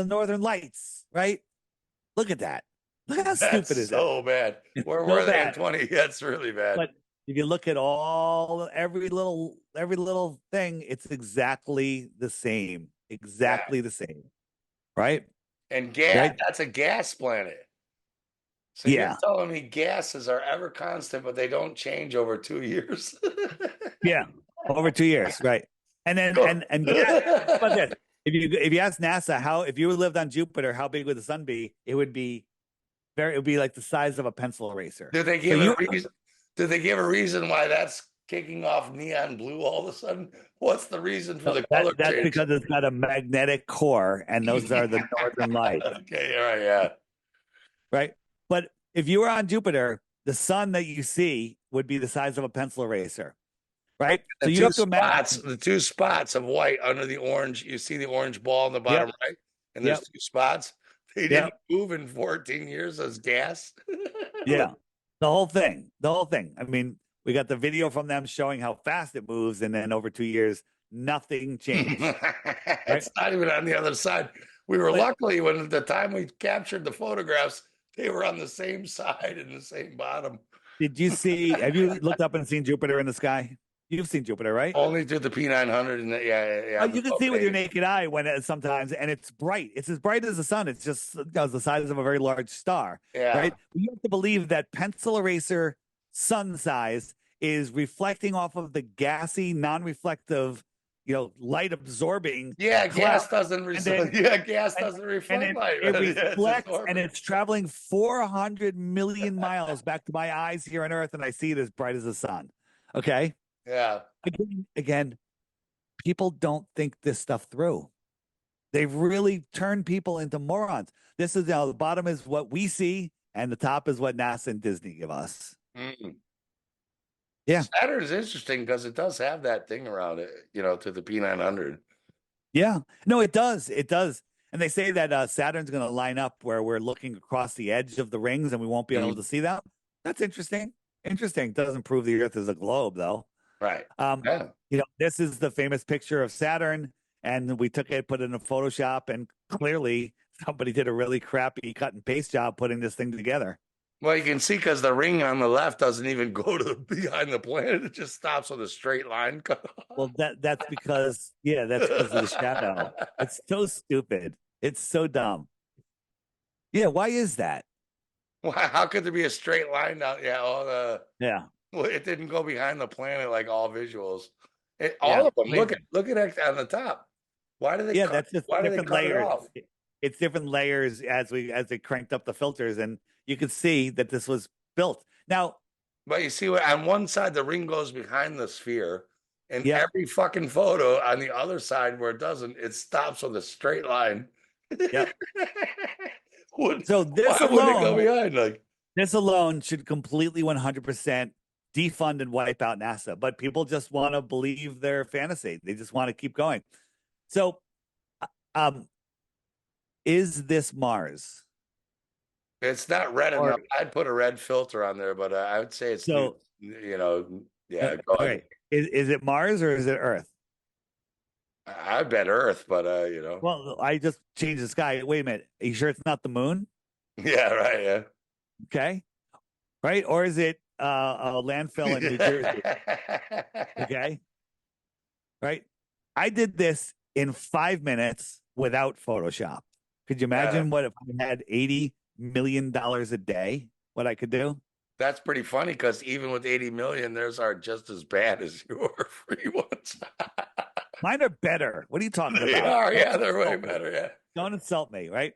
Northern Lights, right? Look at that. Look at how stupid is that? So bad. It's Where so were they in bad. 20? That's really bad. But if you look at every little thing, it's exactly the same. Exactly the same. Right? And gas, Right? that's a gas planet. So you're Yeah. telling me gases are ever constant, but they don't change over 2 years? Yeah. Over 2 years, right. And then and gas, but this, if you ask NASA if you lived on Jupiter, how big would the sun be? It would be like the size of a pencil eraser. Do they give a reason? Do they give a reason why that's kicking off neon blue all of a sudden? What's the reason for the color That's change? because it's got a magnetic core, and those are the northern lights. Okay, all right, yeah. Right. But if you were on Jupiter, the sun that you see would be the size of a pencil eraser. Right. So you have to imagine The two spots of white under the orange. You see the orange ball in the bottom right, and there's two spots. They didn't move in 14 years as gas. Yeah. The whole thing. I mean, we got the video from them showing how fast it moves, and then over 2 years, nothing changed. It's not even on the other side. We were luckily when at the time we captured the photographs, they were on the same side and the same bottom. Have you looked up and seen Jupiter in the sky? You've seen Jupiter, right? Only through the P900 and yeah. You can see with your naked eye sometimes, and it's bright. It's as bright as the sun. It's just the size of a very large star. Yeah. Right. You have to believe that pencil eraser sun size is reflecting off of the gassy, non-reflective, light absorbing. Yeah, gas doesn't reflect. Gas doesn't reflect light. It reflects, and it's traveling 400 million miles back to my eyes here on Earth, and I see it as bright as the sun. Okay. Yeah. Again, people don't think this stuff through. They've really turned people into morons. This is the bottom is what we see, and the top is what NASA and Disney give us. Mm. Yeah. Saturn is interesting because it does have that thing around it, to the P900. Yeah. No, it does. It does. And they say that Saturn's going to line up where we're looking across the edge of the rings and we won't be able to see that. That's interesting. Doesn't prove the Earth is a globe, though. Right. This is the famous picture of Saturn, and we took it, put it in a Photoshop, and clearly somebody did a really crappy cut and paste job putting this thing together. Well, you can see because the ring on the left doesn't even go to behind the planet; it just stops with a straight line. Well, that's because of the shadow. It's so stupid. It's so dumb. Yeah, why is that? How could there be a straight line down? Yeah. Well, it didn't go behind the planet like all visuals. All of them. Look at it on the top. Why do they? Yeah, that's just different layers. It's different layers as they cranked up the filters, and you can see that this was built now. But you see, on one side the ring goes behind the sphere, and every fucking photo on the other side where it doesn't, it stops with a straight line. Yeah. So this alone, this alone should completely 100% defund and wipe out NASA. But people just want to believe their fantasy. They just want to keep going. So, is this Mars? It's not red enough. I'd put a red filter on there, but I would say it's so. Go ahead. Is it Mars or is it Earth? I bet Earth, but Well, I just changed the sky. Wait a minute. Are you sure it's not the moon? yeah, right, Okay. Right? Or is it a landfill in New Jersey? yeah. Okay. Right. I did this in 5 minutes without Photoshop. Could you Yeah, imagine what if I had $80 million a day? What I could do? that's pretty funny because even with 80 million, theirs are just as bad as your free ones. Mine are better. What are you talking They about? are, Don't yeah, they're way insult me. better, yeah. Don't insult me, right?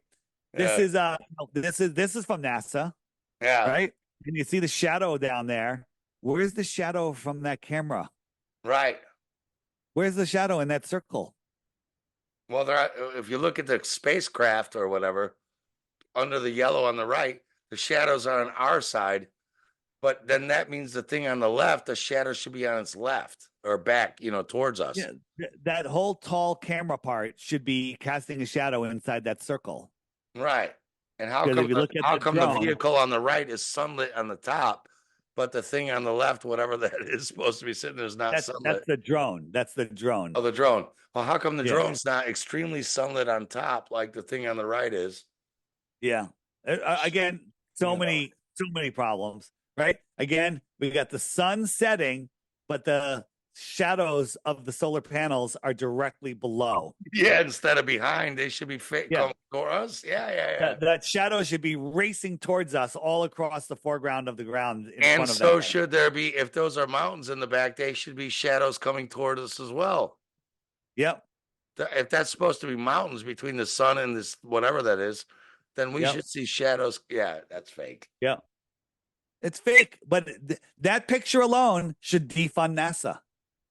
This Yeah, is this is from NASA, yeah, right? And you see the shadow down there. Where's the shadow from that camera? right. Where's the shadow in that circle? Well, if you look at the spacecraft or whatever, under the yellow on the right, the shadows are on our side, but then that means the thing on the left, the shadow should be on its left or back, towards us. Yeah, that whole tall camera part should be casting a shadow inside that circle. Right. And Because if you look at how the come the drone, vehicle on the right is sunlit on the top, but the thing on the left, whatever that is supposed to be sitting there, is not that's sunlit? the drone. That's the drone. Oh, the drone. Well, how come the Yeah, drone's not extremely sunlit on top like the thing on the right is? yeah. Again, You know. so many problems, right? Again, we got the sun setting, but the shadows of the solar panels are directly below. Yeah, instead of behind, they should be Yeah, coming for us. Yeah, yeah, yeah. that shadow should be racing towards us all across the foreground of the ground in And front of that so thing. should there be, if those are mountains in the back, they should be shadows coming toward us as well. Yep, If that's supposed to be mountains between the sun and this whatever that is, then we yep, should see shadows. Yeah, that's fake. yep. It's fake, but that picture alone should defund NASA.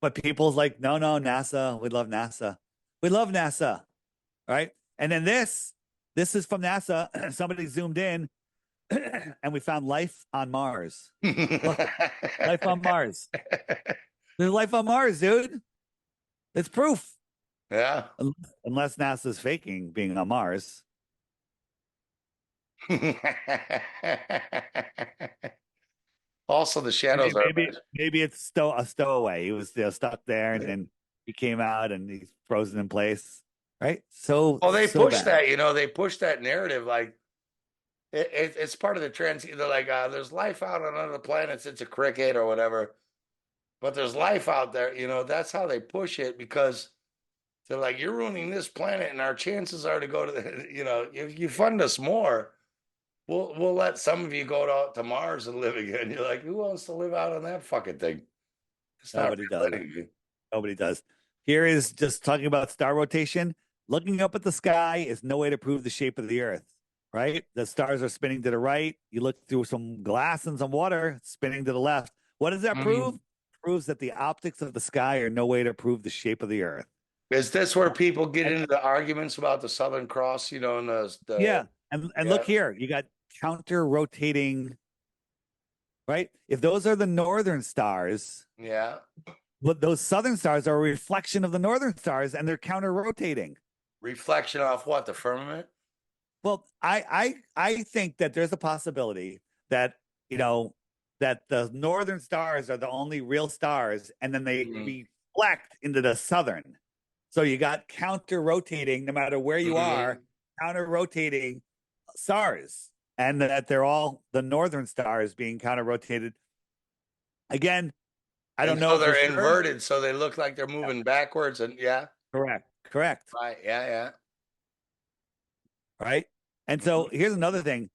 But people's like, no, no, NASA. We love NASA. We love NASA, right? And then this is from NASA. Somebody zoomed in, and we found life on Mars. Look, life on Mars. There's life on Mars, dude. It's proof. Yeah. Unless NASA's faking being on Mars. Also, the Maybe shadows are maybe, maybe it's a stowaway. He was stuck there, and then he came out, and he's frozen in place. Right? well, they So push bad. that, they push that narrative like it's part of the trends. They're like, there's life out on other planets, it's a cricket or whatever, but there's life out there, that's how they push it because they're like, you're ruining this planet, and our chances are to go to the, if you fund us more, we'll let some of you go to Mars and live again. You're like, who wants to live out on that fucking thing? It's not Nobody does. letting you. Nobody does. Here is just talking about star rotation. Looking up at the sky is no way to prove the shape of the Earth, right? The stars are spinning to the right. You look through some glass and some water, spinning to the left. What does that prove? Mhm. Proves that the optics of the sky are no way to prove the shape of the Earth. Is this where people get And into the arguments about the Southern Cross? And yeah, and yeah. look here, you got counter rotating, right? If those are the northern stars, Yeah. but those southern stars are a reflection of the northern stars, and they're counter rotating. Reflection off what? The firmament? Well, I think that there's a possibility that that the northern stars are the only real stars, and then they Mhm. reflect into the southern. So you got counter rotating, no matter where you are, Mhm. counter rotating stars, and that they're all the northern stars being counter rotated. Again, I don't And so know for they're sure. inverted, so they look like they're Yeah, moving backwards. And yeah, correct, correct. right. Yeah, yeah. Right. And so Mhm. here's another thing,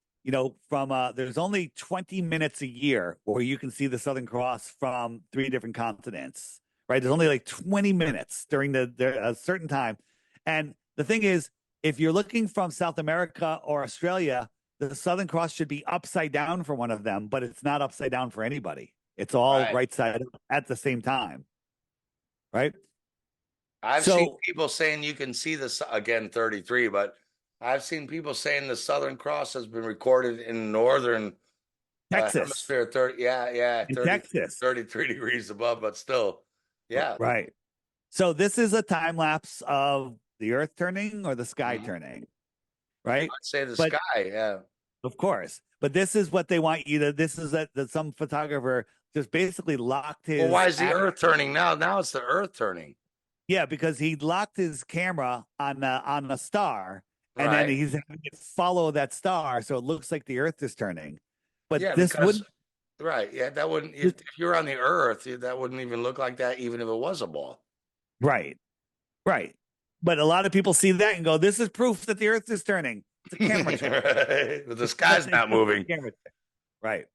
from there's only 20 minutes a year where you can see the Southern Cross from three different continents, right? There's only like 20 minutes during a certain time. And the thing is, if you're looking from South America or Australia, the Southern Cross should be upside down for one of them, but it's not upside down for anybody. It's all Right. right side up at the same time, right? I've seen So people saying you can see this again, 33, but I've seen people saying the Southern Cross has been recorded in northern Texas, hemisphere 30. Yeah, yeah, in 30, Texas, 33 degrees above, but still, yeah. right? So this is a time lapse of the Earth turning or the sky Mhm. turning, right? I'd say the But sky, yeah. of course, but this is what they want you to. This is that some photographer just basically locked Well, why his is the Earth turning now? Now it's the Earth turning. Yeah, because he locked his camera on a star, and then Right. he's having it follow that star, so it looks like the Earth is turning. But Yeah, this because wouldn't. right. Yeah, that wouldn't if you're on the Earth, that wouldn't even look like that, even if it was a ball. Right, right. But a lot of people see that and go, "This is proof that the Earth is turning." It's a camera trick. Right. But the It's sky's it's not just moving. a camera trick. Right.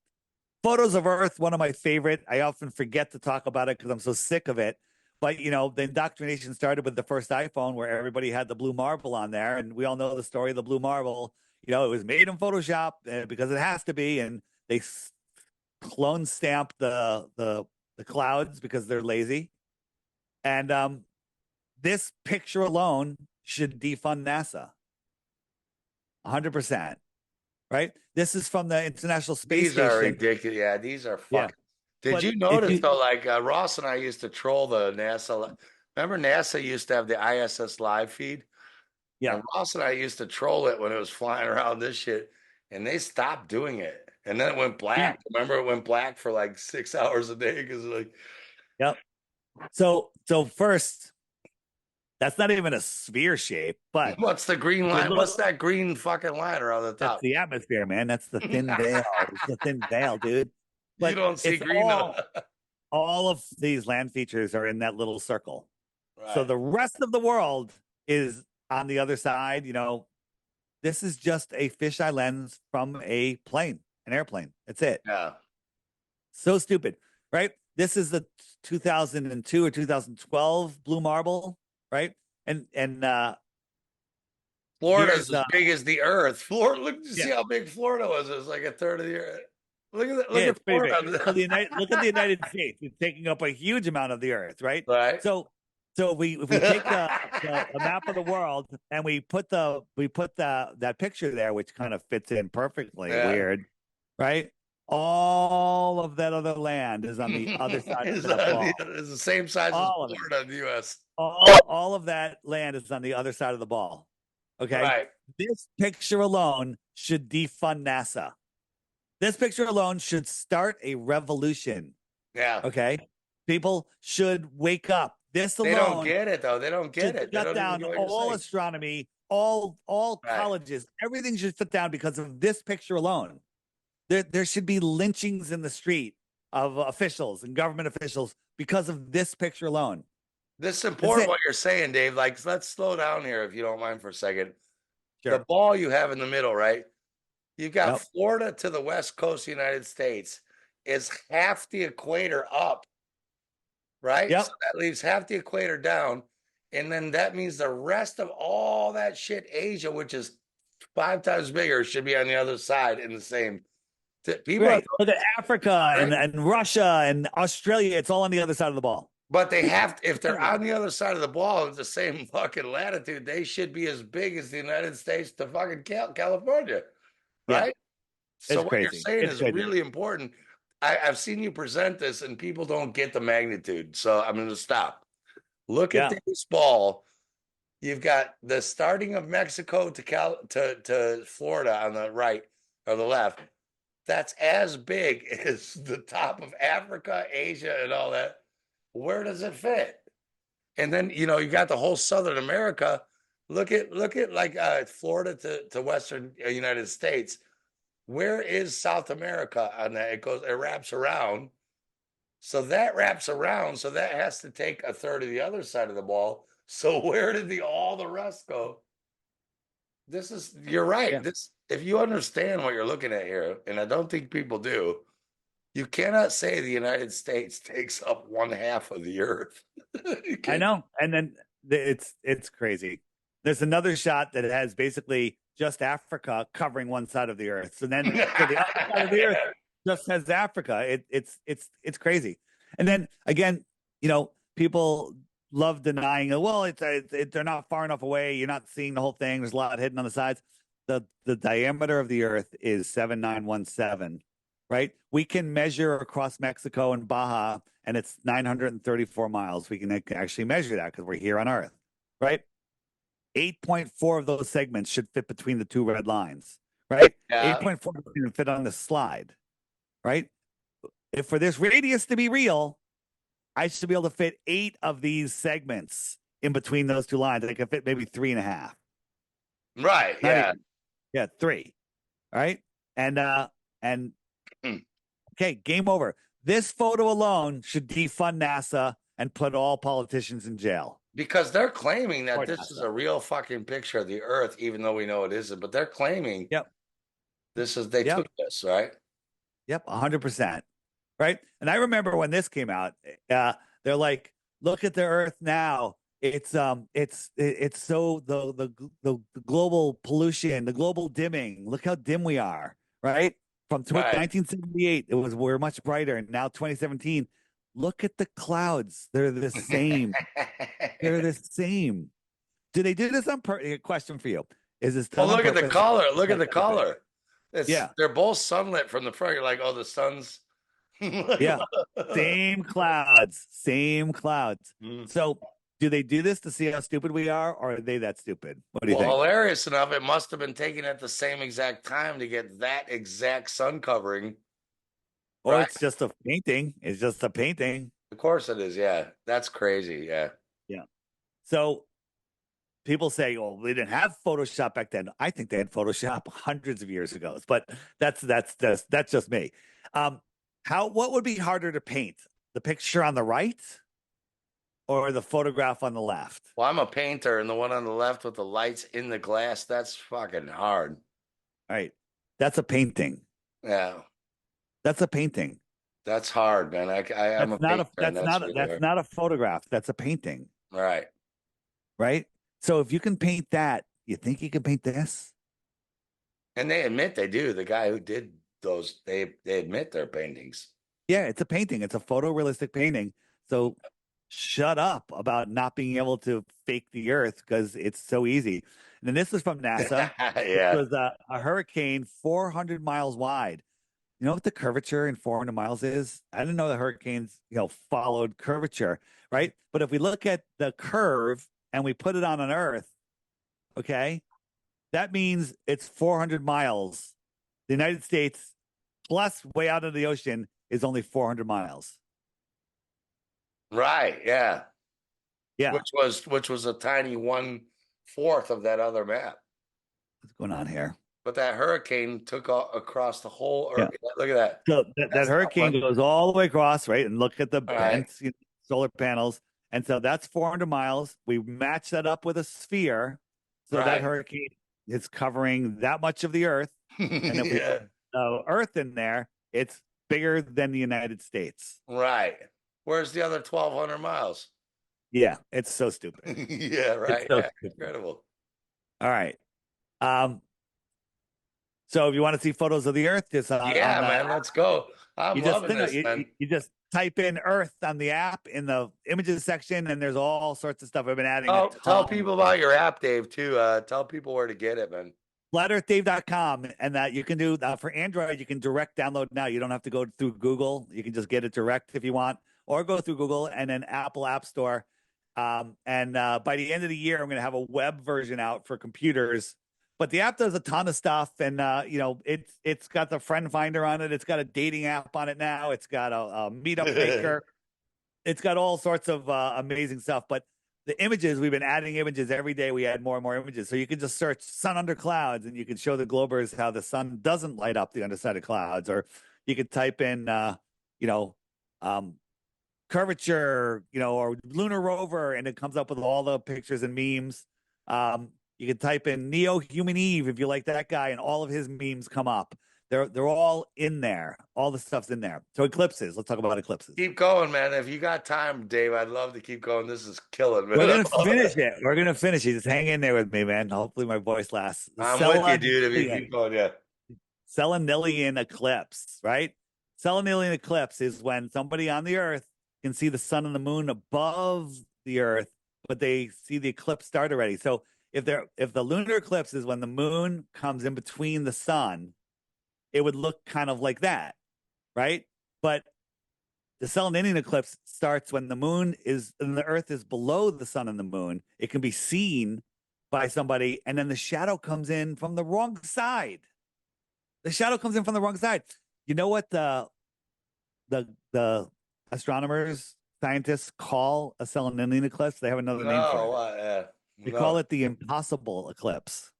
Photos of Earth, one of my favorite. I often forget to talk about it because I'm so sick of it. But the indoctrination started with the first iPhone, where everybody had the blue marble on there, and we all know the story of the blue marble. It was made in Photoshop because it has to be, and they clone stamp the clouds because they're lazy. And this picture alone should defund NASA, 100%. Right? This is from the International Space These are Station. ridiculous. Yeah, these are Yeah, fucking. Did but you if notice you, though? Like Ross and I used to troll the NASA. Remember, NASA used to have the ISS live feed, yeah, and Ross and I used to troll it when it was flying around this shit, and they stopped doing it, and then it went yeah, black. Remember, it went black for like 6 hours a day because like, yep. So first, that's not even a sphere shape, but what's the green if you line? look, What's that green fucking line around the that's top? the atmosphere, man. That's the thin veil. It's the thin veil, dude. You But don't see it's green though. all of these land features are in that little circle. So Right. the rest of the world is on the other side. This is just a fisheye lens from a plane, an airplane. That's it. Yeah. So stupid, right? This is the 2002 or 2012 blue marble, right? And Florida's here's as big as the Earth. Florida, look, you yeah, see how big Florida was? It was like a third of the Earth. Look at that, yeah, look at it's pretty big. So Florida. look at the United States. It's taking up a huge amount of the Earth, right? Right. So if we take the map of the world and we put that picture there, which kind of fits in perfectly, Yeah. weird, right? All of that other land is on the other side of that ball. It's the same size as All of it. Florida in the U.S. All of that land is on the other side of the ball. Okay. Right. This picture alone should defund NASA. This picture alone should start a revolution. Yeah. Okay. People should wake up. This They don't alone get it though. They don't get should it. They shut don't even down get what you're all saying. astronomy, all Right. colleges. Everything should shut down because of this picture alone. There should be lynchings in the street of officials and government officials because of this picture alone. This is That's important it. what you're saying, Dave. Like, let's slow down here if you don't mind for a second. The Sure. ball you have in the middle, right? You've got Yep. Florida to the west coast of the United States is half the equator up, right? So Yep. that leaves half the equator down. And then that means the rest of all that shit, Asia, which is 5 times bigger, should be on the other side in the same. People have, Right. Look at Africa right? and Russia and Australia. It's all on the other side of the ball. But they have, if they're Everywhere. on the other side of the ball at the same fucking latitude, they should be as big as the United States to fucking California, Yeah. right? So It's what you're crazy. saying It's is crazy. really important. I've seen you present this, and people don't get the magnitude. So I'm going to stop. Look at Yeah. this ball. You've got the starting of Mexico to Florida on the right or the left. That's as big as the top of Africa, Asia, and all that. Where does it fit? And then you got the whole Southern America. Look at like Florida to Western United States. Where is South America on that? It wraps around. So that wraps around. So that has to take a third of the other side of the ball. So where did all the rest go? You're right. Yeah. This, if you understand what you're looking at here, and I don't think people do, you cannot say the United States takes up one half of the earth. You I can't. know. And then it's crazy. There's another shot that has basically just Africa covering one side of the earth. So the other side of the earth just has Africa. It's crazy. And then again, people love denying it. Well, they're not far enough away. You're not seeing the whole thing. There's a lot hidden on the sides. The diameter of the earth is 7917, right? We can measure across Mexico and Baja, and it's 934 miles. We can actually measure that because we're here on Earth, right? 8.4 of those segments should fit between the two red lines, right? Yeah. 8.4 can fit on the slide, right? If for this radius to be real, I should be able to fit 8 of these segments in between those two lines. They can fit maybe 3.5. Right. Not Yeah. even, yeah, 3. All right. And Hmm. okay, game over. This photo alone should defund NASA and put all politicians in jail. Because they're claiming that Or this is NASA. a real fucking picture of the Earth, even though we know it isn't. But they're claiming Yep. they Yep. took this, right? Yep. 100%. Right. And I remember when this came out, they're like, look at the Earth now. It's so the global pollution, the global dimming. Look how dim we are, right? From Right. 1978, we're much brighter, and now 2017. Look at the clouds; they're the same. They're the same. Do they do this on purpose? A question for you: is this Well, done on look at the purpose? color. Look at Not the done on purpose? color. Yeah, They're both sunlit from the front. You're like, oh, the sun's. yeah. Same clouds, same clouds. Mm. So, do they do this to see how stupid we are, or are they that stupid? What do you Well, think? hilarious enough, it must have been taken at the same exact time to get that exact sun covering, Or right? it's just a painting. It's just a painting. Of course it is. Yeah, that's crazy. Yeah. Yeah. So people say, "Oh, they didn't have Photoshop back then." I think they had Photoshop hundreds of years ago, but that's just me. What would be harder to paint? The picture on the right or the photograph on the left? Well, I'm a painter, and the one on the left with the lights in the glass, that's fucking hard. Right. That's a painting. Yeah, That's a painting. that's hard, man. I'm a painter, and that's really That's hard. not a photograph. That's a painting. Right. Right. So if you can paint that, you think you can paint this? And they admit they do. The guy who did those, they admit they're paintings. Yeah, it's a painting. It's a photorealistic painting. So shut up about not being able to fake the Earth because it's so easy. And then this was from NASA. This Yeah. was a hurricane 400 miles wide. You know what the curvature in 400 miles is? I didn't know the hurricanes, followed curvature, right? But if we look at the curve and we put it on an Earth, okay, that means it's 400 miles. The United States plus way out of the ocean is only 400 miles. Right. Yeah. Yeah. Which was a tiny 1/4 of that other map. What's going on here? But that hurricane took across the whole Yeah. Earth. Look at that. So that hurricane goes all the way across, right? And look at the Right. bent solar panels. And so that's 400 miles. We match that up with a sphere. So that Right. hurricane is covering that much of the Earth. And if we Yeah. put Earth in there, it's bigger than the United States. Right. Where's the other 1,200 miles? Yeah, it's so stupid. Yeah, right. It's so Yeah, stupid. incredible. All right. So if you want to see photos of the Earth, just Yeah, man, let's go. I'm loving this, man. You just type in Earth on the app in the images section, and there's all sorts of stuff. I've been adding a Tell ton. people about your app, Dave, too. Tell people where to get it, man. FlatEarthDave.com, and that you can do for Android. You can direct download now. You don't have to go through Google. You can just get it direct if you want, or go through Google and then Apple App Store. By the end of the year, I'm going to have a web version out for computers. But the app does a ton of stuff, and it's got the friend finder on it. It's got a dating app on it now. It's got a meetup maker. It's got all sorts of amazing stuff. But the images, we've been adding images every day. We add more and more images. So you can just search sun under clouds, and you can show the Globers how the sun doesn't light up the underside of clouds. Or you could type in, curvature, or lunar rover, and it comes up with all the pictures and memes. You can type in Neo-Human Eve if you like that guy, and all of his memes come up. They're all in there. All the stuff's in there. So eclipses. Let's talk about eclipses. Keep going, man. If you got time, Dave, I'd love to keep going. This is killing, man. We're gonna finish it. We're gonna finish it. Just hang in there with me, man. Hopefully my voice lasts. I'm with you, dude. If you keep going, yeah. Selenian eclipse, right? Selenian eclipse is when somebody on the Earth can see the sun and the moon above the Earth, but they see the eclipse start already. So if the lunar eclipse is when the moon comes in between the sun, it would look kind of like that, right? But the Selenian eclipse starts when the moon is and the Earth is below the sun and the moon. It can be seen by somebody, and then the shadow comes in from the wrong side. The shadow comes in from the wrong side. You know what the astronomers scientists call a Selenian eclipse? They have another name for No, it. They call no. it the impossible eclipse.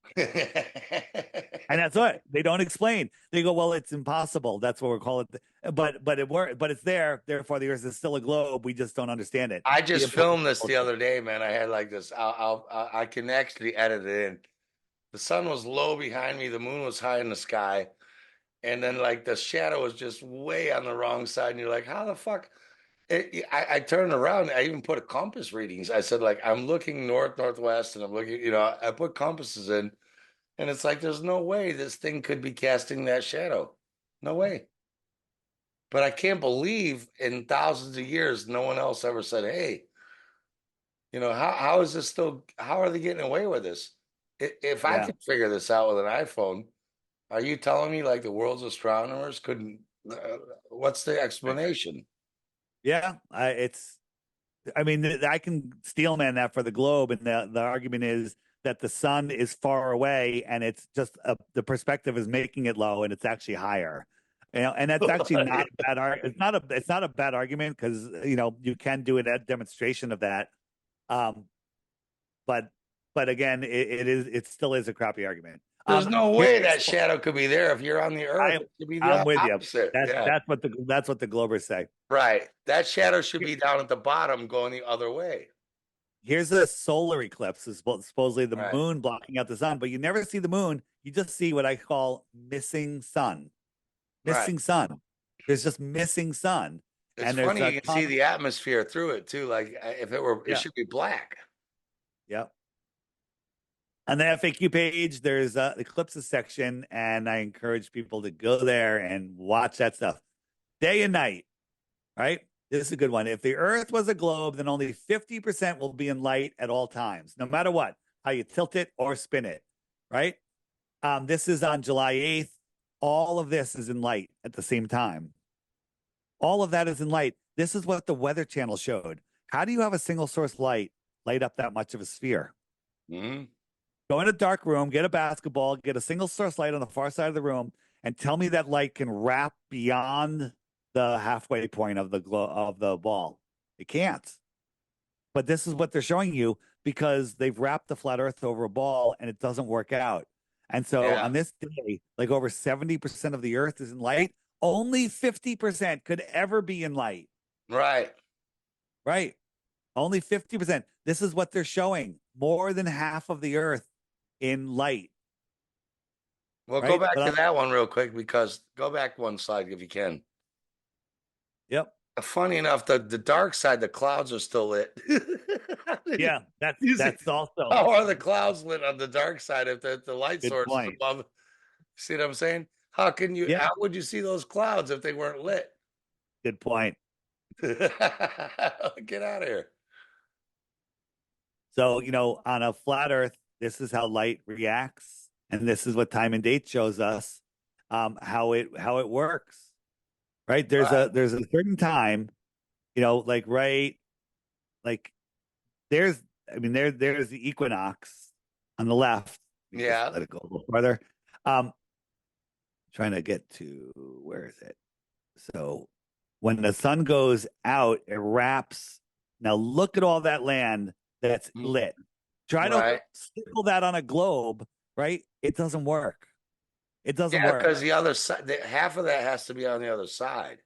And that's what they don't explain. They go, well, it's impossible. That's what we're calling it. But it worked. But it's there. Therefore, the Earth is still a globe. We just don't understand it. I The just impossible. filmed this the other day, man. I had like this. I can actually edit it in. The sun was low behind me. The moon was high in the sky, and then like the shadow was just way on the wrong side. And you're like, how the fuck? I turned around. I even put a compass readings. I said like I'm looking north northwest, and I'm looking. I put compasses in, and it's like there's no way this thing could be casting that shadow. No way. But I can't believe in thousands of years no one else ever said, "Hey, how is this still? How are they getting away with this? If I Yeah. could figure this out with an iPhone, are you telling me like the world's astronomers couldn't? What's the explanation? Yeah. I mean, I can steelman that for the globe, and the argument is that the sun is far away, and it's just the perspective is making it low, and it's actually higher. And that's actually not a bad it's not a bad argument because you can do a demonstration of that. Um, but again, it still is a crappy argument. There's no way Here's that shadow could be there if you're on the Earth. I It should be I'm the with you. opposite. Yeah, That's what the Globers say. right. That shadow should be down at the bottom, going the other way. Here's a solar eclipse. Is supposedly the Right, moon blocking out the sun, but you never see the moon. You just see what I call missing sun. right. Missing sun. There's just missing sun, It's and there's funny a you can see common. the atmosphere through it too. Like if it were, it Yeah, should be black. yeah. On the FAQ page, there's the eclipses section, and I encourage people to go there and watch that stuff day and night. Right? This is a good one. If the Earth was a globe, then only 50% will be in light at all times, no matter what, how you tilt it or spin it. Right? This is on July 8th. All of this is in light at the same time. All of that is in light. This is what the Weather Channel showed. How do you have a single source light up that much of a sphere? Mm-hmm. Go in a dark room, get a basketball, get a single source light on the far side of the room, and tell me that light can wrap beyond the halfway point of the ball. It can't. But this is what they're showing you because they've wrapped the flat Earth over a ball and it doesn't work out. And so Yeah, on this day, like over 70% of the Earth is in light. Only 50% could ever be in light. right. Right. Only 50%. This is what they're showing. More than half of the Earth in light. Well, go Right. back But to that one real quick because go back one slide if you can. yep. Funny enough, the dark side, the clouds are still lit. Yeah, You see, that's also how are the clouds lit on the dark side if the light good source is point. above? See what I'm saying? Yeah, How would you see those clouds if they weren't lit? good point. Get out of here. So, on a flat Earth, this is how light reacts, and this is what time and date shows us how it works. Right? Right. There's a certain time, like like there's there's the equinox on the left. Let me just Yeah. let it go a little further. Um, trying to get to where is it? So when the sun goes out, it wraps. Now look at all that land that's Mm, lit. Try to right. circle that on a globe, right? It doesn't work. It doesn't Yeah, work. because the other side, half of that has to be on the other side.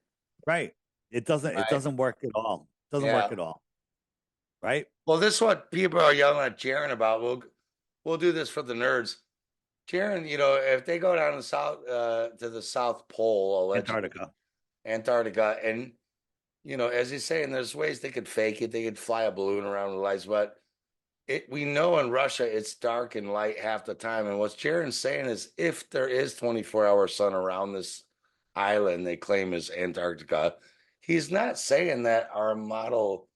Right. It Right. doesn't work at all. It doesn't work Yeah. at all. Right? Well, this is what people are yelling at Jaron about. We'll do this for the nerds. Jaron, if they go down to the South Pole, allegedly, Antarctica. Antarctica, and as he's saying, there's ways they could fake it. They could fly a balloon around the lights, but we know in Russia it's dark and light half the time. And what Jaron's saying is, if there is 24-hour sun around this island they claim is Antarctica, he's not saying that our model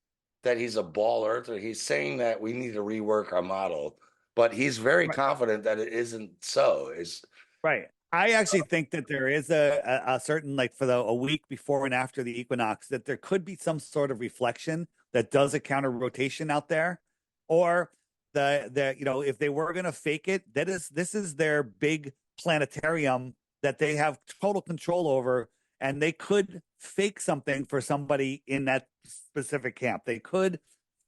that he's a ball earther. He's saying that we need to rework our model, but he's very Right. confident that it isn't so. Is Right. I actually think that there is a certain, like, for a week before and after the equinox, that there could be some sort of reflection that does a counter rotation out there, or if they were going to fake it, this is their big planetarium that they have total control over, and they could fake something for somebody in that specific camp. They could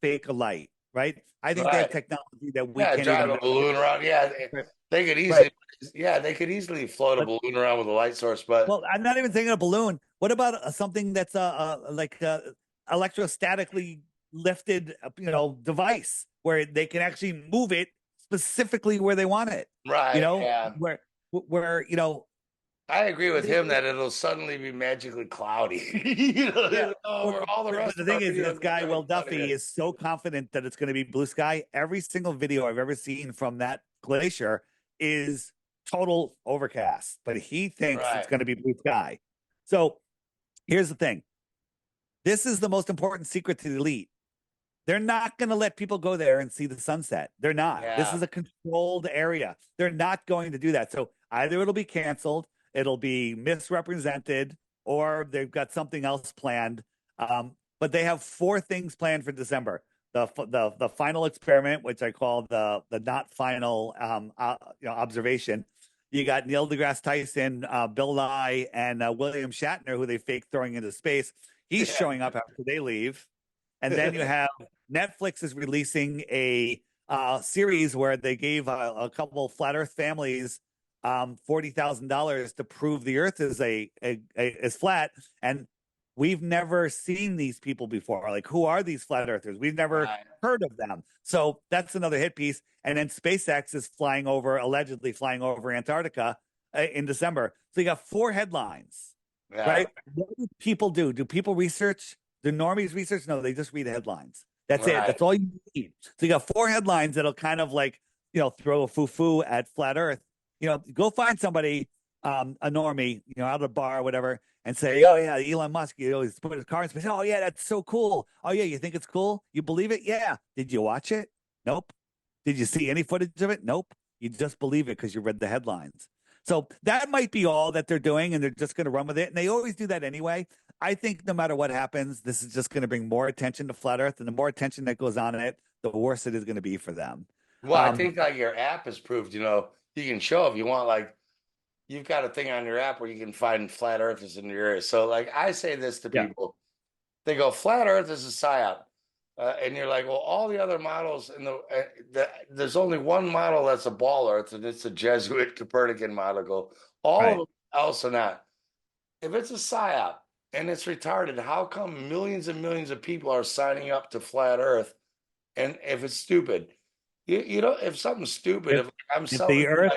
fake a light, right? I think they have Right. technology that we Yeah, can't drive even. a balloon around. Yeah, Right. they could Right. easily. Yeah, they could easily float a But balloon around with a light source. But well, I'm not even thinking a balloon. What about something that's like electrostatically lifted, device where they can actually move it specifically where they want it? You right, know, yeah, where I agree with they, him that it'll suddenly be magically cloudy. You know, yeah. over Well, all the but rest the of our thing is, videos this is guy gonna be Will cloudy. Duffy is so confident that it's going to be blue sky. Every single video I've ever seen from that glacier is total overcast, but he thinks it's Right, going to be blue sky. So here's the thing. This is the most important secret to delete. They're not going to let people go there and see the sunset. They're not. This yeah, is a controlled area. They're not going to do that. So either it'll be canceled, it'll be misrepresented, or they've got something else planned. But they have four things planned for December. The final experiment, which I call the not final observation. You got Neil deGrasse Tyson, Bill Nye, and William Shatner, who they fake throwing into space. He's yeah. showing up after they leave. And then you have Netflix is releasing a series where they gave a couple flat Earth families $40,000 to prove the Earth is flat, and we've never seen these people before. Like, who are these flat Earthers? We've never Right, heard of them. So that's another hit piece. And then SpaceX is allegedly flying over Antarctica in December. So you got four headlines, yeah, right? What do people do? Do people research? Do normies research? No, they just read headlines. That's it. right. That's all you need. So you got four headlines that'll kind of like, throw a foo-foo at flat Earth. Go find somebody, a normie, out of a bar or whatever, and say, oh yeah, Elon Musk, he's put his car in space. Oh yeah, that's so cool. Oh yeah, you think it's cool? You believe it? Yeah. Did you watch it? Nope. Did you see any footage of it? Nope. You just believe it because you read the headlines. So that might be all that they're doing, and they're just going to run with it. And they always do that anyway. I think no matter what happens, this is just going to bring more attention to flat Earth, and the more attention that goes on it, the worse it is going to be for them. Well, I Um, think like your app has proved, you can show if you want, like you've got a thing on your app where you can find flat earthers in your area. So like I say this to yeah, people, they go, flat earth is a psyop. And you're like, well, all the other models there's only one model that's a ball earth, and it's a Jesuit Copernican model. Go, all of right. them else are not. If it's a psyop and it's retarded, how come millions and millions of people are signing up to flat earth? And if it's stupid, if something's stupid, If if I'm if the selling, Earth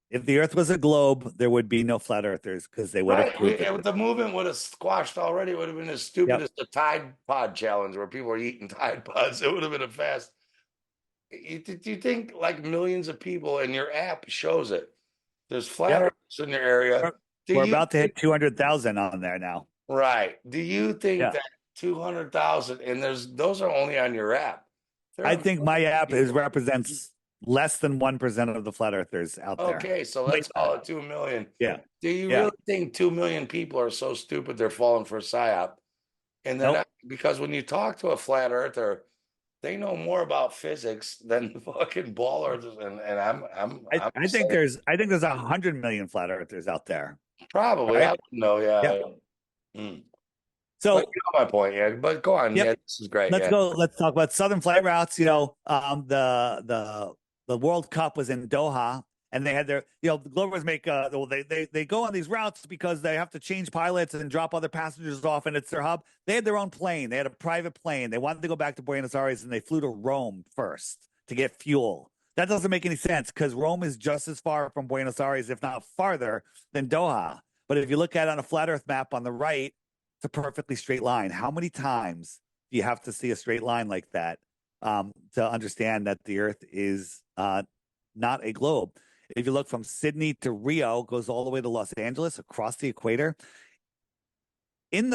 if the Earth was a globe, there would be no flat Earthers because they would have right, proved it. the movement would have squashed already. It would have been as stupid Yep. as the Tide Pod challenge where people are eating Tide Pods. It would have been a fast. Do you think like millions of people and your app shows it? There's flat Yep. earthers in your area. We're, Do we're you about to think, hit 200,000 on there now. right? Do you think Yeah. that 200,000 and those are only on your app? There I are think my millions of app is people. represents less than 1% of the flat earthers out there. Okay, so let's call it 2 million. Yeah. Do you Yeah. really think 2 million people are so stupid they're falling for a psyop? And they're Nope. not, because when you talk to a flat earther, they know more about physics than the fucking ball earthers. And I'm saying I think there's 100 million flat earthers out there. probably, I Right. don't know, Yep. yeah. Mm. But So, you know my point, yeah. But go on, yep. yeah, this is great, Let's yeah. go. Let's talk about Southern flight routes. The World Cup was in Doha, and they had their the Glovers make they go on these routes because they have to change pilots and drop other passengers off, and it's their hub. They had their own plane. They had a private plane. They wanted to go back to Buenos Aires, and they flew to Rome first to get fuel. That doesn't make any sense because Rome is just as far from Buenos Aires, if not farther, than Doha. But if you look at it on a flat Earth map on the right, it's a perfectly straight line. How many times do you have to see a straight line like that to understand that the Earth is not a globe? If you look from Sydney to Rio, goes all the way to Los Angeles across the equator. And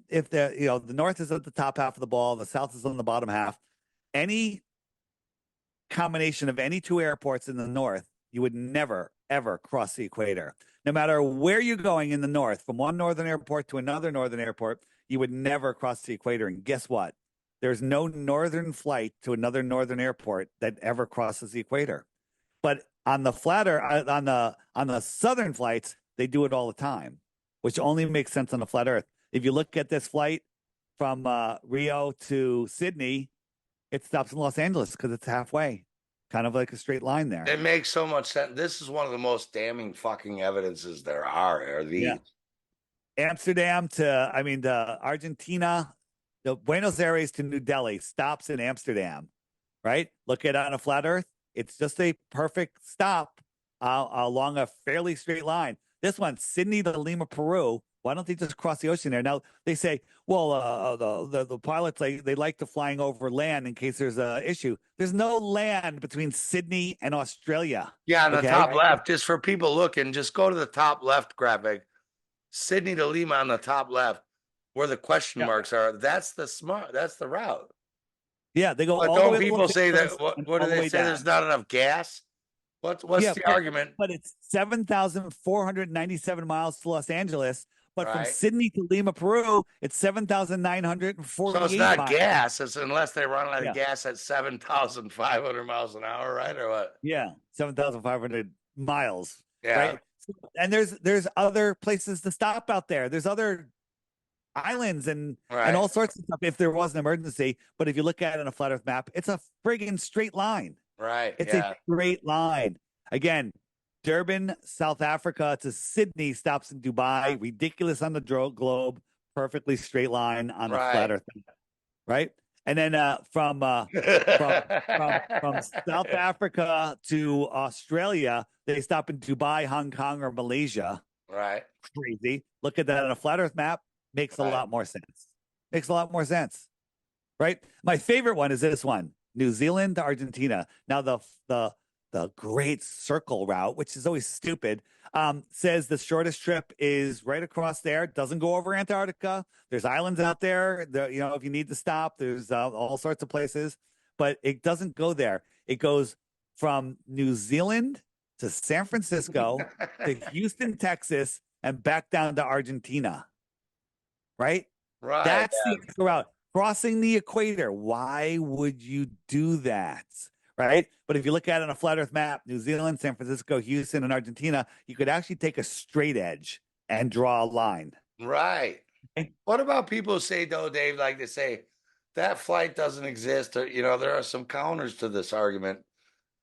if the north is at the top half of the ball, the south is on the bottom half. Any combination of any two airports in the north, you would never ever cross the equator. No matter where you're going in the north, from one northern airport to another northern airport, you would never cross the equator. And guess what? There's no northern flight to another northern airport that ever crosses the equator. But on the southern flights, they do it all the time, which only makes sense on a flat Earth. If you look at this flight from Rio to Sydney, it stops in Los Angeles because it's halfway, kind of like a straight line there. It makes so much sense. This is one of the most damning fucking evidences there are Yeah. these. Amsterdam to, I mean, the Argentina, the Buenos Aires to New Delhi stops in Amsterdam, right? Look at it on a flat Earth. It's just a perfect stop along a fairly straight line. This one, Sydney to Lima, Peru. Why don't they just cross the ocean there? Now they say, well, the pilots they like to flying over land in case there's a issue. There's no land between Sydney and Australia. Yeah, on the Okay, top left, just for people looking, just go to the top left graphic. Sydney to Lima on the top left, where the question yeah, marks are. That's the route. yeah, they go But all the don't way to people Los say that? Angeles and What do all the they way say? There's down. not enough gas. What's Yeah, the argument? but it's 7,497 miles to Los Angeles. But from Right. Sydney to Lima, Peru, it's So it's 7,948 not miles. gas. It's unless they run out of Yeah, gas at 7,500 miles an hour, right? Or what? yeah, 7,500 miles, Yeah. right? And there's other places to stop out there. There's other islands and Right. all sorts of stuff if there was an emergency. But if you look at it on a flat Earth map, it's a friggin' straight line. Right. It's Yeah. a straight line. Again, Durban, South Africa to Sydney stops in Dubai. Ridiculous on the globe. Perfectly straight line on a flat Right. Earth, right? And then from South Africa to Australia, they stop in Dubai, Hong Kong, or Malaysia. Right. Crazy. Look at that on a flat Earth map. Makes a Right. lot more sense. Makes a lot more sense, right? My favorite one is this one: New Zealand to Argentina. Now the Great Circle route, which is always stupid, says the shortest trip is right across there. Doesn't go over Antarctica. There's islands out there. You know, if you need to stop, there's all sorts of places, but it doesn't go there. It goes from New Zealand to San Francisco to Houston, Texas, and back down to Argentina. Right? Right. That's Yeah. the route. Crossing the equator. Why would you do that? Right? But if you look at it on a flat Earth map, New Zealand, San Francisco, Houston, and Argentina, you could actually take a straight edge and draw a line. Right. Okay? What about people who say though, Dave, like they say that flight doesn't exist, or there are some counters to this argument.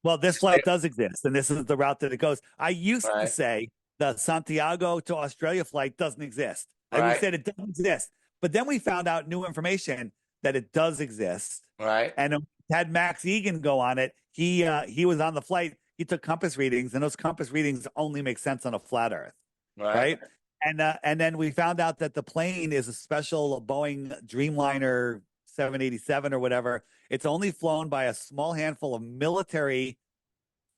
Well, this flight does exist, and this is the route that it goes. I used to Right. say the Santiago to Australia flight doesn't exist. We Right. said it doesn't exist. But then we found out new information that it does exist. Right. And had Max Egan go on it. He was on the flight. He took compass readings, and those compass readings only make sense on a flat Earth, right? And then we found out that the plane is a special Boeing Dreamliner 787 or whatever. It's only flown by a small handful of military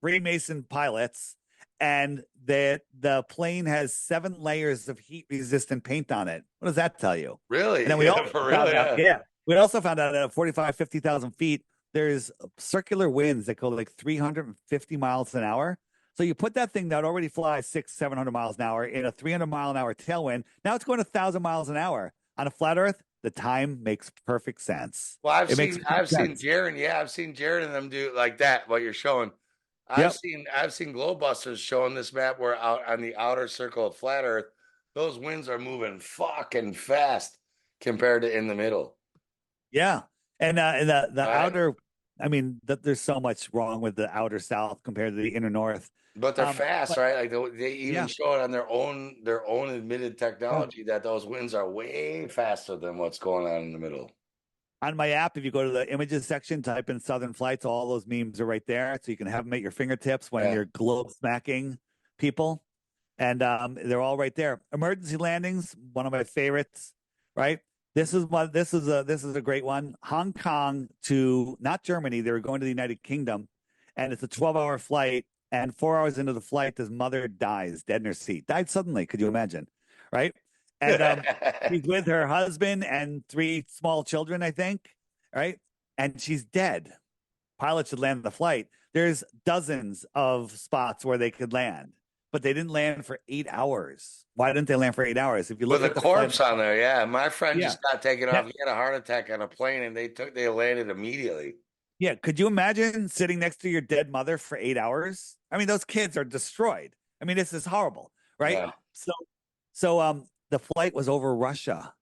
Freemason pilots, and the plane has 7 layers of heat resistant paint on it. What does that tell you? Really? And then we also for found real, out, yeah. we also found out at 50,000 feet, there's circular winds that go like 350 miles an hour. So you put that thing that already flies 600-700 miles an hour in a 300-mile-an-hour tailwind. Now it's going 1,000 miles an hour on a flat Earth. The time makes perfect sense. Well, I've sense. seen Jared. Yeah, I've seen Jared and them do like that. What you're showing. I've seen Globebusters showing this map where out on the outer circle of flat Earth, those winds are moving fucking fast compared to in the middle. Yeah, and the Right. outer. I mean, there's so much wrong with the outer south compared to the inner north. But they're fast, right? Like they even Yeah. show it on their own admitted technology that those winds are way faster than what's going on in the middle. On my app, if you go to the images section, type in Southern Flights, all those memes are right there. So you can have them at your fingertips when you're globe smacking people. And they're all right there. Emergency landings, one of my favorites, right? This is a great one. Hong Kong to not Germany, they were going to the United Kingdom, and it's a 12-hour flight. And 4 hours into the flight, his mother dies, dead in her seat. Died suddenly. Could you imagine? Right? And she's with her husband and 3 small children, I think. Right? And she's dead. Pilot should land the flight. There's dozens of spots where they could land, but they didn't land for 8 hours. Why didn't they land for 8 hours? If you look with at a corpse on there, yeah. My friend Yeah. just got taken off. He had a heart attack on a plane, and they landed immediately. Yeah, could you imagine sitting next to your dead mother for 8 hours? I mean, those kids are destroyed. I mean, this is horrible, right? Yeah. So the flight was over Russia.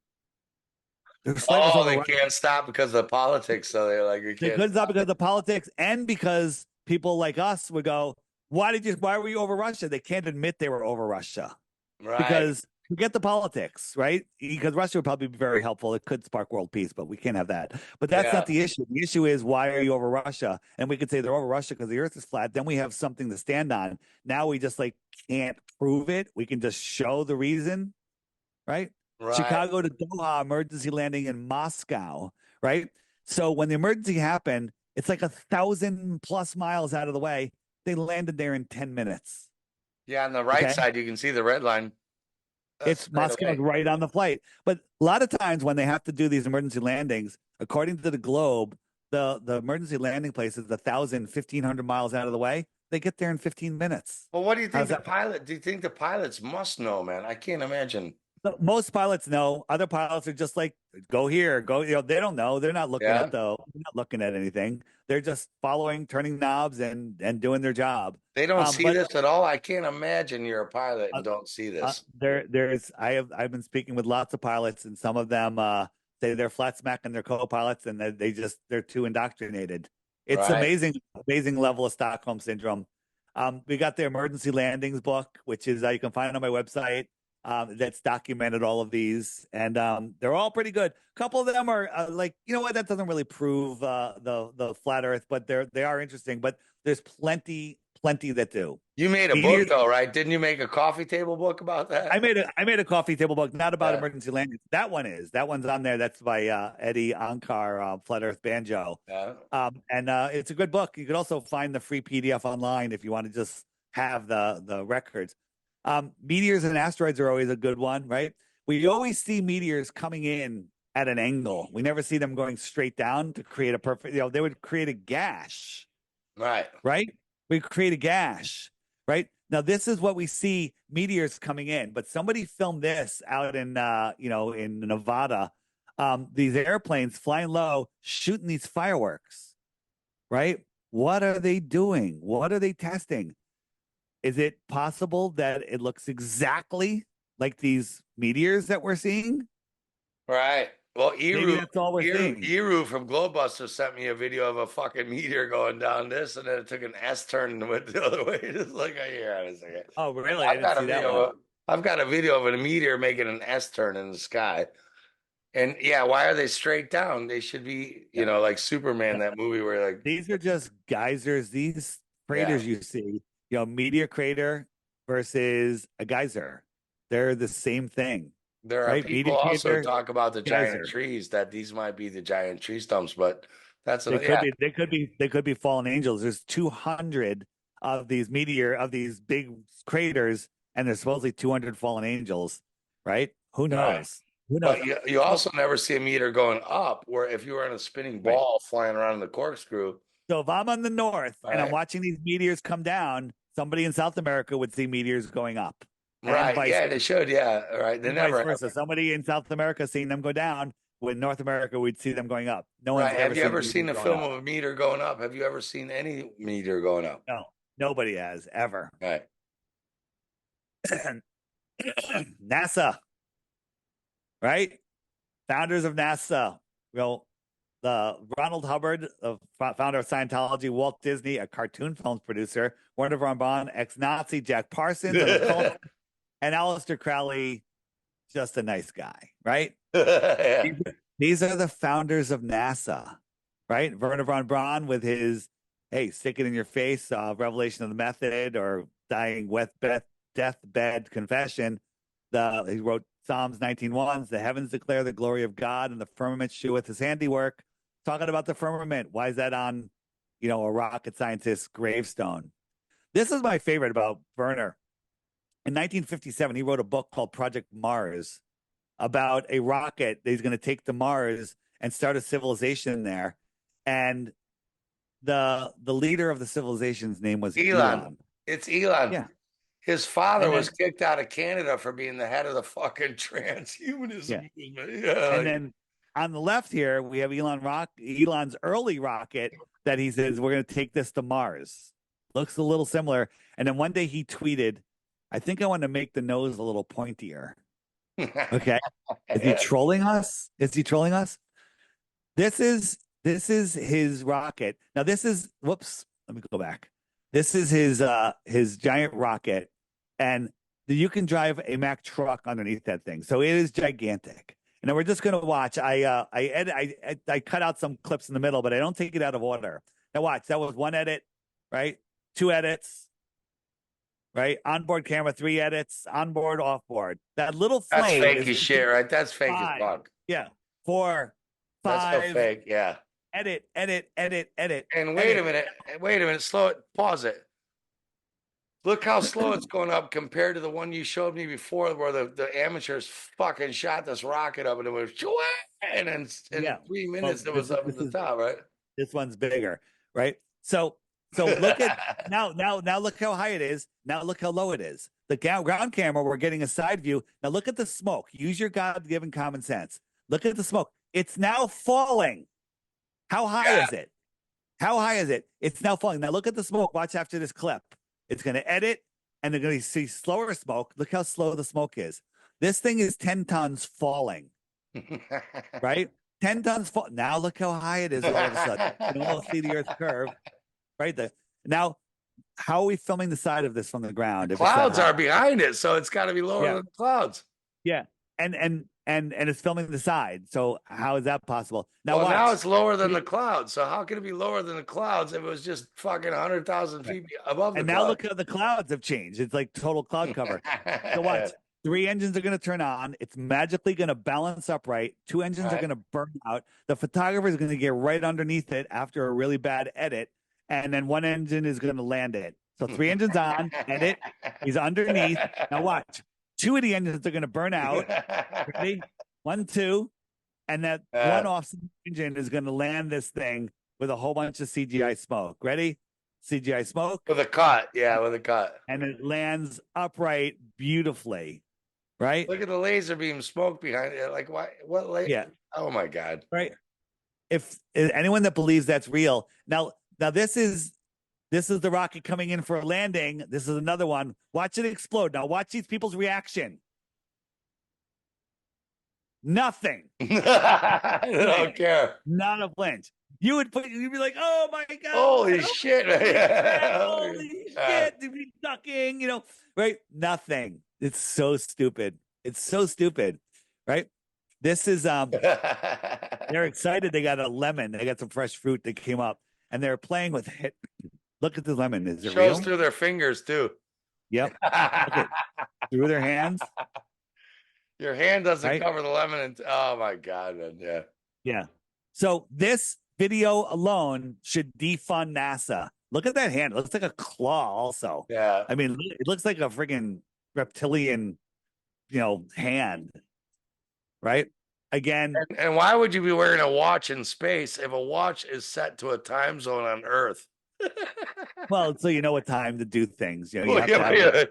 The flight was Oh, over they Russia. can't stop because of the politics. So they're like, we They can't couldn't stop stop. because of politics and because people like us would go, why were you over Russia? They can't admit they were over Russia Right. because forget the politics, right? Because Russia would probably be very helpful. It could spark world peace, but we can't have that. But that's Yeah. not the issue. The issue is why are you over Russia? And we could say they're over Russia because the earth is flat. Then we have something to stand on. Now we just like can't prove it. We can just show the reason, right? Right. Chicago to Doha, emergency landing in Moscow, right? So when the emergency happened, it's like 1,000+ miles out of the way. They landed there in 10 minutes. Yeah. On the right Okay. side, you can see the red line It's straight Moscow's away. right on the flight. But a lot of times when they have to do these emergency landings, according to the globe, the emergency landing place is 1,500 miles out of the way. They get there in 15 minutes. Well, what do you think How's the that? pilot? Do you think the pilots must know, man? I can't imagine. Most pilots know. Other pilots are just like, go here, go. They don't know. They're not looking Yeah. at anything. They're just following, turning knobs, and doing their job. They don't see But this at all. I can't imagine you're a pilot uh, and don't see this. I've been speaking with lots of pilots, and some of them say they're flat smacking their co-pilots, and they're too indoctrinated. It's Right. amazing level of Stockholm syndrome. We got the emergency landings book, which is you can find on my website. That's documented all of these, and they're all pretty good. A couple of them are like, you know what, that doesn't really prove the flat Earth, but they are interesting. But there's plenty that do. You made a book Meteors. though, right? Didn't you make a coffee table book about that? I made a coffee table book, not about Yeah. emergency landings. That one's on there. That's by Eddie Ankar, Flat Earth Banjo, Yeah. and it's a good book. You could also find the free PDF online if you want to just have the records. Meteors and asteroids are always a good one, right? We always see meteors coming in at an angle. We never see them going straight down to create a perfect. They would create a gash, Right. right? We create a gash, right? Now this is what we see meteors coming in, but somebody filmed this out in in Nevada. These airplanes flying low, shooting these fireworks, right? What are they doing? What are they testing? Is it possible that it looks exactly like these meteors that we're seeing? Right. Well, Maybe that's all we're seeing. Eru from Globebusters sent me a video of a fucking meteor going down this, and then it took an S turn and went the other way. Just like, here on a second. Oh, really? I I've didn't got a see that video. one. I've got a video of a meteor making an S turn in the sky. And yeah, why are they straight down? They should be, Yeah. like Superman, that movie where like, These are just geysers. These yeah, craters you see, meteor crater versus a geyser. They're the same thing, there are right? people Meteor also crater, talk about the giant geyser. trees, that these might be the giant tree stumps, but that's They an, could yeah, be. They could be fallen angels. There's 200 of these big craters, and there's supposedly 200 fallen angels, right? Who right. knows? Who knows? But you So, also never see a meter going up, where if you were in a spinning right. ball flying around in the corkscrew, So if I'm on the north and I'm right? watching these meteors come down, somebody in South America would see meteors going up, and Right. Yeah, they should. Yeah. Right. They vice never have. versa. Somebody in South America seeing them go down, with North America we'd see them going up. No one's Right. ever Have you seen ever meteors seen a going film up. of a meter going up? Have you ever seen any meter going up? No, nobody has ever. Right. NASA, right? Founders of NASA. Well, the Ronald Hubbard, the founder of Scientology, Walt Disney, a cartoon films producer, Werner von Braun, ex-Nazi, Jack Parsons, and Aleister Crowley, just a nice guy, right? Yeah. These are the founders of NASA, right? Werner von Braun with his, hey, stick it in your face, revelation of the method, or dying with deathbed confession. He wrote Psalms 19:1, the heavens declare the glory of God, and the firmament sheweth his handiwork. Talking about the firmament, why is that on, a rocket scientist's gravestone? This is my favorite about Werner. In 1957, he wrote a book called Project Mars about a rocket that he's going to take to Mars and start a civilization there. And the leader of the civilization's name was Elon. Elon. It's Elon. Yeah. His father And was then, kicked out of Canada for being the head of the fucking yeah. transhumanism movement. Yeah. And then on the left here, we have Elon's early rocket that he says, we're going to take this to Mars. Looks a little similar. And then one day he tweeted, I think I want to make the nose a little pointier. Okay. Is he trolling us? Is he trolling us? This is his rocket. Now this is whoops, let me go back. This is his giant rocket, and you can drive a Mack truck underneath that thing. So it is gigantic. And then we're just gonna watch. I cut out some clips in the middle, but I don't take it out of order. Now watch, that was one edit, right? Two edits, right? Onboard camera, three edits, onboard, offboard. That little That's flame fake is as shit, right? That's fake as five. fuck. Yeah. Four, That's so five, fake. Yeah. edit, edit, edit, edit, And wait edit. a minute. Wait a minute. Slow it. Pause it. Look how slow it's going up compared to the one you showed me before, where the amateurs fucking shot this rocket up and it was, and then in Yeah. 3 minutes Well, it was up at the top, right? this one's bigger, right? So look at now look how high it is. Now look how low it is. The ground camera, we're getting a side view. Now look at the smoke. Use your God-given common sense. Look at the smoke. It's now falling. How high Yeah. is it? How high is it? It's now falling. Now look at the smoke. Watch after this clip. It's going to edit, and they're going to see slower smoke. Look how slow the smoke is. This thing is 10 tons falling, right? 10 tons fall. Now look how high it is all of a sudden. You can almost see the Earth's curve, right? Now, how are we filming the side of this from the ground? The If it's that clouds high? are behind it, so it's got to be lower Yeah, than the clouds. yeah, and it's filming the side. So how is that possible? Now Well, now watch. it's lower than the clouds. So how can it be lower than the clouds if it was just fucking 100,000 Right. feet above the And now clouds? look how the clouds have changed. It's like total cloud cover. So watch. Three engines are going to turn on. It's magically going to balance upright. Two engines are Right. going to burn out. The photographer is going to get right underneath it after a really bad edit. And then one engine is going to land it. So three engines on, edit. He's underneath. Now watch. Two of the engines are going to burn out. Ready? One, two. And that one off engine is going to land this thing with a whole bunch of CGI smoke. Ready? CGI smoke. With a cut. Yeah, with a cut. And it lands upright beautifully. Right? Look at the laser beam smoke behind it. Like, why? What? Yeah. Oh my God. Right. If anyone that believes that's real, now this is the rocket coming in for a landing. This is another one. Watch it explode. Now watch these people's reaction. Nothing. I don't care. Not a flinch. You'd be like, oh my God. Holy shit. Holy shit. To be sucking, right? Nothing. It's so stupid. It's so stupid. Right? This is they're excited. They got a lemon. They got some fresh fruit that came up and they're playing with it. Look at the lemon. Is it Shows real? through their fingers too. Yep. Through their hands. Your hand doesn't cover the lemon. And, oh my God, man. Yeah. Yeah. So this video alone should defund NASA. Look at that hand. It looks like a claw also. Yeah. I mean, it looks like a freaking reptilian, hand. Right? Again. And why would you be wearing a watch in space if a watch is set to a time zone on Earth? Well, so you know what time to do things. You have to have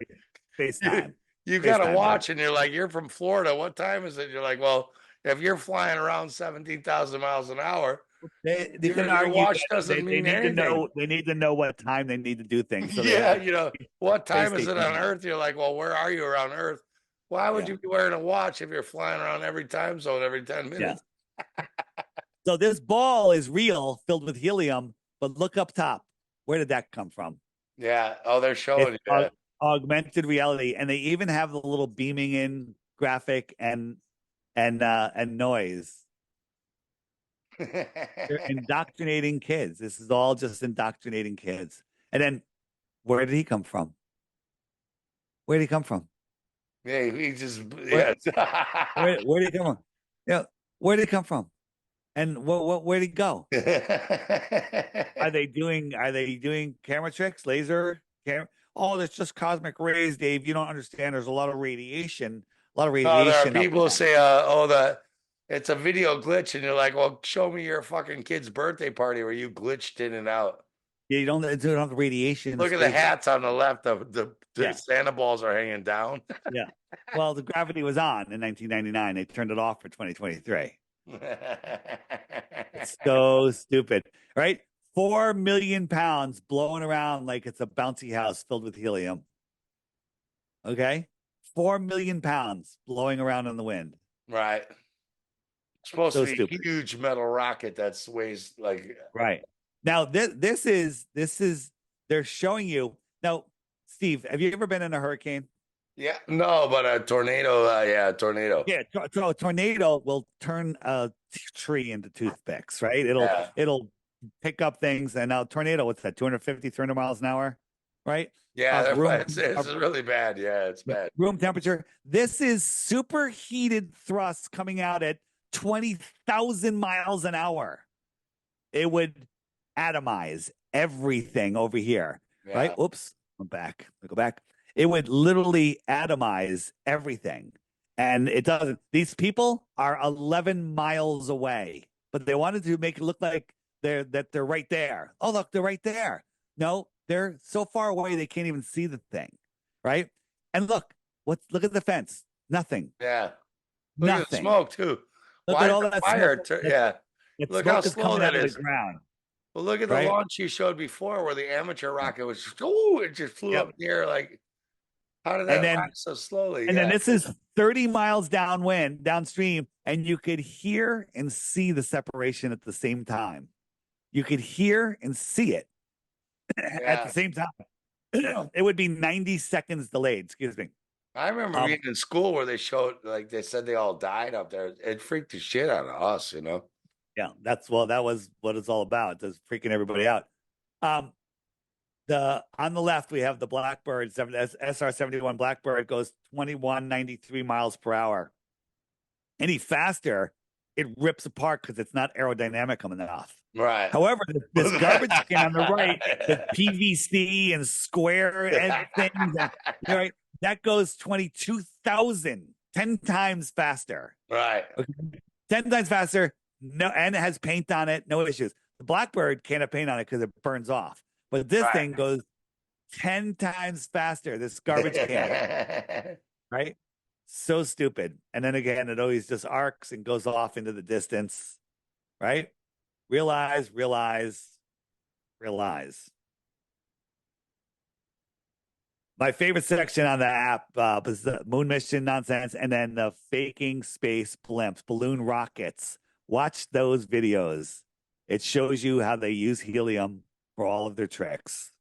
space time. You got a watch and you're like, you're from Florida. What time is it? You're like, well, if you're flying around 17,000 miles an hour, they your watch doesn't mean anything. They need to know what time they need to do things. So yeah, what time is it on Earth? You're like, well, where are you around Earth? Why would you be wearing a watch if you're flying around every time zone every 10 minutes? Yeah. So this ball is real, filled with helium, but look up top. Where did that come from? Yeah. Oh, they're showing you. Augmented reality, and they even have the little beaming in graphic and noise. They're indoctrinating kids. This is all just indoctrinating kids. And then, where did he come from? Where did he come from? Yeah, he just. Where did he come from? Yeah, where did he come from? And where did he go? Are they doing camera tricks, laser camera? Oh, that's just cosmic rays, Dave. You don't understand. There's a lot of radiation. Oh, there are people who say, it's a video glitch, and you're like, well, show me your fucking kid's birthday party where you glitched in and out. Yeah, you don't have the radiation. Look at the hats on the left. The Santa balls are hanging down. Yeah. Well, the gravity was on in 1999. They turned it off for 2023. It's so stupid, right? 4 million pounds blowing around like it's a bouncy house filled with helium. Okay? 4 million pounds blowing around in the wind. Right. It's supposed So to be a stupid. huge metal rocket that's weighs like. Right. Now this is they're showing you now, Steve, have you ever been in a hurricane? Yeah, no, but a tornado, yeah, a tornado. Yeah, so a tornado will turn a tree into toothpicks, right? It'll Yeah, it'll pick up things, and now tornado, what's that, 250, 300 miles an hour, right? yeah, Of room it's of really bad. Yeah, it's bad. room temperature. This is superheated thrust coming out at 20,000 miles an hour. It would atomize everything over here, right? Yeah, Oops, I'm back. I go back. It would literally atomize everything. And it doesn't. These people are 11 miles away, but they wanted to make it look like they're right there. Oh, look, they're right there. No, they're so far away they can't even see the thing, right? And look at the fence. Nothing. yeah. Look at the Nothing. smoke too. Look Why at is all the that fire? smoke. Yeah, That look how smoke is slow coming that out of the is. ground, Well, look at the right? launch you showed before, where the amateur rocket was. Oh, it just flew up Yep. in the air. Like, how did And that then rise so slowly? And then Yeah, this is 30 miles downwind, downstream, and you could hear and see the separation at the same time. You could hear and see it at the yeah. same time. It would be 90 seconds delayed. Excuse me. I remember Um, being in school where they showed, like, they said they all died up there. It freaked the shit out of us, you know. yeah, that was what it's all about. Just freaking everybody out. Um, the on the left we have the Blackbird SR-71 Blackbird goes 2193 miles per hour. Any faster, it rips apart because it's not aerodynamic enough. Right. However, this garbage can on the right, the PVC and square and things, and, right, that goes 22,000, 10 times faster. Right. Okay? 10 times faster, no, and it has paint on it, no issues. The Blackbird can't have paint on it because it burns off. But this Right. thing goes 10 times faster, this garbage can, right? So stupid. And then again, it always just arcs and goes off into the distance, right? Realize. My favorite section on the app was the moon mission nonsense and then the faking space blimps, balloon rockets. Watch those videos. It shows you how they use helium for all of their tricks,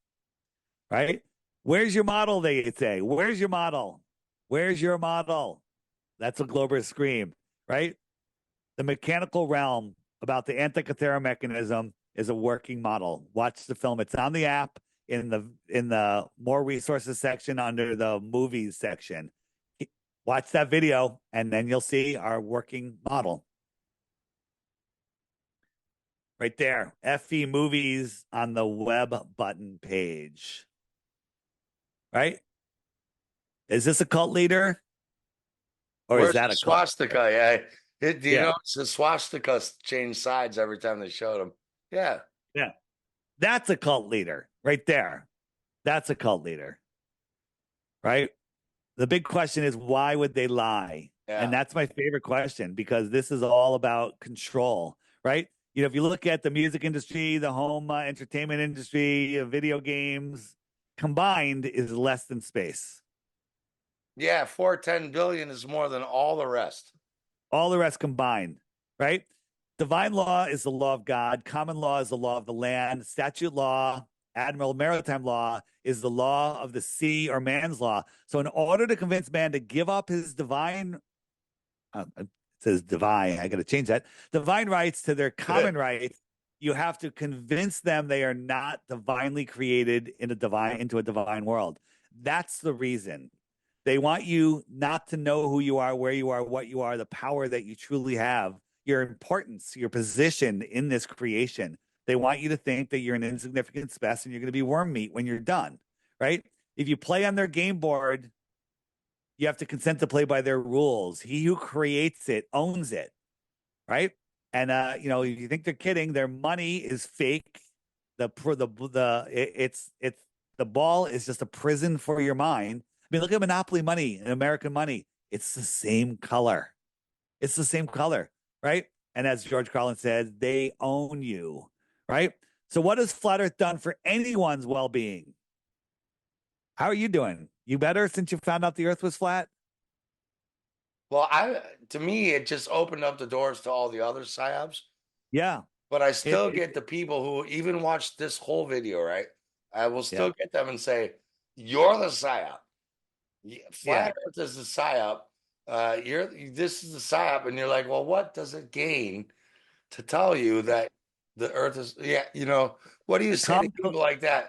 right? Where's your model, they say. Where's your model? Where's your model? That's what Globers scream, right? The mechanical realm about the Antikythera mechanism is a working model. Watch the film. It's on the app in the more resources section under the movies section. Watch that video, and then you'll see our working model. Right there. FE movies on the web button page. Right? Is this a cult leader? Or Where's is that the a cult? swastika? Yeah. Do you Yeah. notice the swastika changed sides every time they showed them? Yeah. Yeah. That's a cult leader right there. That's a cult leader. Right? The big question is, why would they lie? Yeah. And that's my favorite question, because this is all about control, right? You know, if you look at the music industry, the home entertainment industry, video games combined is less than space. Yeah. 410 billion is more than all the rest. All the rest combined, right? Divine law is the law of God. Common law is the law of the land. Statute law, admiral maritime law is the law of the sea or man's law. So in order to convince man to give up his divine, it says divine, I got to change that, divine rights to their common rights, you have to convince them they are not divinely created into a divine world. That's the reason. They want you not to know who you are, where you are, what you are, the power that you truly have, your importance, your position in this creation. They want you to think that you're an insignificant spec and you're going to be worm meat when you're done, right? If you play on their game board, you have to consent to play by their rules. He who creates it owns it, right? And you know, if you think they're kidding, their money is fake. It's the ball is just a prison for your mind. I mean, look at Monopoly money and American money. It's the same color. It's the same color, right? And as George Carlin said, they own you, right? So what has Flat Earth done for anyone's well-being? How are you doing? You better since you found out the Earth was flat? Well, to me, it just opened up the doors to all the other psyops. Yeah. But I It, still it get the people who even watch this whole video, right? I will yeah. still get them and say, "You're the psyop. Yeah. Flat Earth is the psyop. This is the psyop," and you're like, "Well, what does it gain to tell you that the Earth is?" Yeah, what do you say to Come people like that?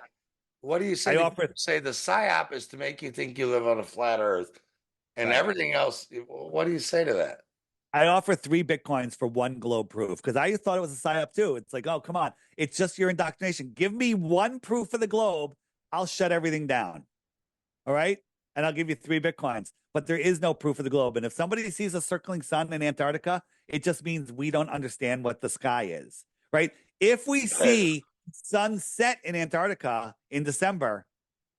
What do you say I to people offer who say the psyop is to make you think you live on a flat Earth, and right. everything else? What do you say to that? I offer 3 Bitcoins for one globe proof because I thought it was a psyop too. It's like, oh, come on. It's just your indoctrination. Give me one proof for the globe. I'll shut everything down. All right. And I'll give you 3 Bitcoins. But there is no proof of the globe. And if somebody sees a circling sun in Antarctica, it just means we don't understand what the sky is. Right. If we see sunset in Antarctica in December,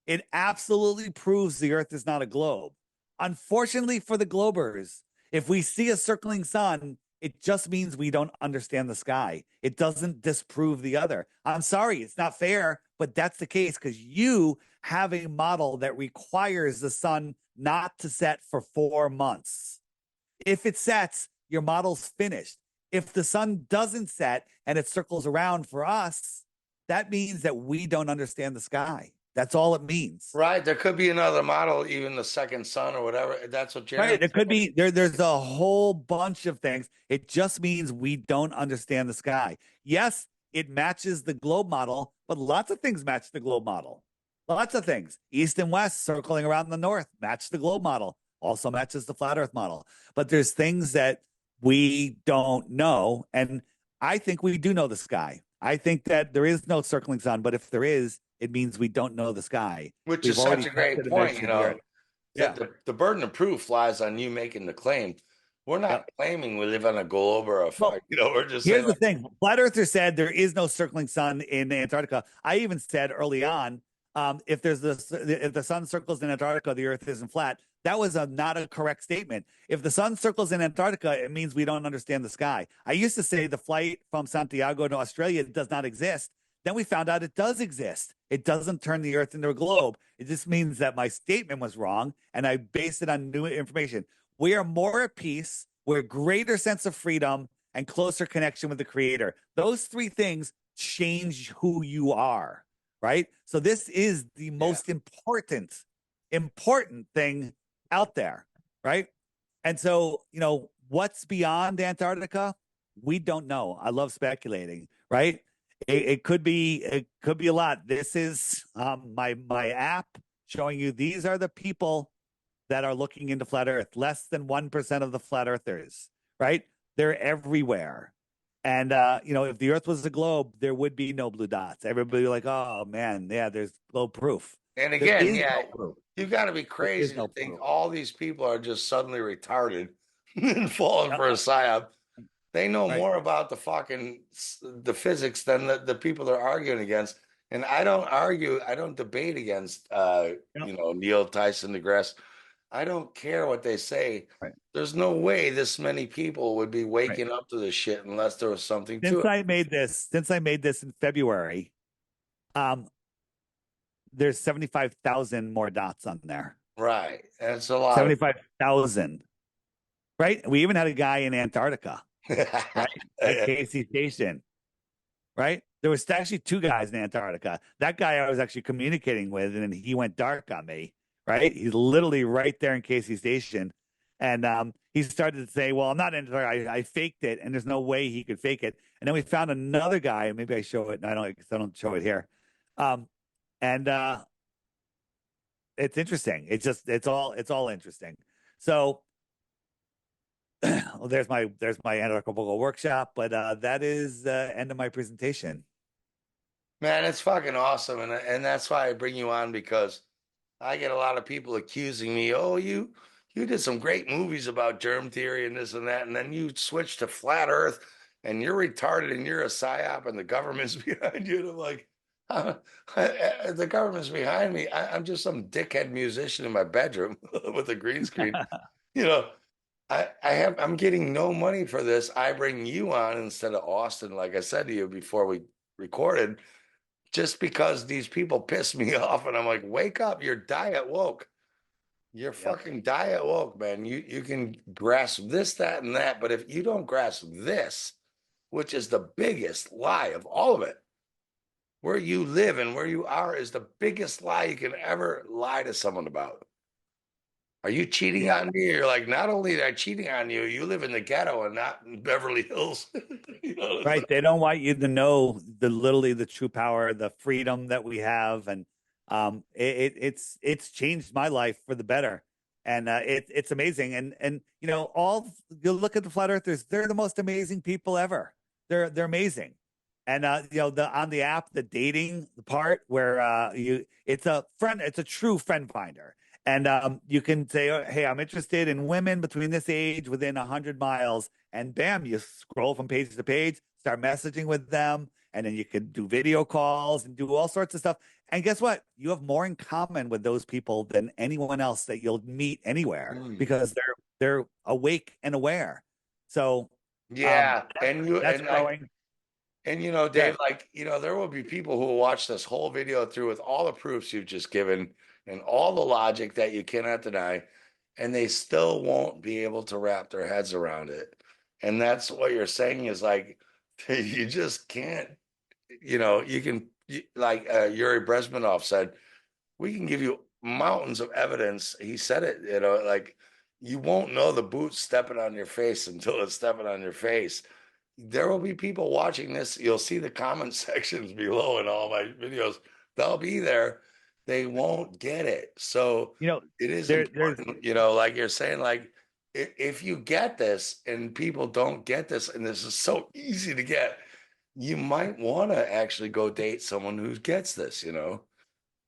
it absolutely proves the Earth is not a globe. Unfortunately for the globers, if we see a circling sun, it just means we don't understand the sky. It doesn't disprove the other. I'm sorry, it's not fair, but that's the case because you have a model that requires the sun not to set for 4 months. If it sets, your model's finished. If the sun doesn't set and it circles around for us, that means that we don't understand the sky. That's all it means. Right. There could be another model, even the second son or whatever. That's what Right. Jeremy It could said. be there's a whole bunch of things. It just means we don't understand the sky. Yes, it matches the globe model, but lots of things match the globe model. Lots of things. East and west circling around the north match the globe model. Also matches the flat earth model. But there's things that we don't know. And I think we do know the sky. I think that there is no circling sun, but if there is, it means we don't know the sky. Which We've is such already a great tested and point. measured the earth. The, Yeah. the, the burden of proof lies on you making the claim. We're Yep. not claiming we live on a globe or a Well, we're just saying here's the like, thing. Flat Earther said there is no circling sun in Antarctica. I even said early on, if the sun circles in Antarctica, the Earth isn't flat. That was not a correct statement. If the sun circles in Antarctica, it means we don't understand the sky. I used to say the flight from Santiago to Australia does not exist. Then we found out it does exist. It doesn't turn the Earth into a globe. It just means that my statement was wrong, and I based it on new information. We are more at peace. We're a greater sense of freedom and closer connection with the creator. Those three things change who you are, right? So this is the yeah, most important thing out there, right? And so, what's beyond Antarctica? We don't know. I love speculating, right? It could be a lot. This is my app showing you these are the people that are looking into flat Earth. Less than 1% of the flat earthers, right? They're everywhere. And if the Earth was a globe, there would be no blue dots. Everybody would be like, oh man, yeah, there's globe proof. and There again, is yeah, no proof. you got to be There is crazy to no think proof. all these people are just suddenly retarded and falling Yep. for a psyop. They know Right. more about the physics than the people they're arguing against. And I don't argue, I don't debate against Yep. Neil Tyson deGrasse. I don't care what they say. Right. There's no way this many people would be Right. waking up to this shit unless there was something to it. Since I made this in February, um, there's 75,000 more dots on there. Right. And it's a lot of 75,000. Right. We even had a guy in Antarctica, right? At Casey Station, right? There was actually 2 guys in Antarctica. That guy I was actually communicating with, and he went dark on me, right? He's literally right there in Casey Station. And he started to say, well, I'm not in Antarctica. I faked it, and there's no way he could fake it. And then we found another guy. Maybe I show it, and I don't show it here. Um, and it's interesting. It's all interesting. So well, there's my Anarchapulco workshop, but that is the end of my presentation. Man, it's fucking awesome. And that's why I bring you on because I get a lot of people accusing me, oh, you did some great movies about germ theory and this and that, and then you switched to flat Earth and you're retarded and you're a psyop and the government's behind you. And I'm like, the government's behind me. I'm just some dickhead musician in my bedroom with a green screen. You know, I'm getting no money for this. I bring you on instead of Austin, like I said to you before we recorded, just because these people piss me off and I'm like, wake up, you're diet woke. You're Yep. fucking diet woke, man. You can grasp this, that, and that, but if you don't grasp this, which is the biggest lie of all of it, where you live and where you are is the biggest lie you can ever lie to someone about. Are you cheating Yeah. on me? You're like, not only am I cheating on you, you live in the ghetto and not in Beverly Hills. You know what I'm saying? Right. They don't want you to know literally the true power, the freedom that we have. And it's changed my life for the better. And it's amazing. And you know, you look at the flat earthers, they're the most amazing people ever. They're amazing. And you know, on the app, the dating part where it's a true friend finder. And you can say, oh, hey, I'm interested in women between this age within 100 miles. And bam, you scroll from page to page, start messaging with them. And then you could do video calls and do all sorts of stuff. And guess what? You have more in common with those people than anyone else that you'll meet anywhere Mm. because they're awake and aware. So Yeah, that's like growing. and you know, Yeah. Dave, like you know, there will be people who will watch this whole video through with all the proofs you've just given and all the logic that you cannot deny, and they still won't be able to wrap their heads around it. And that's what you're saying is like you just can't, you know, like Yuri Brezmenov said, we can give you mountains of evidence. He said it, you know, like you won't know the boot stepping on your face until it's stepping on your face. There will be people watching this. You'll see the comment sections below in all my videos. They'll be there. They won't get it. So You know, it is there's important, you know, like you're saying, like if you get this and people don't get this, and this is so easy to get, you might want to actually go date someone who gets this, you know,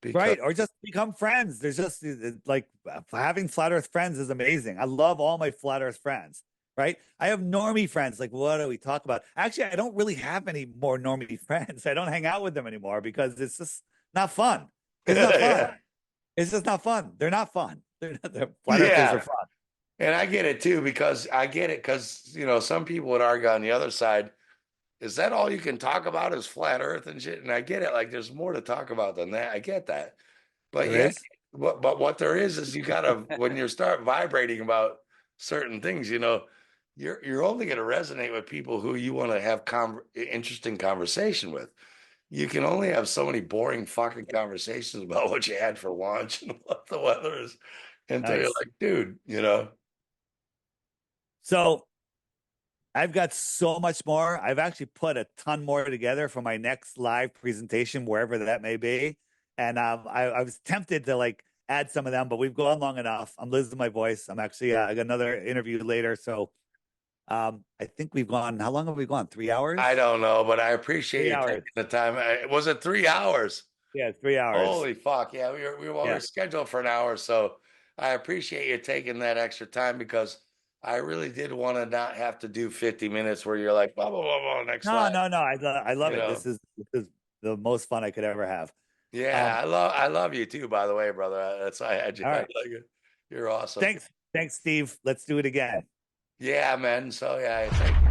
because right, or just become friends. There's just like having flat Earth friends is amazing. I love all my flat Earth friends. Right, I have normie friends. Like, what do we talk about? Actually, I don't really have any more normie friends. I don't hang out with them anymore because it's just not fun. It's not fun. yeah. It's just not fun. They're not fun. The flat Earthers are Yeah. fun. And I get it too, because I get it because, you know, some people would argue on the other side, is that all you can talk about is flat earth and shit? And I get it. Like there's more to talk about than that. I get that. But There yeah, is. but what there is you gotta when you start vibrating about certain things, you know, you're only gonna resonate with people who you want to have interesting conversation with. You can only have so many boring fucking conversations about what you had for lunch and what the weather is until you're Nice. like, dude, you know. So I've got so much more. I've actually put a ton more together for my next live presentation, wherever that may be. And I was tempted to like add some of them, but we've gone long enough. I'm losing my voice. I'm actually I got another interview later, so I think we've gone. How long have we gone? 3 hours. I don't know, but I appreciate Three you hours. taking the time. Was it 3 hours? Yeah, 3 hours. Holy fuck. Yeah, we Yeah. were scheduled for an hour. So I appreciate you taking that extra time because I really did want to not have to do 50 minutes where you're like, blah, blah, blah, blah, next No, slide. no, no. I love You it. know, This is the most fun I could ever have. yeah, Um, I love you too, by the way, brother. That's why I had you. all I right. like it. You're awesome. Thanks. Thanks, Steve. Let's do it again. Yeah, man. So yeah, thank you.